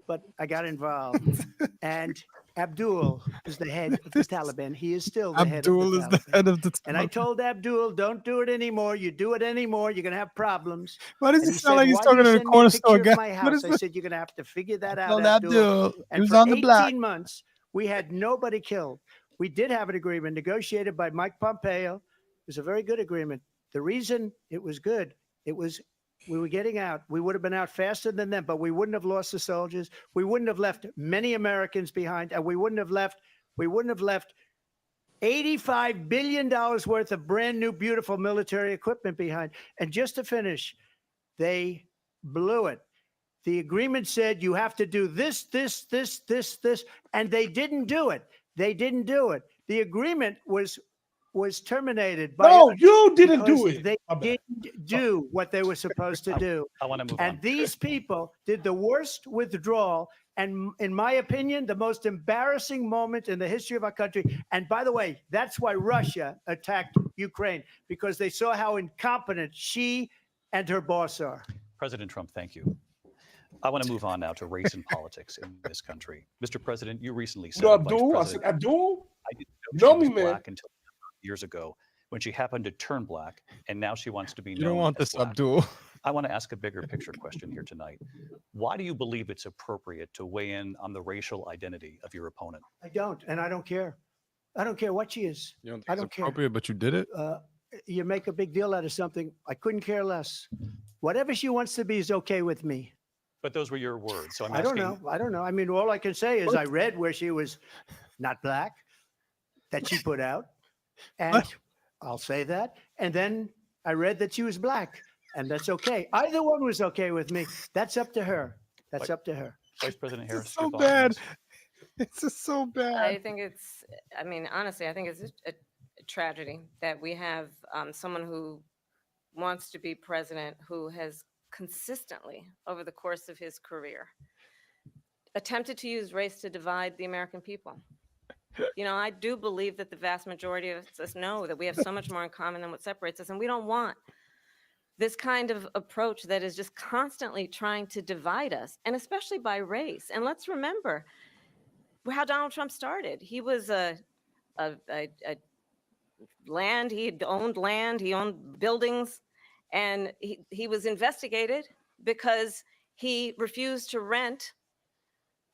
G: But I got involved. And Abdul is the head of the Taliban. He is still the head of
A: Abdul
G: the
A: is the
G: Taliban.
A: head of the.
G: And I told Abdul, don't do it anymore. You do it anymore, you're going to have problems.
A: Why does
G: And
A: it
G: he
A: sound
G: said,
A: like he's
G: "Why do
A: talking
G: you
A: in a
G: send me
A: corner
G: picture
A: store
G: of
A: guy?
G: my
A: What
G: house?"
A: is
G: I
A: this?
G: said, "You're going to have to figure that out,
A: Told
G: Abdul."
A: Abdul. He
G: And
A: was
G: for
A: on the
G: 18
A: block.
G: months, we had nobody killed. We did have an agreement negotiated by Mike Pompeo. It was a very good agreement. The reason it was good, we were getting out. We would have been out faster than them, but we wouldn't have lost the soldiers. We wouldn't have left many Americans behind, and we wouldn't have left $85 billion worth of brand new, beautiful military equipment behind. And just to finish, they blew it. The agreement said you have to do this, and they didn't do it. The agreement was terminated by
B: No, you didn't do
G: because
B: it.
G: they
B: My bad.
G: didn't do what they were supposed to do.
F: I want to move
G: And
F: on.
G: these people did the worst withdrawal, and in my opinion, the most embarrassing moment in the history of our country. And by the way, that's why Russia attacked Ukraine, because they saw how incompetent she and her boss are.
F: President Trump, thank you. I want to move on now to race and politics in this country. Mr. President, you recently said
B: No,
F: Vice
B: Abdul. I said,
F: President,
B: Abdul,
F: I didn't
B: you
F: know
B: know
F: she was
B: me, man.
F: black until years ago when she happened to turn black, and now she wants to be
A: You
F: known
A: don't want
F: as
A: this,
F: black.
A: Abdul.
F: I want to ask a bigger picture question here tonight. Why do you believe it's appropriate to weigh in on the racial identity of your opponent?
G: I don't, and I don't care. I don't care what she is.
A: You don't think
G: I
A: it's
G: don't care.
A: appropriate, but you did it.
G: You make a big deal out of something. I couldn't care less. Whatever she wants to be is okay with me.
F: But those were your words. So I'm
G: I
F: asking.
G: don't know. I mean, all I can say is I read where she was not black, that she put out, and
A: What?
G: I'll say that. And then I read that she was black, and that's okay. Either one was okay with me. That's up to her. That's up to her.
F: Vice President
A: This
F: Harris,
A: is so
F: your thoughts on
A: bad.
F: this?
A: It's just so bad.
E: I think honestly, I think it's a tragedy that we have someone who wants to be president who has consistently, over the course of his career, attempted to use race to divide the American people. I do believe that the vast majority of us know that we have so much more in common than what separates us, and we don't want this kind of approach that is just constantly trying to divide us, and especially by race. And let's remember how Donald Trump started. He was land, he owned buildings, and he was investigated because he refused to rent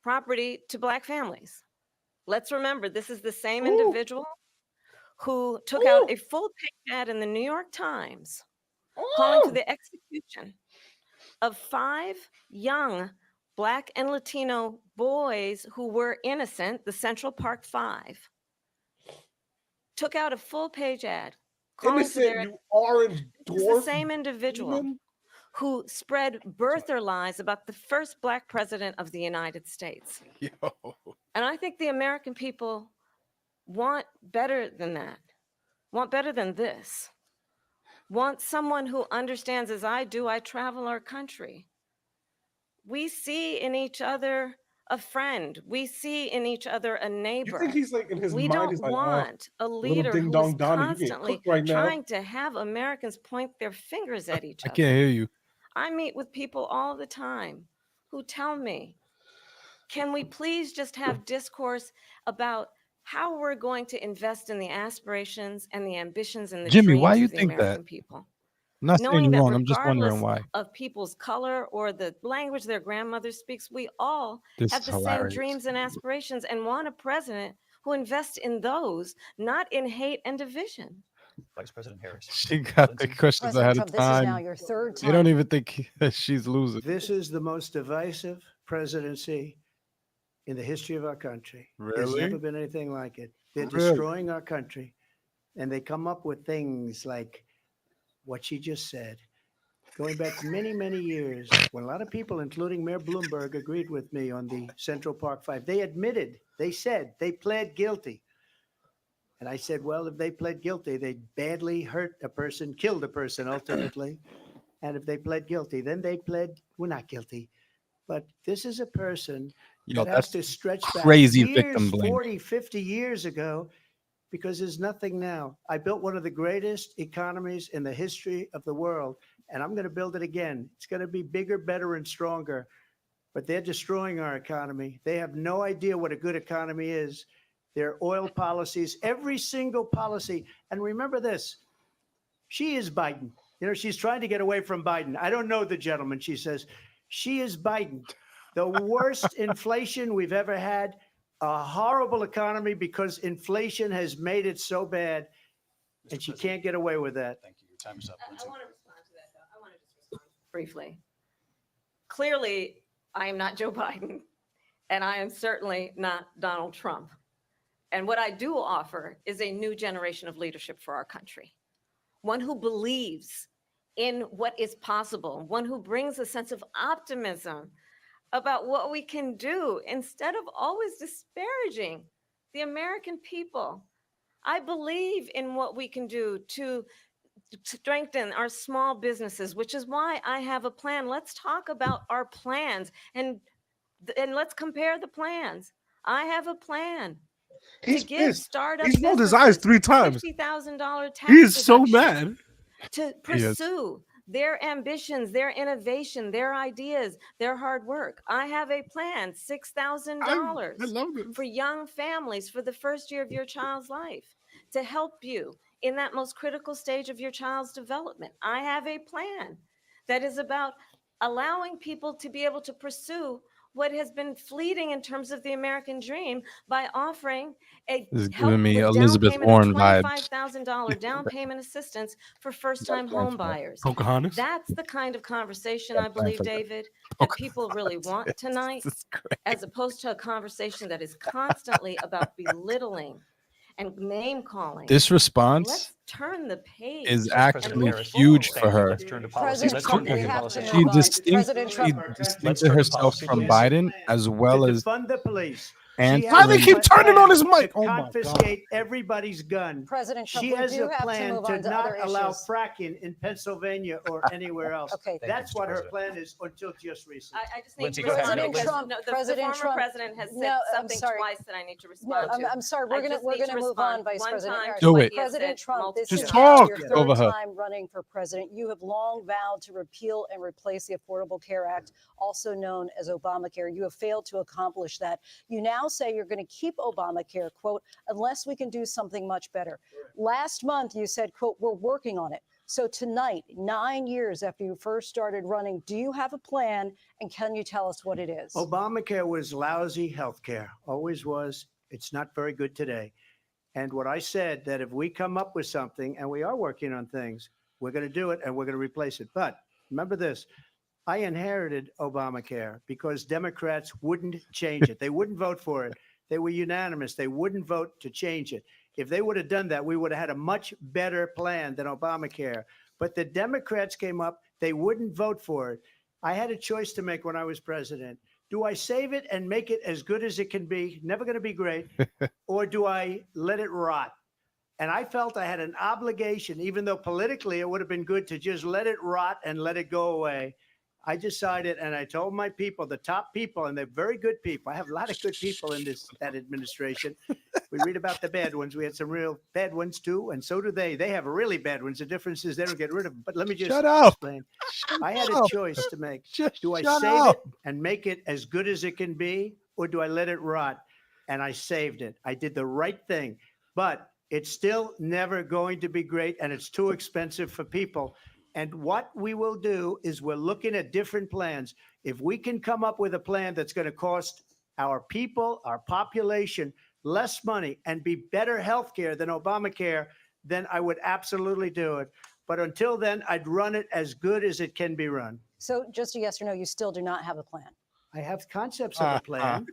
E: property to Black families. Let's remember, this is the same individual who took out a full-page ad in the New York Times calling for the execution of 5 young Black and Latino boys who were innocent, the Central Park 5. Took out a full-page ad calling for their
B: Innocent, you orange
E: This is
B: dwarf.
E: the same individual who spread birther lies about the first Black president of the United States.
A: Yo.
E: And I think the American people want better than that, want better than this, want someone who understands, as I do, I travel our country. We see in each other a friend. We see in each other a neighbor.
B: You think he's like in his
E: We
B: mind?
E: don't
B: He's like,
E: want a
B: little
E: leader
B: ding
E: who
B: dong
E: is
B: Donnie, you getting
E: constantly
B: cooked right now.
E: trying to have Americans point their fingers at each
A: I
E: other.
A: can't hear you.
E: I meet with people all the time who tell me Can we please just have discourse about how we're going to invest in the aspirations and the ambitions and the
A: Jimmy, why
E: dreams
A: you
E: of the
A: think that?
E: American people?
A: I'm not saying
E: Knowing
A: you're
E: that
A: wrong. I'm just wondering
E: regardless
A: why.
E: of people's color or the language their grandmother speaks, we all
A: This
E: have
A: is
E: the same
A: hilarious.
E: dreams and aspirations and want a president who invests in those, not in hate and division.
F: Vice President Harris.
A: She got the
F: Lindsey?
A: questions
H: President
A: ahead
H: Trump,
A: of
H: this is now
A: time.
H: your third
A: They don't
H: time.
A: even think that she's losing.
G: This is the most divisive presidency in the history of our country. There's
A: Really?
G: never been anything like it. They're
A: Really?
G: destroying our country. And they come up with things like what she just said. Going back many, many years, when a lot of people, including Mayor Bloomberg, agreed with me on the Central Park Five, they admitted, they said, they pled guilty. And I said, well, if they pled guilty, they badly hurt a person, killed a person ultimately. And if they pled guilty, then they pled, we're not guilty. But this is a person
A: Yo,
G: that has
A: that's
G: to stretch back
A: crazy
G: years,
A: victim blaming.
G: 40, 50 years ago, because there's nothing now. I built one of the greatest economies in the history of the world, and I'm going to build it again. It's going to be bigger, better, and stronger. But they're destroying our economy. They have no idea what a good economy is. Their oil policies, every single policy. And remember this, she is Biden. You know, she's trying to get away from Biden. I don't know the gentleman, she says. She is Biden. The worst inflation we've ever had, a horrible economy because inflation has made it so bad, and she can't get away with that.
F: Thank you. Your time is up.
E: I
F: Lindsey.
E: want to respond to that, though. I want to just respond briefly. Clearly, I am not Joe Biden, and I am certainly not Donald Trump. And what I do offer is a new generation of leadership for our country, one who believes in what is possible, one who brings a sense of optimism about what we can do instead of always disparaging the American people. I believe in what we can do to strengthen our small businesses, which is why I have a plan. Let's talk about our plans and let's compare the plans. I have a plan
B: He's
E: to give
B: pissed.
E: startup
B: He's rolled his eyes
E: businesses
B: 3 times.
E: $50,000 tax
B: He is so
E: deduction
B: mad.
E: to pursue their ambitions, their innovation, their ideas, their hard work. I have a plan,
B: I
E: $6,000
B: love this.
E: for young families for the first year of your child's life to help you in that most critical stage of your child's development. I have a plan that is about allowing people to be able to pursue what has been fleeting in terms of the American dream by offering a
A: This is
E: help
A: giving me
E: with
A: Elizabeth
E: down payment
A: Warren
E: of
A: vibes.
E: $25,000 down payment assistance for first-time home buyers.
B: Pocahontas.
E: That's the kind of conversation I
A: That's
E: believe,
A: fine.
E: David, that people really want tonight,
A: This is great.
E: as opposed to a conversation that is constantly about belittling and name calling.
A: This response
E: Let's turn the page.
A: is
E: and
A: actually
E: move
F: Harris.
A: huge
E: forward.
A: for her.
F: Let's turn to policy.
H: President
F: Let's
H: Trump,
F: turn
H: we
F: to
H: have
F: policy.
H: to
A: She
H: move on.
A: distinctly
H: President Trump,
F: Let's
A: distincted
F: turn to
A: herself
F: policy,
A: from
F: please.
A: Biden as well
G: To
A: as
G: defund the police.
A: and
G: She
B: Why
G: has
B: they
G: a
B: keep
G: plan
B: turning on his mic?
G: to
B: Oh my
G: confiscate everybody's gun.
H: President Trump,
G: She
H: we
G: has
H: do
G: a
H: have to
G: plan
H: move
G: to
H: on to
G: not
H: other
G: allow
H: issues.
G: fracking in Pennsylvania or anywhere else.
H: Okay.
G: That's
F: Mr.
G: what her
F: President.
G: plan is until just recently.
E: I just need
F: Lindsey,
E: to
F: go ahead.
E: respond
H: President
E: because
H: Trump-
E: the
H: President
E: former
H: Trump-
E: president has said
H: No, I'm
E: something
H: sorry.
E: twice that I need to
H: No,
E: respond to.
H: I'm sorry.
E: I
H: We're
E: just
H: gonna
E: need to
H: move
E: respond
H: on, Vice
E: one
H: President
E: time
H: Harris.
E: to
A: Do
E: what
A: it.
E: he has
H: President
E: said
H: Trump,
E: multiple
H: this
B: Just
H: is
E: times.
H: now
B: talk.
H: your
A: Over
H: third
A: her.
H: time running for president. You have long vowed to repeal and replace the Affordable Care Act, also known as Obamacare. You have failed to accomplish that. You now say you're going to keep Obamacare, quote, unless we can do something much better. Last month, you said, quote, we're working on it. So tonight, 9 years after you first started running, do you have a plan, and can you tell us what it is?
G: Obamacare was lousy health care, always was. It's not very good today. And what I said, that if we come up with something, and we are working on things, we're going to do it and we're going to replace it. But remember this, I inherited Obamacare because Democrats wouldn't change it. They wouldn't vote for it. They were unanimous. They wouldn't vote to change it. If they would have done that, we would have had a much better plan than Obamacare. But the Democrats came up, they wouldn't vote for it. I had a choice to make when I was president. Do I save it and make it as good as it can be, never going to be great, or do I let it rot? And I felt I had an obligation, even though politically it would have been good to just let it rot and let it go away. I decided, and I told my people, the top people, and they're very good people. I have a lot of good people in that administration. We read about the bad ones. We had some real bad ones too, and so do they. They have really bad ones. The difference is they don't get rid of them. But let me just
A: Shut up.
G: explain. I had a choice to make.
A: Just
G: Do I
A: shut
G: save
A: up.
G: it and make it as good as it can be, or do I let it rot? And I saved it. I did the right thing. But it's still never going to be great, and it's too expensive for people. And what we will do is we're looking at different plans. If we can come up with a plan that's going to cost our people, our population, less money and be better health care than Obamacare, then I would absolutely do it. But until then, I'd run it as good as it can be run.
H: So just a yes or no, you still do not have a plan.
G: I have concepts of a plan.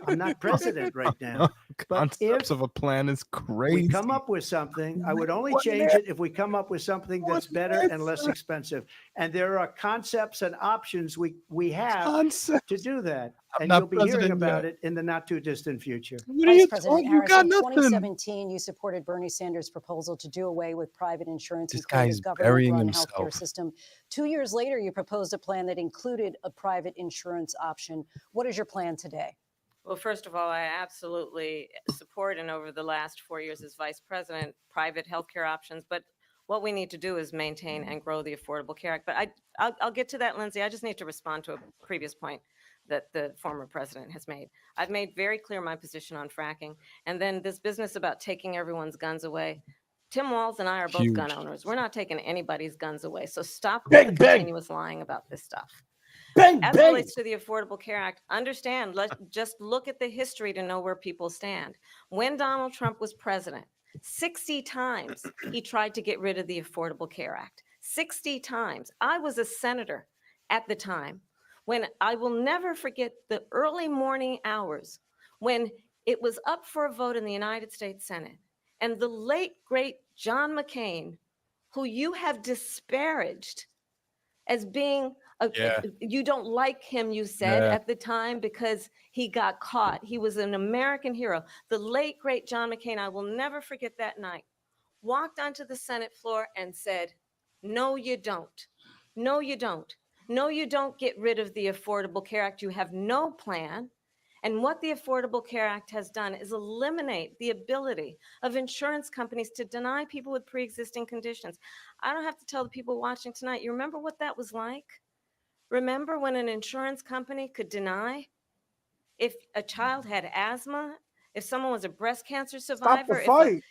G: I'm not president right now. But
A: Concepts
G: if
A: of a plan is crazy.
G: we come up with something, I would only change it if we come up with something that's better and less expensive. And there are concepts and options we have to do that. And you'll be hearing about it in the not too distant future.
H: Vice President Harris, in 2017, you supported Bernie Sanders' proposal to do away with private insurance and create a government-run healthcare system. 2 years later, you proposed a plan that included a private insurance option. What is your plan today?
E: Well, first of all, I absolutely support, and over the last 4 years as vice president, private healthcare options. But what we need to do is maintain and grow the Affordable Care Act. But I'll get to that, Lindsay. I just need to respond to a previous point that the former president has made. I've made very clear my position on fracking. And then this business about taking everyone's guns away. Tim Walz and I are both gun owners. We're not taking anybody's guns away. So stop with the continuous lying about this stuff. As it relates to the Affordable Care Act, understand, let's just look at the history to know where people stand. When Donald Trump was president, 60 times he tried to get rid of the Affordable Care Act. 60 times. I was a senator at the time when I will never forget the early morning hours when it was up for a vote in the United States Senate. And the late, great John McCain, who you have disparaged as being you don't like him, you said at the time, because he got caught. He was an American hero. The late, great John McCain, I will never forget that night, walked onto the Senate floor and said, no, you don't. No, you don't. No, you don't get rid of the Affordable Care Act. You have no plan. And what the Affordable Care Act has done is eliminate the ability of insurance companies to deny people with pre-existing conditions. I don't have to tell the people watching tonight, you remember what that was like? Remember when an insurance company could deny if a child had asthma, if someone was a breast cancer survivor,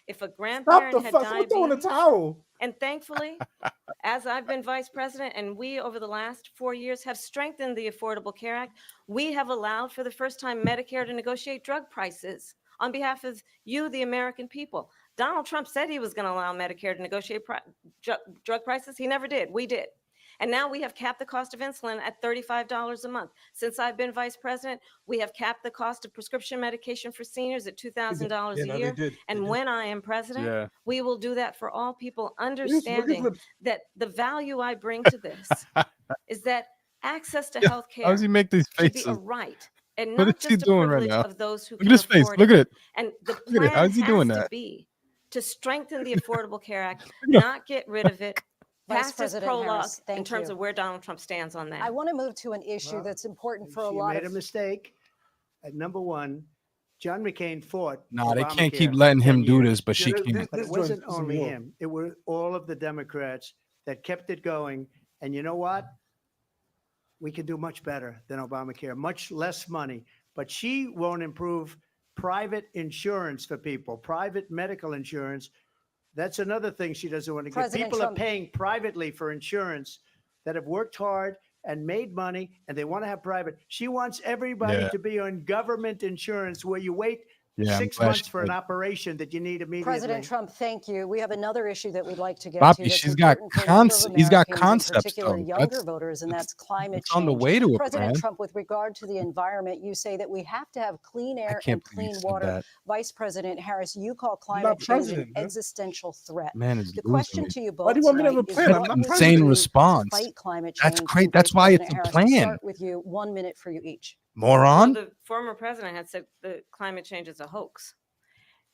E: if a grandparent had diabetes? And thankfully, as I've been vice president and we over the last 4 years have strengthened the Affordable Care Act, we have allowed for the first time Medicare to negotiate drug prices on behalf of you, the American people. Donald Trump said he was going to allow Medicare to negotiate drug prices. He never did. We did. And now we have capped the cost of insulin at $35 a month. Since I've been vice president, we have capped the cost of prescription medication for seniors at $2,000 a year. And when I am president, we will do that for all people, understanding that the value I bring to this is that access to health care
A: should be
E: a right and not just a privilege of those who can
A: afford it.
E: Look
A: at it.
E: And the plan
A: How's he doing
E: has
A: that?
E: to be to strengthen the Affordable Care Act, not get rid of it.
H: Vice
E: Past
H: President
E: prologue
H: Harris,
E: in terms of where Donald Trump stands on that.
H: I want to move to an issue that's important for a lot
G: of. She made a mistake. At number one, John McCain fought.
A: Nah, they can't
G: Obamacare
A: keep letting him do
G: 10 years.
A: this, but she can't.
G: But it wasn't only him. It were all of the Democrats that kept it going. And you know what? We can do much better than Obamacare, much less money. But she won't improve private insurance for people, private medical insurance. That's another thing she doesn't want to get. People are paying privately for insurance that have worked hard and made money, and they want to have private. She wants everybody to be on government insurance where you wait 6 months for an operation that you need immediately.
H: President Trump, thank you. We have another issue that we'd like to get
A: Bobby,
H: to.
A: He's got concepts,
H: particular younger voters, and that's climate change.
A: On the way to
H: President Trump, with regard to the environment, you say that we have to have clean air and clean water. Vice President Harris, you call climate change an existential threat.
A: The
H: question to you both:
B: why do you want me to have a plan?
A: That's an insane response.
H: Fight climate change.
A: That's great. That's why it's a plan.
H: Start with you. 1 minute for you each.
A: Moron.
E: Well, the former president had said the climate change is a hoax.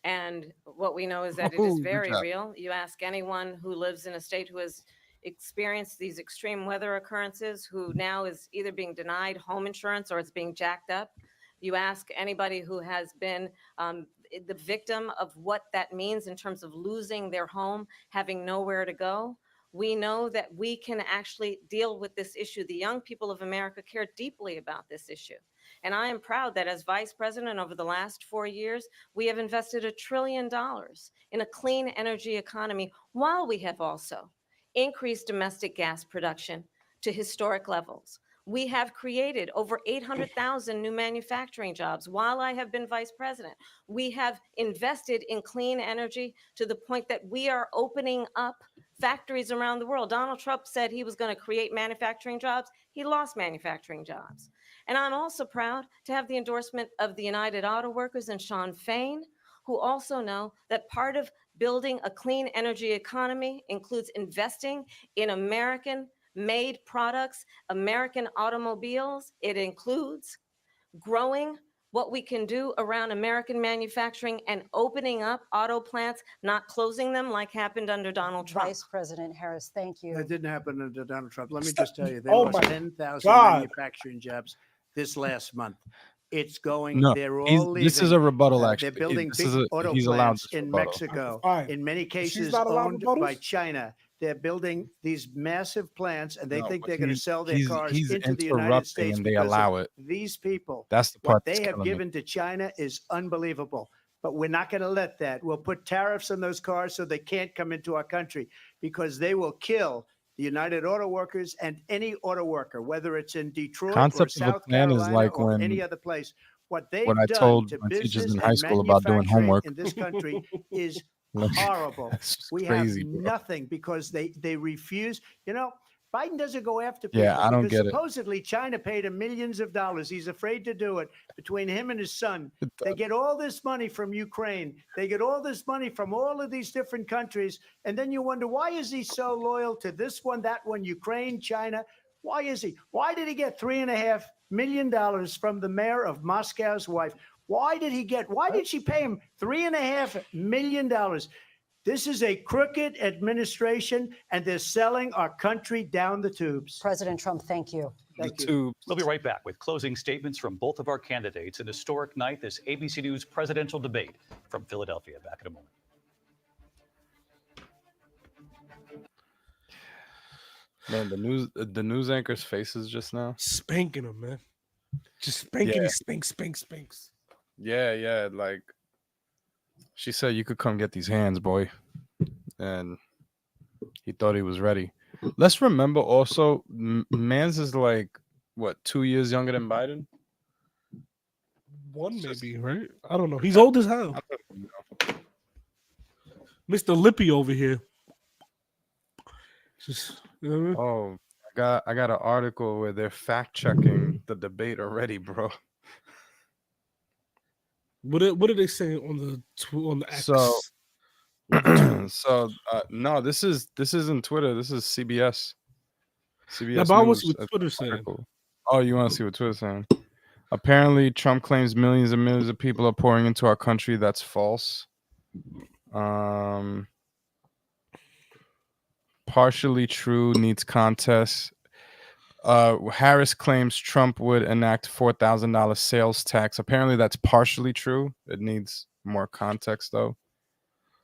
E: And what we know is that it is very real. You ask anyone who lives in a state who has experienced these extreme weather occurrences, who now is either being denied home insurance or it's being jacked up. You ask anybody who has been the victim of what that means in terms of losing their home, having nowhere to go. We know that we can actually deal with this issue. The young people of America care deeply about this issue. And I am proud that as vice president over the last 4 years, we have invested $1 trillion in a clean energy economy, while we have also increased domestic gas production to historic levels. We have created over 800,000 new manufacturing jobs while I have been vice president. We have invested in clean energy to the point that we are opening up factories around the world. Donald Trump said he was going to create manufacturing jobs. He lost manufacturing jobs. And I'm also proud to have the endorsement of the United Auto Workers and Sean Fain, who also know that part of building a clean energy economy includes investing in American made products, American automobiles. It includes growing what we can do around American manufacturing and opening up auto plants, not closing them like happened under Donald Trump.
H: Vice President Harris, thank you.
G: That didn't happen under Donald Trump. Let me just tell you, they
B: Oh
G: lost
B: my
G: 10,000
B: God.
G: manufacturing jobs this last month. It's going,
A: No,
G: they're all leaving.
A: this is a rebuttal. Actually,
G: They're building
A: This
G: big
A: is
G: auto
A: he's allowed
G: plants
A: this
G: in
A: rebuttal.
G: Mexico,
B: Fine.
G: in many
B: She's
G: cases
B: not allowed
G: owned
B: rebuttals?
G: by China. They're building these massive plants, and they
A: No,
G: think
A: but
G: they're going to sell their cars
A: he's
G: into the United
A: interrupting
G: States
A: and they
G: because
A: allow
G: of
A: it.
G: these people.
A: That's the part
G: What
A: that's
G: they have
A: killing me.
G: given to China is unbelievable. But we're not going to let that. We'll put tariffs on those cars so they can't come into our country, because they will kill the United Auto Workers and any auto worker, whether it's in Detroit or
A: Concept of a
G: South
A: plan is
G: Carolina
A: like
G: or
A: when
G: any other place. What
A: what
G: they've
A: I
G: done
A: told
G: to
A: my teachers
G: business
A: in high
G: and
A: school about doing
G: manufacturing
A: homework.
G: in this country is
A: Like,
G: horrible.
A: that's just
G: We
A: crazy,
G: have
A: bro.
G: nothing because they refuse. You know, Biden doesn't go after people
A: Yeah, I don't
G: because
A: get it.
G: supposedly China paid him millions of dollars. He's afraid to do it. Between him and his son, they get all this money from Ukraine. They get all this money from all of these different countries. And then you wonder, why is he so loyal to this one, that one, Ukraine, China? Why is he? Why did he get $3.5 million from the mayor of Moscow's wife? Why did she pay him $3.5 million? This is a crooked administration, and they're selling our country down the tubes.
H: President Trump, thank you.
G: Thank you.
A: Tubes.
F: We'll be right back with closing statements from both of our candidates. An historic night, this ABC News presidential debate from Philadelphia. Back in a moment.
A: Man, the news anchor's faces just now.
B: Spanking him, man. Just spanking.
A: Yeah.
B: He spanks.
A: Yeah, like she said, you could come get these hands, boy, and he thought he was ready. Let's remember also, Mans is like what, 2 years younger than Biden.
B: One maybe, right? I don't know. He's old as hell. Mr. Lippy over here. Just, you know what I mean?
A: Oh, I got an article where they're fact checking the debate already, bro.
B: What did they say on the X?
A: So, no, this isn't Twitter. This is CBS.
B: Now, but I want to see what Twitter saying.
A: article. Oh, you want to see what Twitter's saying? Apparently, Trump claims millions and millions of people are pouring into our country. That's false. Partially true, needs contest. Harris claims Trump would enact $4,000 sales tax. Apparently, that's partially true. It needs more context, though.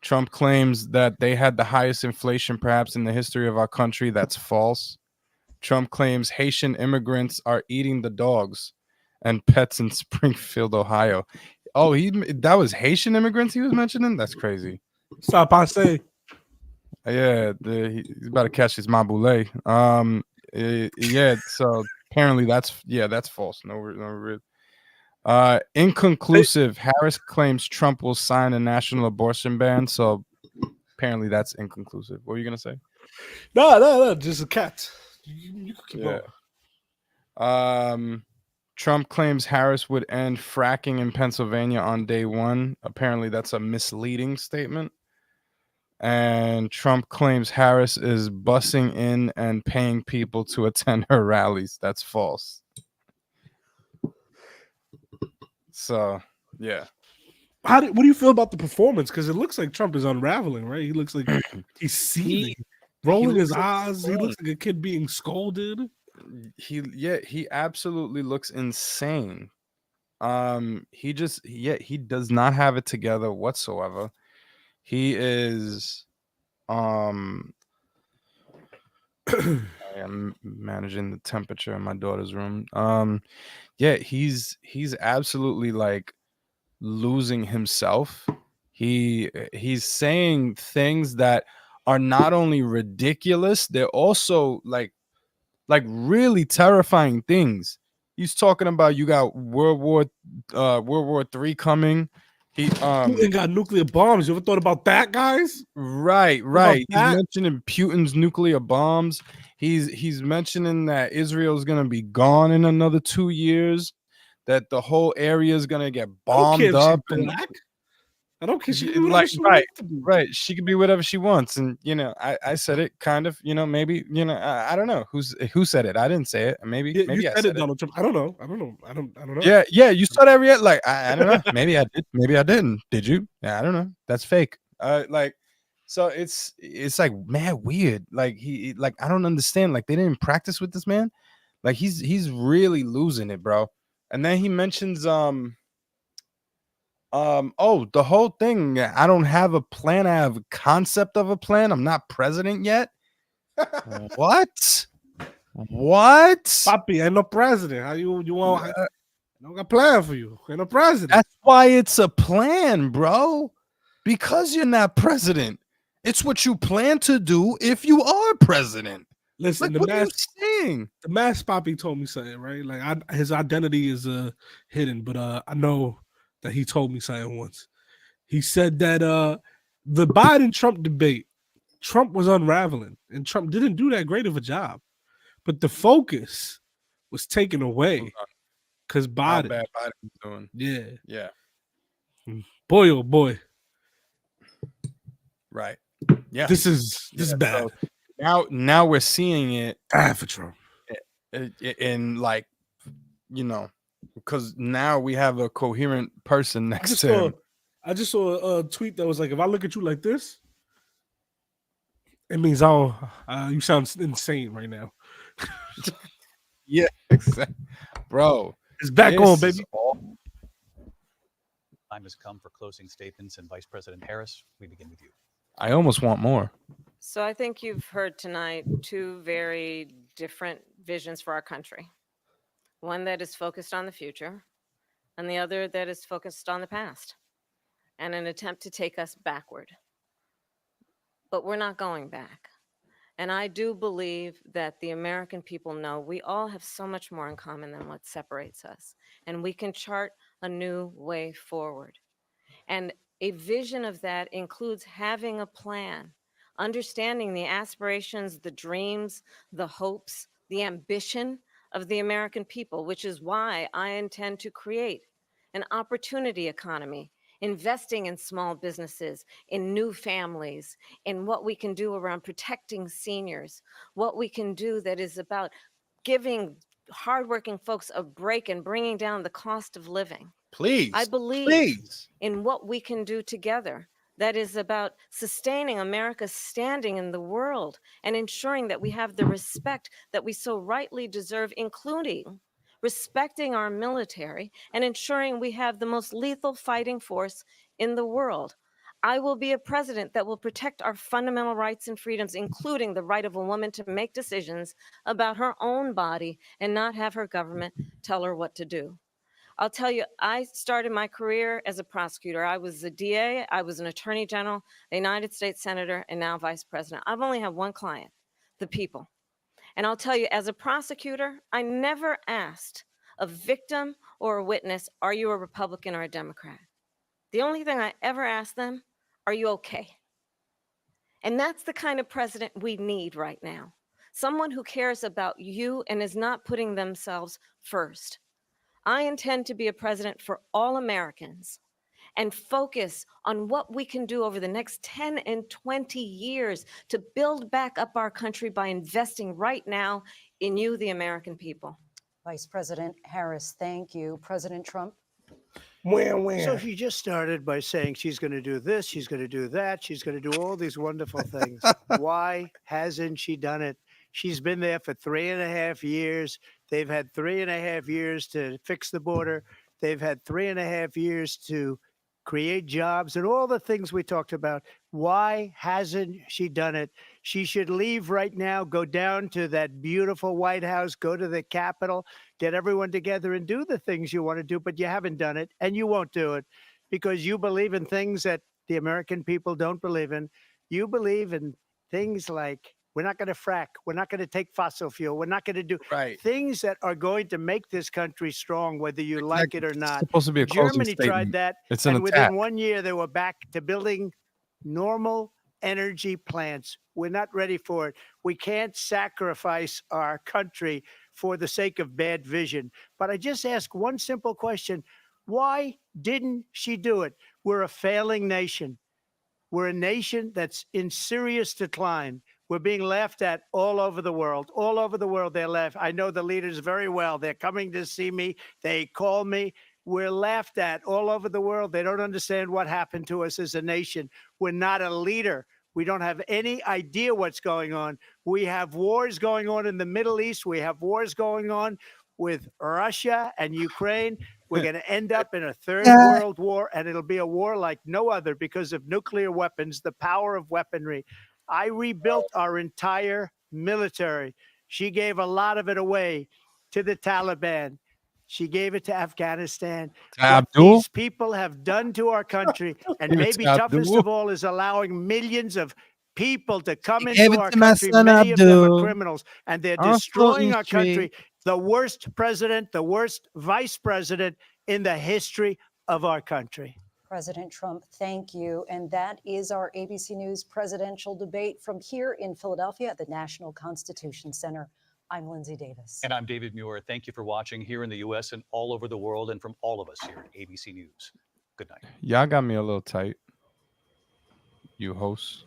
A: Trump claims that they had the highest inflation perhaps in the history of our country. That's false. Trump claims Haitian immigrants are eating the dogs and pets in Springfield, Ohio. Oh, that was Haitian immigrants he was mentioning? That's crazy.
B: Stop, I say.
A: Yeah, he's about to catch his maboule. Yeah, so apparently that's false. No. Inconclusive. Harris claims Trump will sign a national abortion ban. So apparently that's inconclusive. What were you gonna say?
B: No, just a cat. You can keep
A: on. Trump claims Harris would end fracking in Pennsylvania on day one. Apparently that's a misleading statement. And Trump claims Harris is bussing in and paying people to attend her rallies. That's false. So, yeah.
B: What do you feel about the performance? Because it looks like Trump is unraveling, right? He looks like he's seething, rolling his eyes. He looks like a kid being scolded.
A: He absolutely looks insane. He does not have it together whatsoever. He is I'm managing the temperature in my daughter's room. Yeah, he's absolutely like losing himself. He's saying things that are not only ridiculous, they're also like really terrifying things. He's talking about you got World War III coming. He
B: Putin got nuclear bombs. You ever thought about that, guys?
A: right,
B: About
A: right. He's
B: that?
A: mentioning Putin's nuclear bombs. He's mentioning that Israel's gonna be gone in another 2 years, that the whole area is gonna get
B: I don't care
A: bombed
B: if she's
A: up and
B: black. I don't care. She can do whatever
A: like
B: she
A: right,
B: wants to do.
A: right. She could be whatever she wants. And I said it kind of, maybe, I don't know who said it. I didn't say it. Maybe
B: Yeah, you
A: maybe I
B: said it,
A: said it.
B: Donald Trump. I don't know. I don't know. I don't know.
A: Yeah, yeah, you saw that yet? Like, I don't know. Maybe I did. Maybe I didn't. Did you? Yeah, I don't know. That's fake. Like, so it's like mad weird. Like like I don't understand. Like they didn't practice with this man. Like he's really losing it, bro. And then he mentions oh, the whole thing. I don't have a plan. I have a concept of a plan. I'm not president yet. What? What?
B: Papi, ain't no president. How you want? I don't got a plan for you. Ain't no president.
A: That's why it's a plan, bro. Because you're not president. It's what you plan to do if you are president.
B: Listen,
A: Like, what are you saying?
B: the mask Papi told me something, right? Like his identity is hidden, but I know that he told me something once. He said that the Biden Trump debate, Trump was unraveling, and Trump didn't do that great of a job. But the focus was taken away because
A: How
B: Biden.
A: bad Biden's doing.
B: Yeah.
A: Yeah.
B: Boy, oh boy.
A: Right. Yeah.
B: This is bad.
A: So now we're seeing it
B: Bad for Trump.
A: in like, because now we have a coherent person next to him.
B: I just saw a tweet that was like, if I look at you like this, it means you sound insane right now.
A: Yeah, exactly. Bro.
B: It's back on, baby.
F: Time has come for closing statements, and Vice President Harris, we begin with you.
A: I almost want more.
E: So I think you've heard tonight two very different visions for our country. One that is focused on the future, and the other that is focused on the past, and an attempt to take us backward. But we're not going back. And I do believe that the American people know we all have so much more in common than what separates us. And we can chart a new way forward. And a vision of that includes having a plan, understanding the aspirations, the dreams, the hopes, the ambition of the American people, which is why I intend to create an opportunity economy, investing in small businesses, in new families, in what we can do around protecting seniors, what we can do that is about giving hardworking folks a break and bringing down the cost of living.
A: Please.
E: I believe
A: Please.
E: in what we can do together that is about sustaining America's standing in the world and ensuring that we have the respect that we so rightly deserve, including respecting our military and ensuring we have the most lethal fighting force in the world. I will be a president that will protect our fundamental rights and freedoms, including the right of a woman to make decisions about her own body and not have her government tell her what to do. I'll tell you, I started my career as a prosecutor. I was a DA, I was an attorney general, a United States senator, and now vice president. I've only had one client, the people. And I'll tell you, as a prosecutor, I never asked a victim or a witness, are you a Republican or a Democrat? The only thing I ever asked them, are you okay? And that's the kind of president we need right now. Someone who cares about you and is not putting themselves first. I intend to be a president for all Americans and focus on what we can do over the next 10 and 20 years to build back up our country by investing right now in you, the American people.
H: Vice President Harris, thank you. President Trump?
G: So she just started by saying she's going to do this, she's going to do that, she's going to do all these wonderful things. Why hasn't she done it? She's been there for 3.5 years. They've had 3.5 years to fix the border. They've had 3.5 years to create jobs and all the things we talked about. Why hasn't she done it? She should leave right now, go down to that beautiful White House, go to the Capitol, get everyone together and do the things you want to do, but you haven't done it and you won't do it because you believe in things that the American people don't believe in. You believe in things like we're not going to frack, we're not going to take fossil fuel, we're not going to do
A: Right.
G: things that are going to make this country strong, whether you like it or
A: It's
G: not.
A: supposed to be a closing
G: Germany tried
A: statement.
G: that,
A: It's an
G: and within
A: attack.
G: 1 year, they were back to building normal energy plants. We're not ready for it. We can't sacrifice our country for the sake of bad vision. But I just ask one simple question. Why didn't she do it? We're a failing nation. We're a nation that's in serious decline. We're being laughed at all over the world. All over the world, they're laughed. I know the leaders very well. They're coming to see me. They call me. We're laughed at all over the world. They don't understand what happened to us as a nation. We're not a leader. We don't have any idea what's going on. We have wars going on in the Middle East. We have wars going on with Russia and Ukraine. We're going to end up in a third world war, and it'll be a war like no other because of nuclear weapons, the power of weaponry. I rebuilt our entire military. She gave a lot of it away to the Taliban. She gave it to Afghanistan.
A: To
G: What
A: Abdul?
G: these people have done to our country, and
A: Give it
G: maybe
A: to
G: toughest
A: Abdul.
G: of all is allowing millions of people to come
A: Gave
G: into
A: it
G: our
A: to my
G: country.
A: son
G: Many of them are
A: Abdul
G: criminals, and they're
A: on
G: destroying
A: Fulton
G: our
A: Street.
G: country. The worst president, the worst vice president in the history of our country.
H: President Trump, thank you. And that is our ABC News presidential debate from here in Philadelphia at the National Constitution Center. I'm Lindsay Davis.
F: And I'm David Muir. Thank you for watching here in the U.S. and all over the world, and from all of us here at ABC News. Good night.
A: Y'all got me a little tight. You hosts.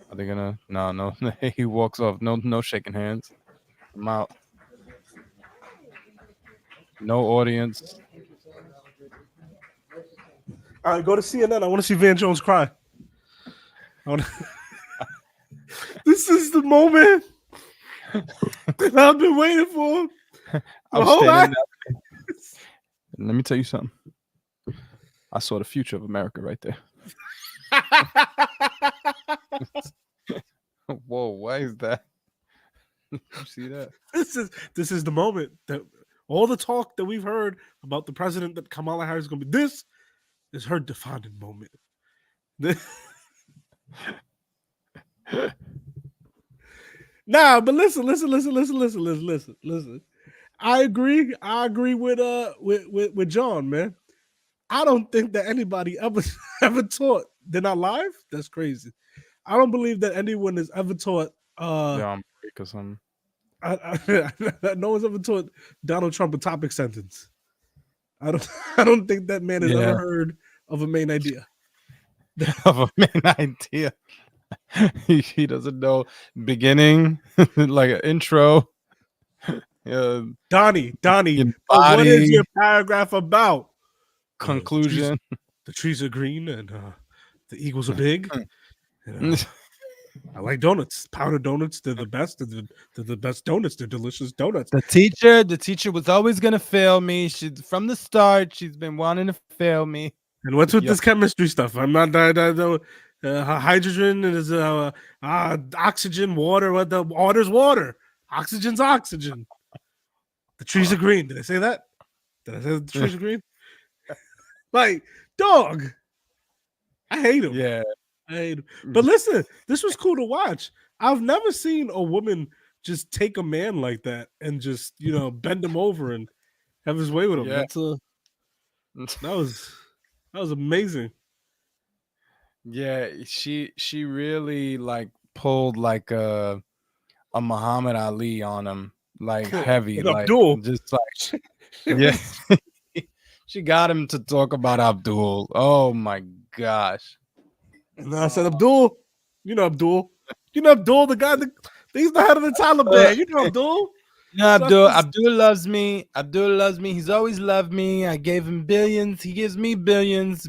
A: Are they gonna? No. He walks off. No shaking hands. I'm out. No audience.
B: All right, go to CNN. I want to see Van Jones cry. This is the moment that I've been waiting for.
A: I'm
B: Hold on.
A: standing up. Let me tell you something. I saw the future of America right there. Whoa, why is that? You see that?
B: This is the moment that all the talk that we've heard about the president that Kamala Harris is going to be. This is her defining moment. Nah, but listen. I agree with John, man. I don't think that anybody ever taught they're not live. That's crazy. I don't believe that anyone has ever taught.
A: Yeah, I'm because I'm.
B: No one's ever taught Donald Trump a topic sentence. I don't think that man has ever heard of a main idea.
A: Of a main idea. He doesn't know beginning, like an intro.
B: Donnie,
A: Body.
B: what is your paragraph about?
A: Conclusion.
B: The trees are green and the eagles are big. And, I like donuts, powdered donuts. They're the best. They're the best donuts. They're delicious donuts.
A: The teacher was always gonna fail me. She's from the start. She's been wanting to fail me.
B: And what's with this chemistry stuff? I'm not hydrogen is oxygen, water. What the water's water? Oxygen's oxygen. The trees are green. Did I say that? Did I say the trees are green? Like, dog. I hate him.
A: Yeah.
B: I hate him. But listen, this was cool to watch. I've never seen a woman just take a man like that and just, bend him over and have his way with him.
A: Yeah.
B: That was amazing.
A: Yeah, she really like pulled like a Muhammad Ali on him, like heavy, like
B: Abdul.
A: just like yeah. She got him to talk about Abdul. Oh my gosh.
B: And I said, Abdul, Abdul, the guy he's the head of the Taliban. Abdul.
A: No, Abdul loves me. Abdul loves me. He's always loved me. I gave him billions. He gives me billions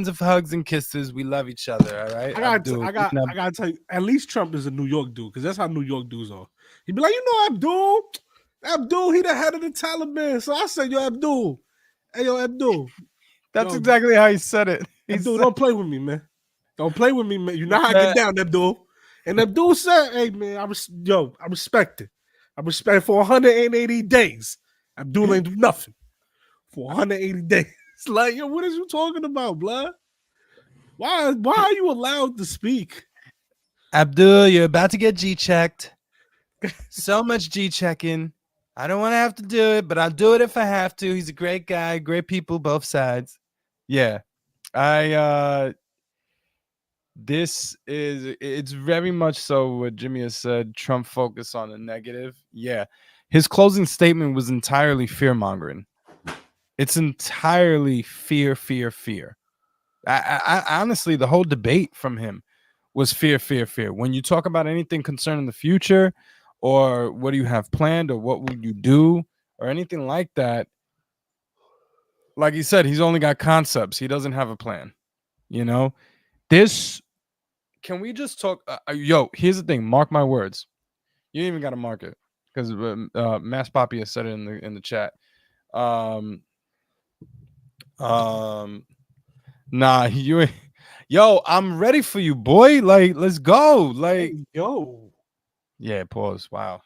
A: of hugs and kisses. We love each other. All right.
B: I gotta tell you, at least Trump is a New York dude, because that's how New York dudes are. He'd be like, Abdul, he the head of the Taliban. So I said, yo, Abdul.
A: That's exactly how he said it.
B: Abdul, don't play with me, man. Don't play with me, man. You know how I get down, Abdul. And Abdul said, "Hey, man, I respect it. I respect it for 180 days. Abdul ain't do nothing for 180 days. Like, yo, what is you talking about, blood? Why are you allowed to speak?
A: Abdul, you're about to get G checked. So much G checking. I don't want to have to do it, but I'll do it if I have to. He's a great guy, great people, both sides. Yeah. It's very much so what Jimmy has said. Trump focused on the negative. Yeah. His closing statement was entirely fear mongering. It's entirely fear, fear, fear. I honestly, the whole debate from him was fear, fear, fear. When you talk about anything concerning the future, or what do you have planned, or what would you do, or anything like that, like he said, he's only got concepts. He doesn't have a plan. You know, this. Can we just talk? Yo, here's the thing. Mark my words. You ain't even got to mark it because Mass Poppy has said it in the chat. Um, nah, you ain't. Yo, I'm ready for you, boy. Like, let's go. Like,
B: Hey, yo.
A: Yeah, pause. Wow.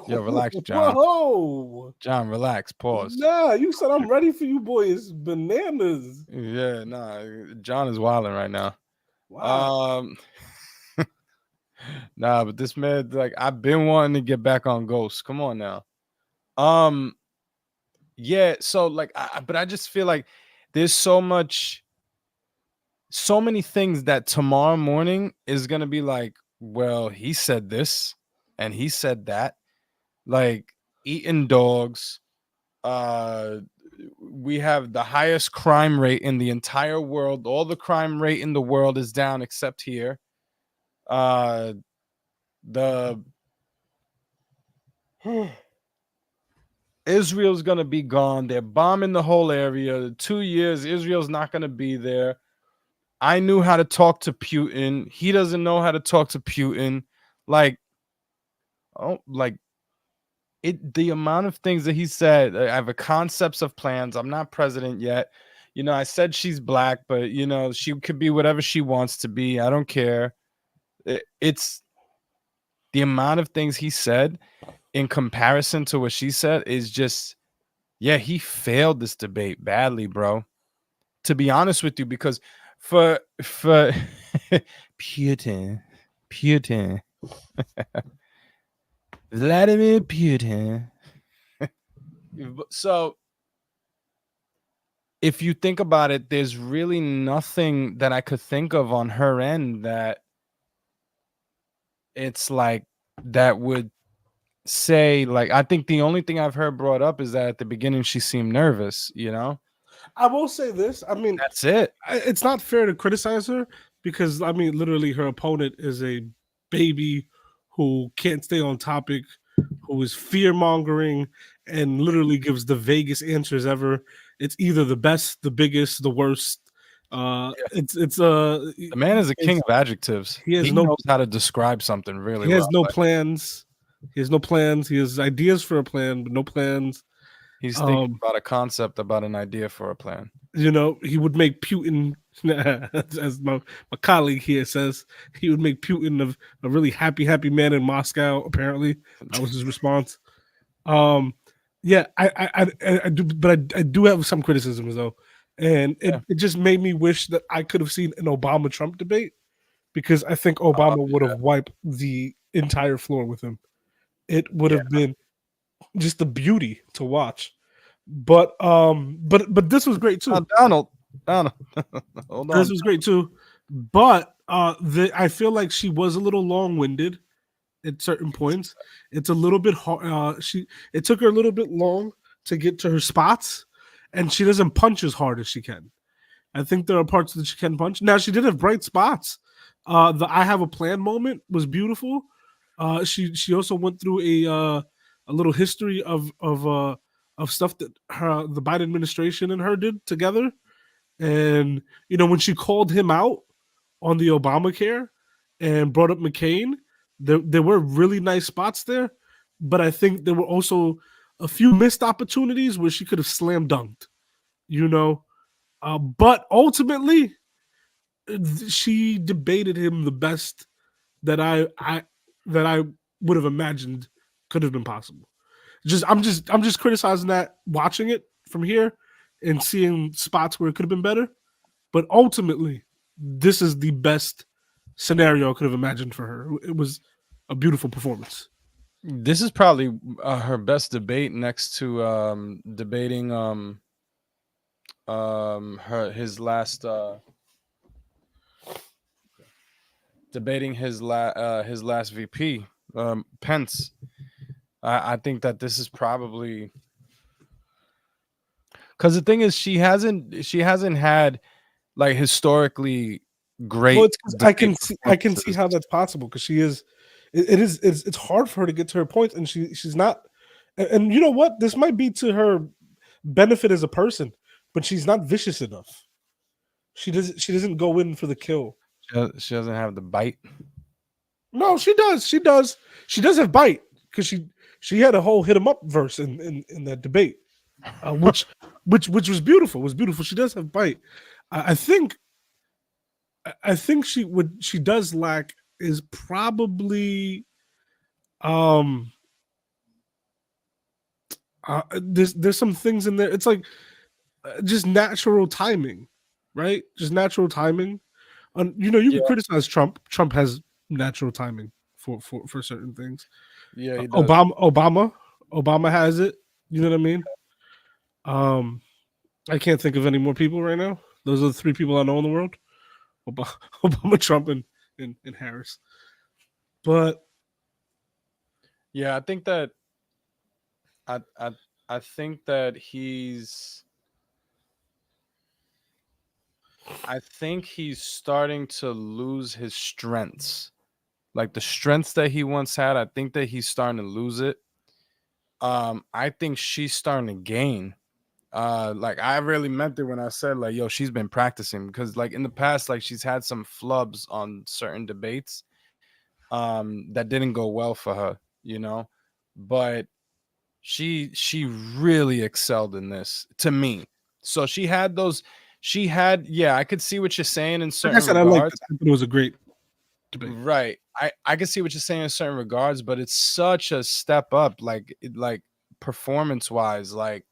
A: Yo, relax, John.
B: Whoa.
A: John, relax. Pause.
B: Nah, you said I'm ready for you, boy. It's bananas.
A: Yeah, nah. John is wilding right now.
B: Wow.
A: Nah, but this man, like, I've been wanting to get back on Ghost. Come on now. Yeah. So, like, but I just feel like there's so many things that tomorrow morning is gonna be like, well, he said this and he said that, like eating dogs. We have the highest crime rate in the entire world. All the crime rate in the world is down except here. The Israel's gonna be gone. They're bombing the whole area. 2 years, Israel's not gonna be there. I knew how to talk to Putin. He doesn't know how to talk to Putin. Like, oh, like it. The amount of things that he said. I have a concepts of plans. I'm not president yet. I said she's black, but she could be whatever she wants to be. I don't care. It's the amount of things he said in comparison to what she said is just, yeah, he failed this debate badly, bro. To be honest with you, because for Putin, Vladimir Putin. So if you think about it, there's really nothing that I could think of on her end that it's like that would say, like, I think the only thing I've heard brought up is that at the beginning she seemed nervous,
B: I will say this. I mean,
A: that's it.
B: It's not fair to criticize her because, I mean, literally her opponent is a baby who can't stay on topic, who is fear mongering and literally gives the vaguest answers ever. It's either the best, the biggest, the worst.
A: The man is a king of adjectives. He knows how to describe something really well.
B: He has no plans. He has no plans. He has ideas for a plan, but no plans.
A: He's thinking about a concept, about an idea for a plan.
B: He would make Putin, as my colleague here says, he would make Putin a really happy man in Moscow. Apparently, that was his response. Yeah, I do, but I do have some criticisms though, and it just made me wish that I could have seen an Obama-Trump debate because I think Obama would have wiped the entire floor with him. It would have been just a beauty to watch. But this was great too.
A: Donald, hold on.
B: This was great too. But I feel like she was a little long-winded at certain points. It's a little bit hard. It took her a little bit long to get to her spots, and she doesn't punch as hard as she can. I think there are parts that she can punch. Now she did have bright spots. The "I have a plan" moment was beautiful. She also went through a little history of stuff that the Biden administration and her did together, and when she called him out on the Obamacare and brought up McCain, there were really nice spots there, but I think there were also a few missed opportunities where she could have slam dunked, But ultimately, she debated him the best that I would have imagined could have been possible. I'm just criticizing that, watching it from here and seeing spots where it could have been better. But ultimately, this is the best scenario I could have imagined for her. It was a beautiful performance.
A: This is probably her best debate, next to debating her his last debating his last VP, Pence. I think that this is probably, because the thing is, she hasn't had like historically great.
B: Well, it's 'cause I
A: debate
B: can see how
A: performances.
B: that's possible because she is. It's hard for her to get to her points, and she's not. And you know what? This might be to her benefit as a person, but she's not vicious enough. She doesn't go in for the kill.
A: She doesn't have the bite.
B: No, she does. She does. She does have bite because she had a whole hit 'em up verse in that debate, which was beautiful. Was beautiful. She does have bite. I think what she does lack is probably there's some things in there. It's like just natural timing, right? Just natural timing. You
A: Yeah,
B: can criticize Trump. Trump has natural timing for certain things.
A: yeah, he does.
B: Obama has it. You know what I mean? I can't think of any more people right now. Those are the three people I know in the world: Obama, Trump, and Harris. But
A: Yeah, I think that I I I think that he's starting to lose his strengths. Like the strengths that he once had, I think that he's starting to lose it. I think she's starting to gain. Like I really meant it when I said like, yo, she's been practicing, because like in the past, like she's had some flubs on certain debates, that didn't go well for her, but she really excelled in this, to me. So yeah, I could see what you're saying in
B: like I
A: certain
B: said, I liked
A: regards.
B: it. I thought it was a great debate.
A: Right. I can see what you're saying in certain regards, but it's such a step up, like performance wise, like,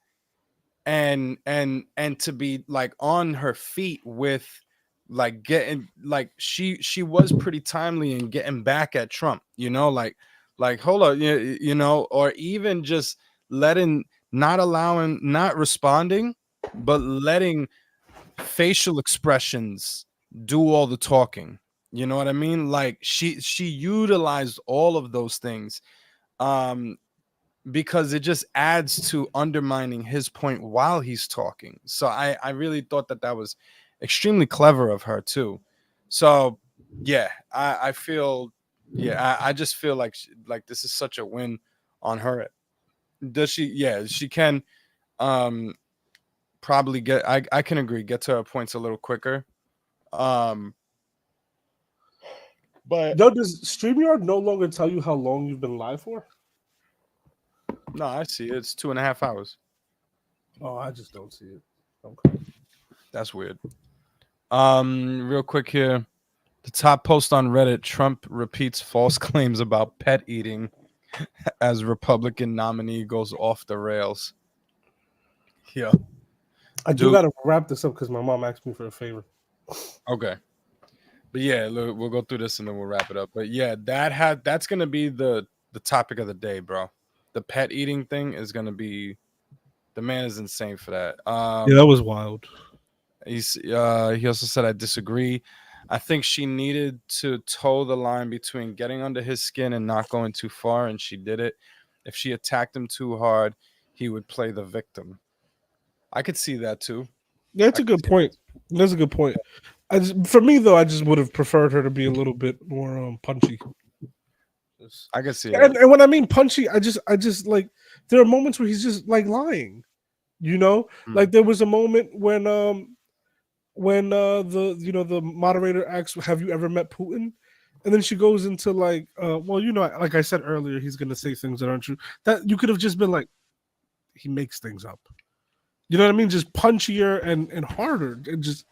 A: and to be like on her feet with like getting, like she was pretty timely in getting back at Trump, like hold on, or even just letting, not responding, but letting facial expressions do all the talking. You know what I mean? Like she utilized all of those things, um because it just adds to undermining his point while he's talking. So I really thought that was extremely clever of her too. So yeah, I feel, yeah, I just feel like like this is such a win on her. Does she? Yeah, she can um probably get, I can agree, get to her points a little quicker. Um but
B: Yo, does StreamYard no longer tell you how long you've been live for?
A: no, I see it. It's 2.5 hours.
B: Oh, I just don't see it. Okay.
A: That's weird. Real quick here. The top post on Reddit: Trump repeats false claims about pet eating as Republican nominee goes off the rails. Yeah.
B: I do
A: Dude.
B: gotta wrap this up because my mom asked me for a favor.
A: Okay. But yeah, look, we'll go through this and then we'll wrap it up. But yeah, that's gonna be the topic of the day, bro. The pet eating thing is gonna be, the man is insane for that.
B: Yeah, that was wild.
A: He also said, I disagree. I think she needed to toe the line between getting under his skin and not going too far, and she did it. If she attacked him too hard, he would play the victim. I could see that too.
B: Yeah, that's a good point. That's a good point. For me though, I just would have preferred her to be a little bit more punchy.
A: I could see it.
B: And when I mean punchy, I just like, there are moments where he's just like lying. Like there was a moment when the moderator asks, "Have you ever met Putin?" And then she goes into like, well, like I said earlier, he's gonna say things that aren't true. That you could have just been like, he makes things up. You know what I mean? Just punchier and harder. And just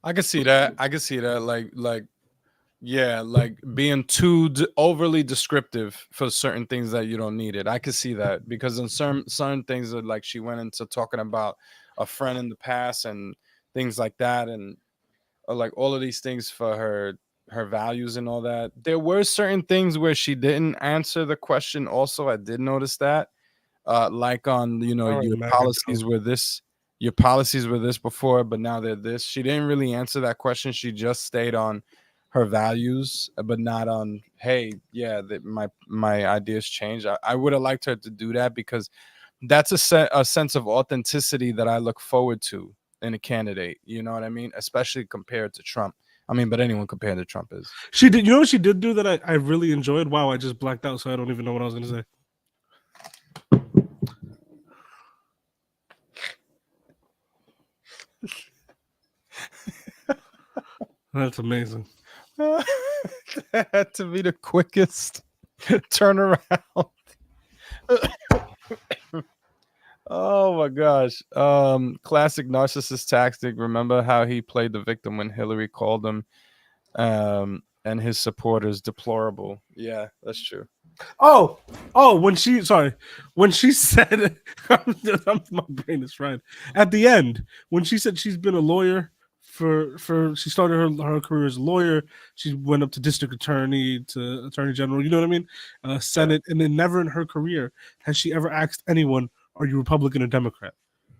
A: I can see that. I can see that. Yeah, like being too overly descriptive for certain things that you don't need it. I could see that because in certain things that like she went into talking about a friend in the past and things like that, and like all of these things for her values and all that. There were certain things where she didn't answer the question. Also, I did notice that, like on
B: All right,
A: your
B: MAGA
A: policies
B: Joe.
A: were this. Your policies were this before, but now they're this. She didn't really answer that question. She just stayed on her values, but not on, hey, yeah, that my ideas change. I would have liked her to do that because that's a sense of authenticity that I look forward to in a candidate. You know what I mean? Especially compared to Trump. I mean, but anyone compared to Trump is.
B: She did. You know what she did do that I really enjoyed? Wow, I just blacked out, so I don't even know what I was going to say. That's amazing.
A: That had to be the quickest turnaround. Oh my gosh. Classic narcissist tactic. Remember how he played the victim when Hillary called him and his supporters deplorable. Yeah, that's true.
B: Oh, when she said, my brain is fried. At the end, when she said she's been a lawyer for she started her career as a lawyer, she went up to district attorney to attorney general. You know what I mean? Senate, and then never in her career has she ever asked anyone, "Are you Republican or Democrat?"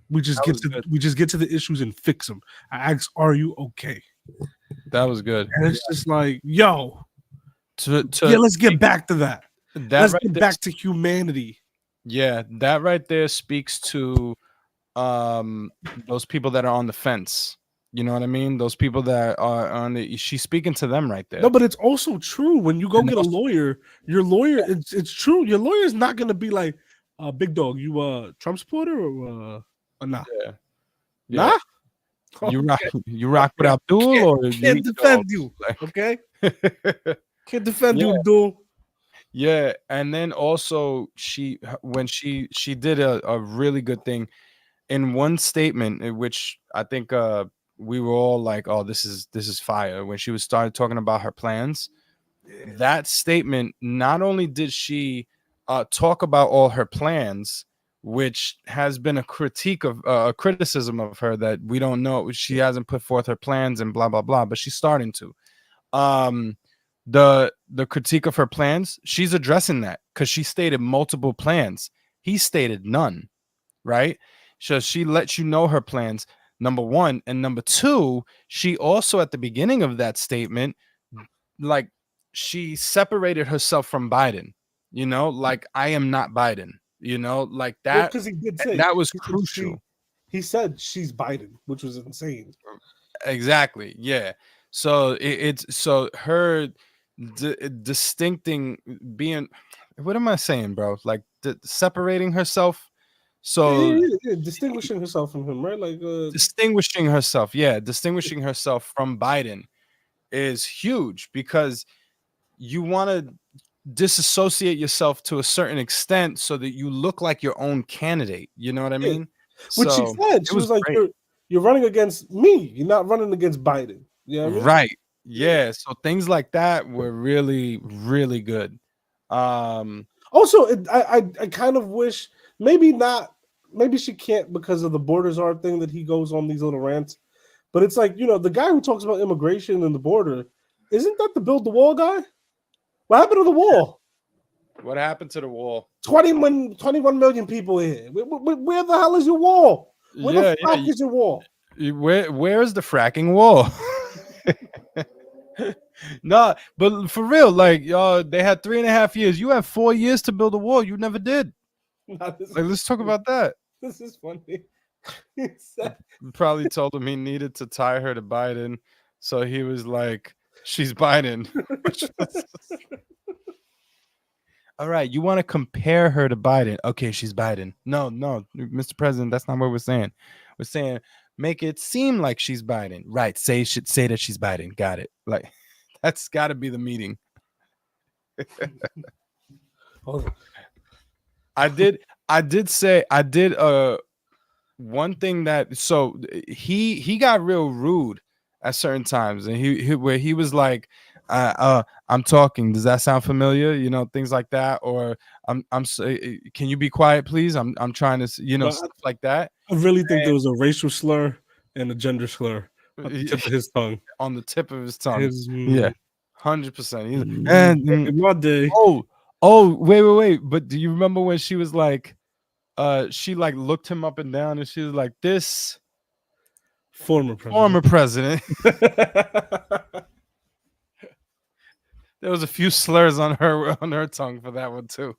B: We just get to the issues and fix them. I ask, "Are you okay?"
A: That was good.
B: And it's just like, yo,
A: To
B: let's get back to that.
A: that
B: Let's
A: right
B: get
A: there,
B: back to humanity.
A: yeah, that right there speaks to those people that are on the fence. You know what I mean? Those people that are on the she's speaking to them right there.
B: No, but it's also true when you go
A: And
B: get a
A: those-
B: lawyer. Your lawyer, it's true. Your lawyer is not gonna be like, "Big dog, you Trump supporter or nah,
A: Yeah.
B: nah."
A: You rock with Abdul or you
B: Can't
A: eat
B: defend
A: dogs?
B: you,
A: Like-
B: okay? Can't defend
A: Yeah.
B: you, Abdul.
A: Yeah, and then also when she did a really good thing in one statement in which I think we were all like, oh, this is fire when she was started talking about her plans. That statement, not only did she talk about all her plans, which has been a critique of a criticism of her that we don't know, she hasn't put forth her plans and blah blah blah, but she's starting to. Um, the critique of her plans, she's addressing that because she stated multiple plans. He stated none, right? So she lets you know her plans, number one. And number two, she also at the beginning of that statement, like she separated herself from Biden, like I am not Biden, like
B: Well,
A: that
B: because he did say
A: that was
B: he said
A: crucial.
B: he said she's Biden, which was insane.
A: Exactly. Yeah. So it's so her distincting being, what am I saying, bro? Like separating herself. So
B: Yeah, distinguishing herself from him, right? Like,
A: distinguishing herself, distinguishing herself from Biden is huge because you want to disassociate yourself to a certain extent so that you look like your own candidate. You know what I
B: Yeah.
A: mean?
B: which she
A: So
B: said,
A: it
B: she
A: was
B: was like,
A: great.
B: "You're running against me. You're not running against Biden." You know what I mean?
A: Right. Yeah. So things like that were really, really good.
B: Also, I kind of wish maybe not. Maybe she can't because of the borders are thing that he goes on these little rants. But it's like, the guy who talks about immigration and the border, isn't that the build the wall guy? What happened to the wall?
A: What happened to the wall?
B: 21 million people here. Where the hell is your wall? Where the
A: Yeah.
B: fuck is your wall?
A: Where's the fracking wall? No, but for real, like y'all, they had 3.5 years. You have 4 years to build a wall. You never did.
B: Nah,
A: Like, let's talk about that.
B: This is funny. He said,
A: Probably told him he needed to tie her to Biden, so he was like, "She's Biden." All right, you want to compare her to Biden? Okay, she's Biden. No, Mr. President, that's not what we're saying. We're saying make it seem like she's Biden. Right? Say that she's Biden. Got it. Like that's got to be the meeting. I did say one thing that so he got real rude at certain times, and he where he was like, I'm talking. Does that sound familiar? You know, things like that. Or can you be quiet, please? I'm trying to,
B: But
A: stuff like that.
B: I really think there was a racial slur and a gender slur at the tip of his tongue.
A: On the tip of his tongue.
B: His,
A: Yeah, 100%. He's
B: back in my day,
A: wait. But do you remember when she was like, she like looked him up and down, and she was like, this
B: former president.
A: president. There was a few slurs on her tongue for that one too.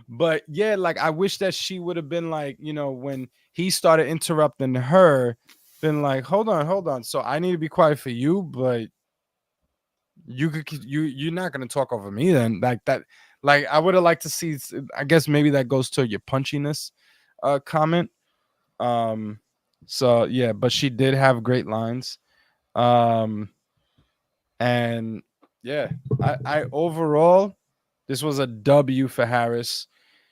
A: But yeah, like I wish that she would have been like, when he started interrupting her, been like, hold on. So I need to be quiet for you, but you're not gonna talk over me then. Like that. Like I would have liked to see. I guess maybe that goes to your punchiness comment. So yeah, but she did have great lines. And yeah, I overall, this was a W for Harris.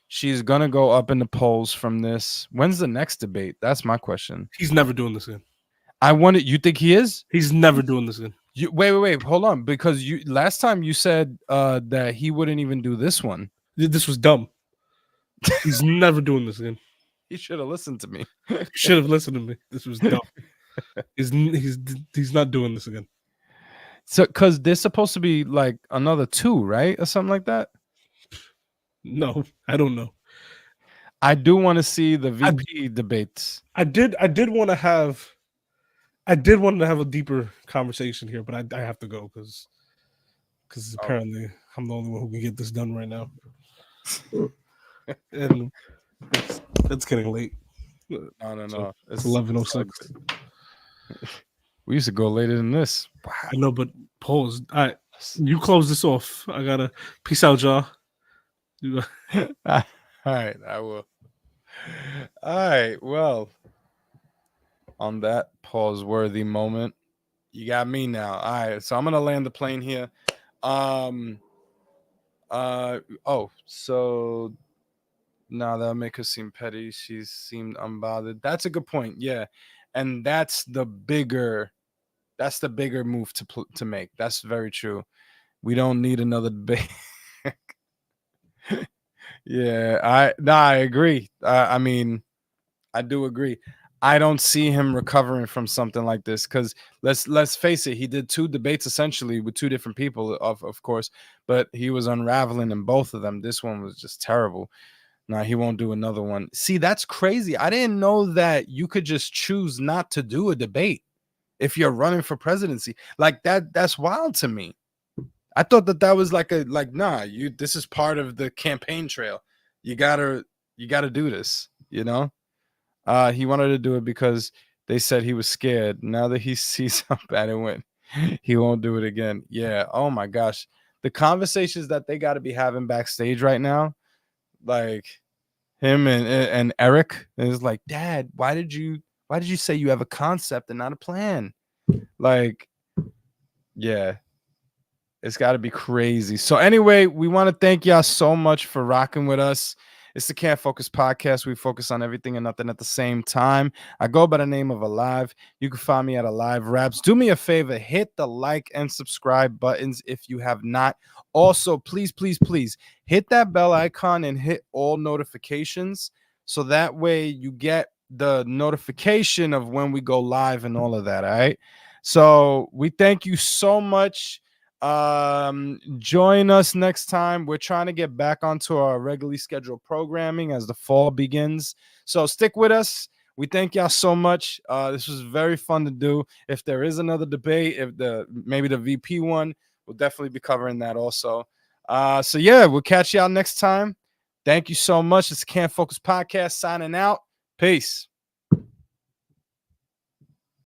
A: She's gonna go up in the polls from this. When's the next debate? That's my question.
B: He's never doing this again.
A: I wonder. You think he is?
B: He's never doing this again.
A: Wait. Hold on, because you last time you said that he wouldn't even do this one.
B: This was dumb. He's never doing this again.
A: He should have listened to me.
B: Should have listened to me. This was dumb. He's not doing this again.
A: So, because there's supposed to be like another 2, right, or something like that.
B: No, I don't know.
A: I do want to see the VP debates.
B: I did want to have a deeper conversation here, but I have to go because apparently I'm the only one who can get this done right now. And it's getting late.
A: No.
B: So it's 11:06.
A: We used to go later than this.
B: Wow. I know, but pause. All right, you close this off. I gotta peace out, y'all.
A: All right, I will. All right, well, on that pause-worthy moment, you got me now. All right, so I'm gonna land the plane here. So no, that'll make her seem petty. She seemed unbothered. That's a good point. Yeah, and that's the bigger move to make. That's very true. We don't need another debate. Yeah, I agree. I mean, I do agree. I don't see him recovering from something like this because let's face it, he did 2 debates essentially with 2 different people, of course, but he was unraveling in both of them. This one was just terrible. Nah, he won't do another one. See, that's crazy. I didn't know that you could just choose not to do a debate if you're running for presidency. Like that's wild to me. I thought that was nah, this is part of the campaign trail. You gotta do this, He wanted to do it because they said he was scared. Now that he sees how bad it went, he won't do it again. Yeah. Oh my gosh. The conversations that they got to be having backstage right now, like him and Eric, is like, Dad, why did you say you have a concept and not a plan? Like, yeah. It's got to be crazy. So anyway, we want to thank y'all so much for rocking with us. It's the Can't Focus podcast. We focus on everything and nothing at the same time. I go by the name of Alive. You can find me at Alive Raps. Do me a favor, hit the like and subscribe buttons if you have not. Also, please hit that bell icon and hit all notifications so that way you get the notification of when we go live and all of that. All right. So we thank you so much. Join us next time. We're trying to get back onto our regularly scheduled programming as the fall begins, so stick with us. We thank y'all so much. This was very fun to do. If there is another debate, maybe the VP one, we'll definitely be covering that also. So yeah, we'll catch y'all next time. Thank you so much. It's the Can't Focus podcast signing out. Peace.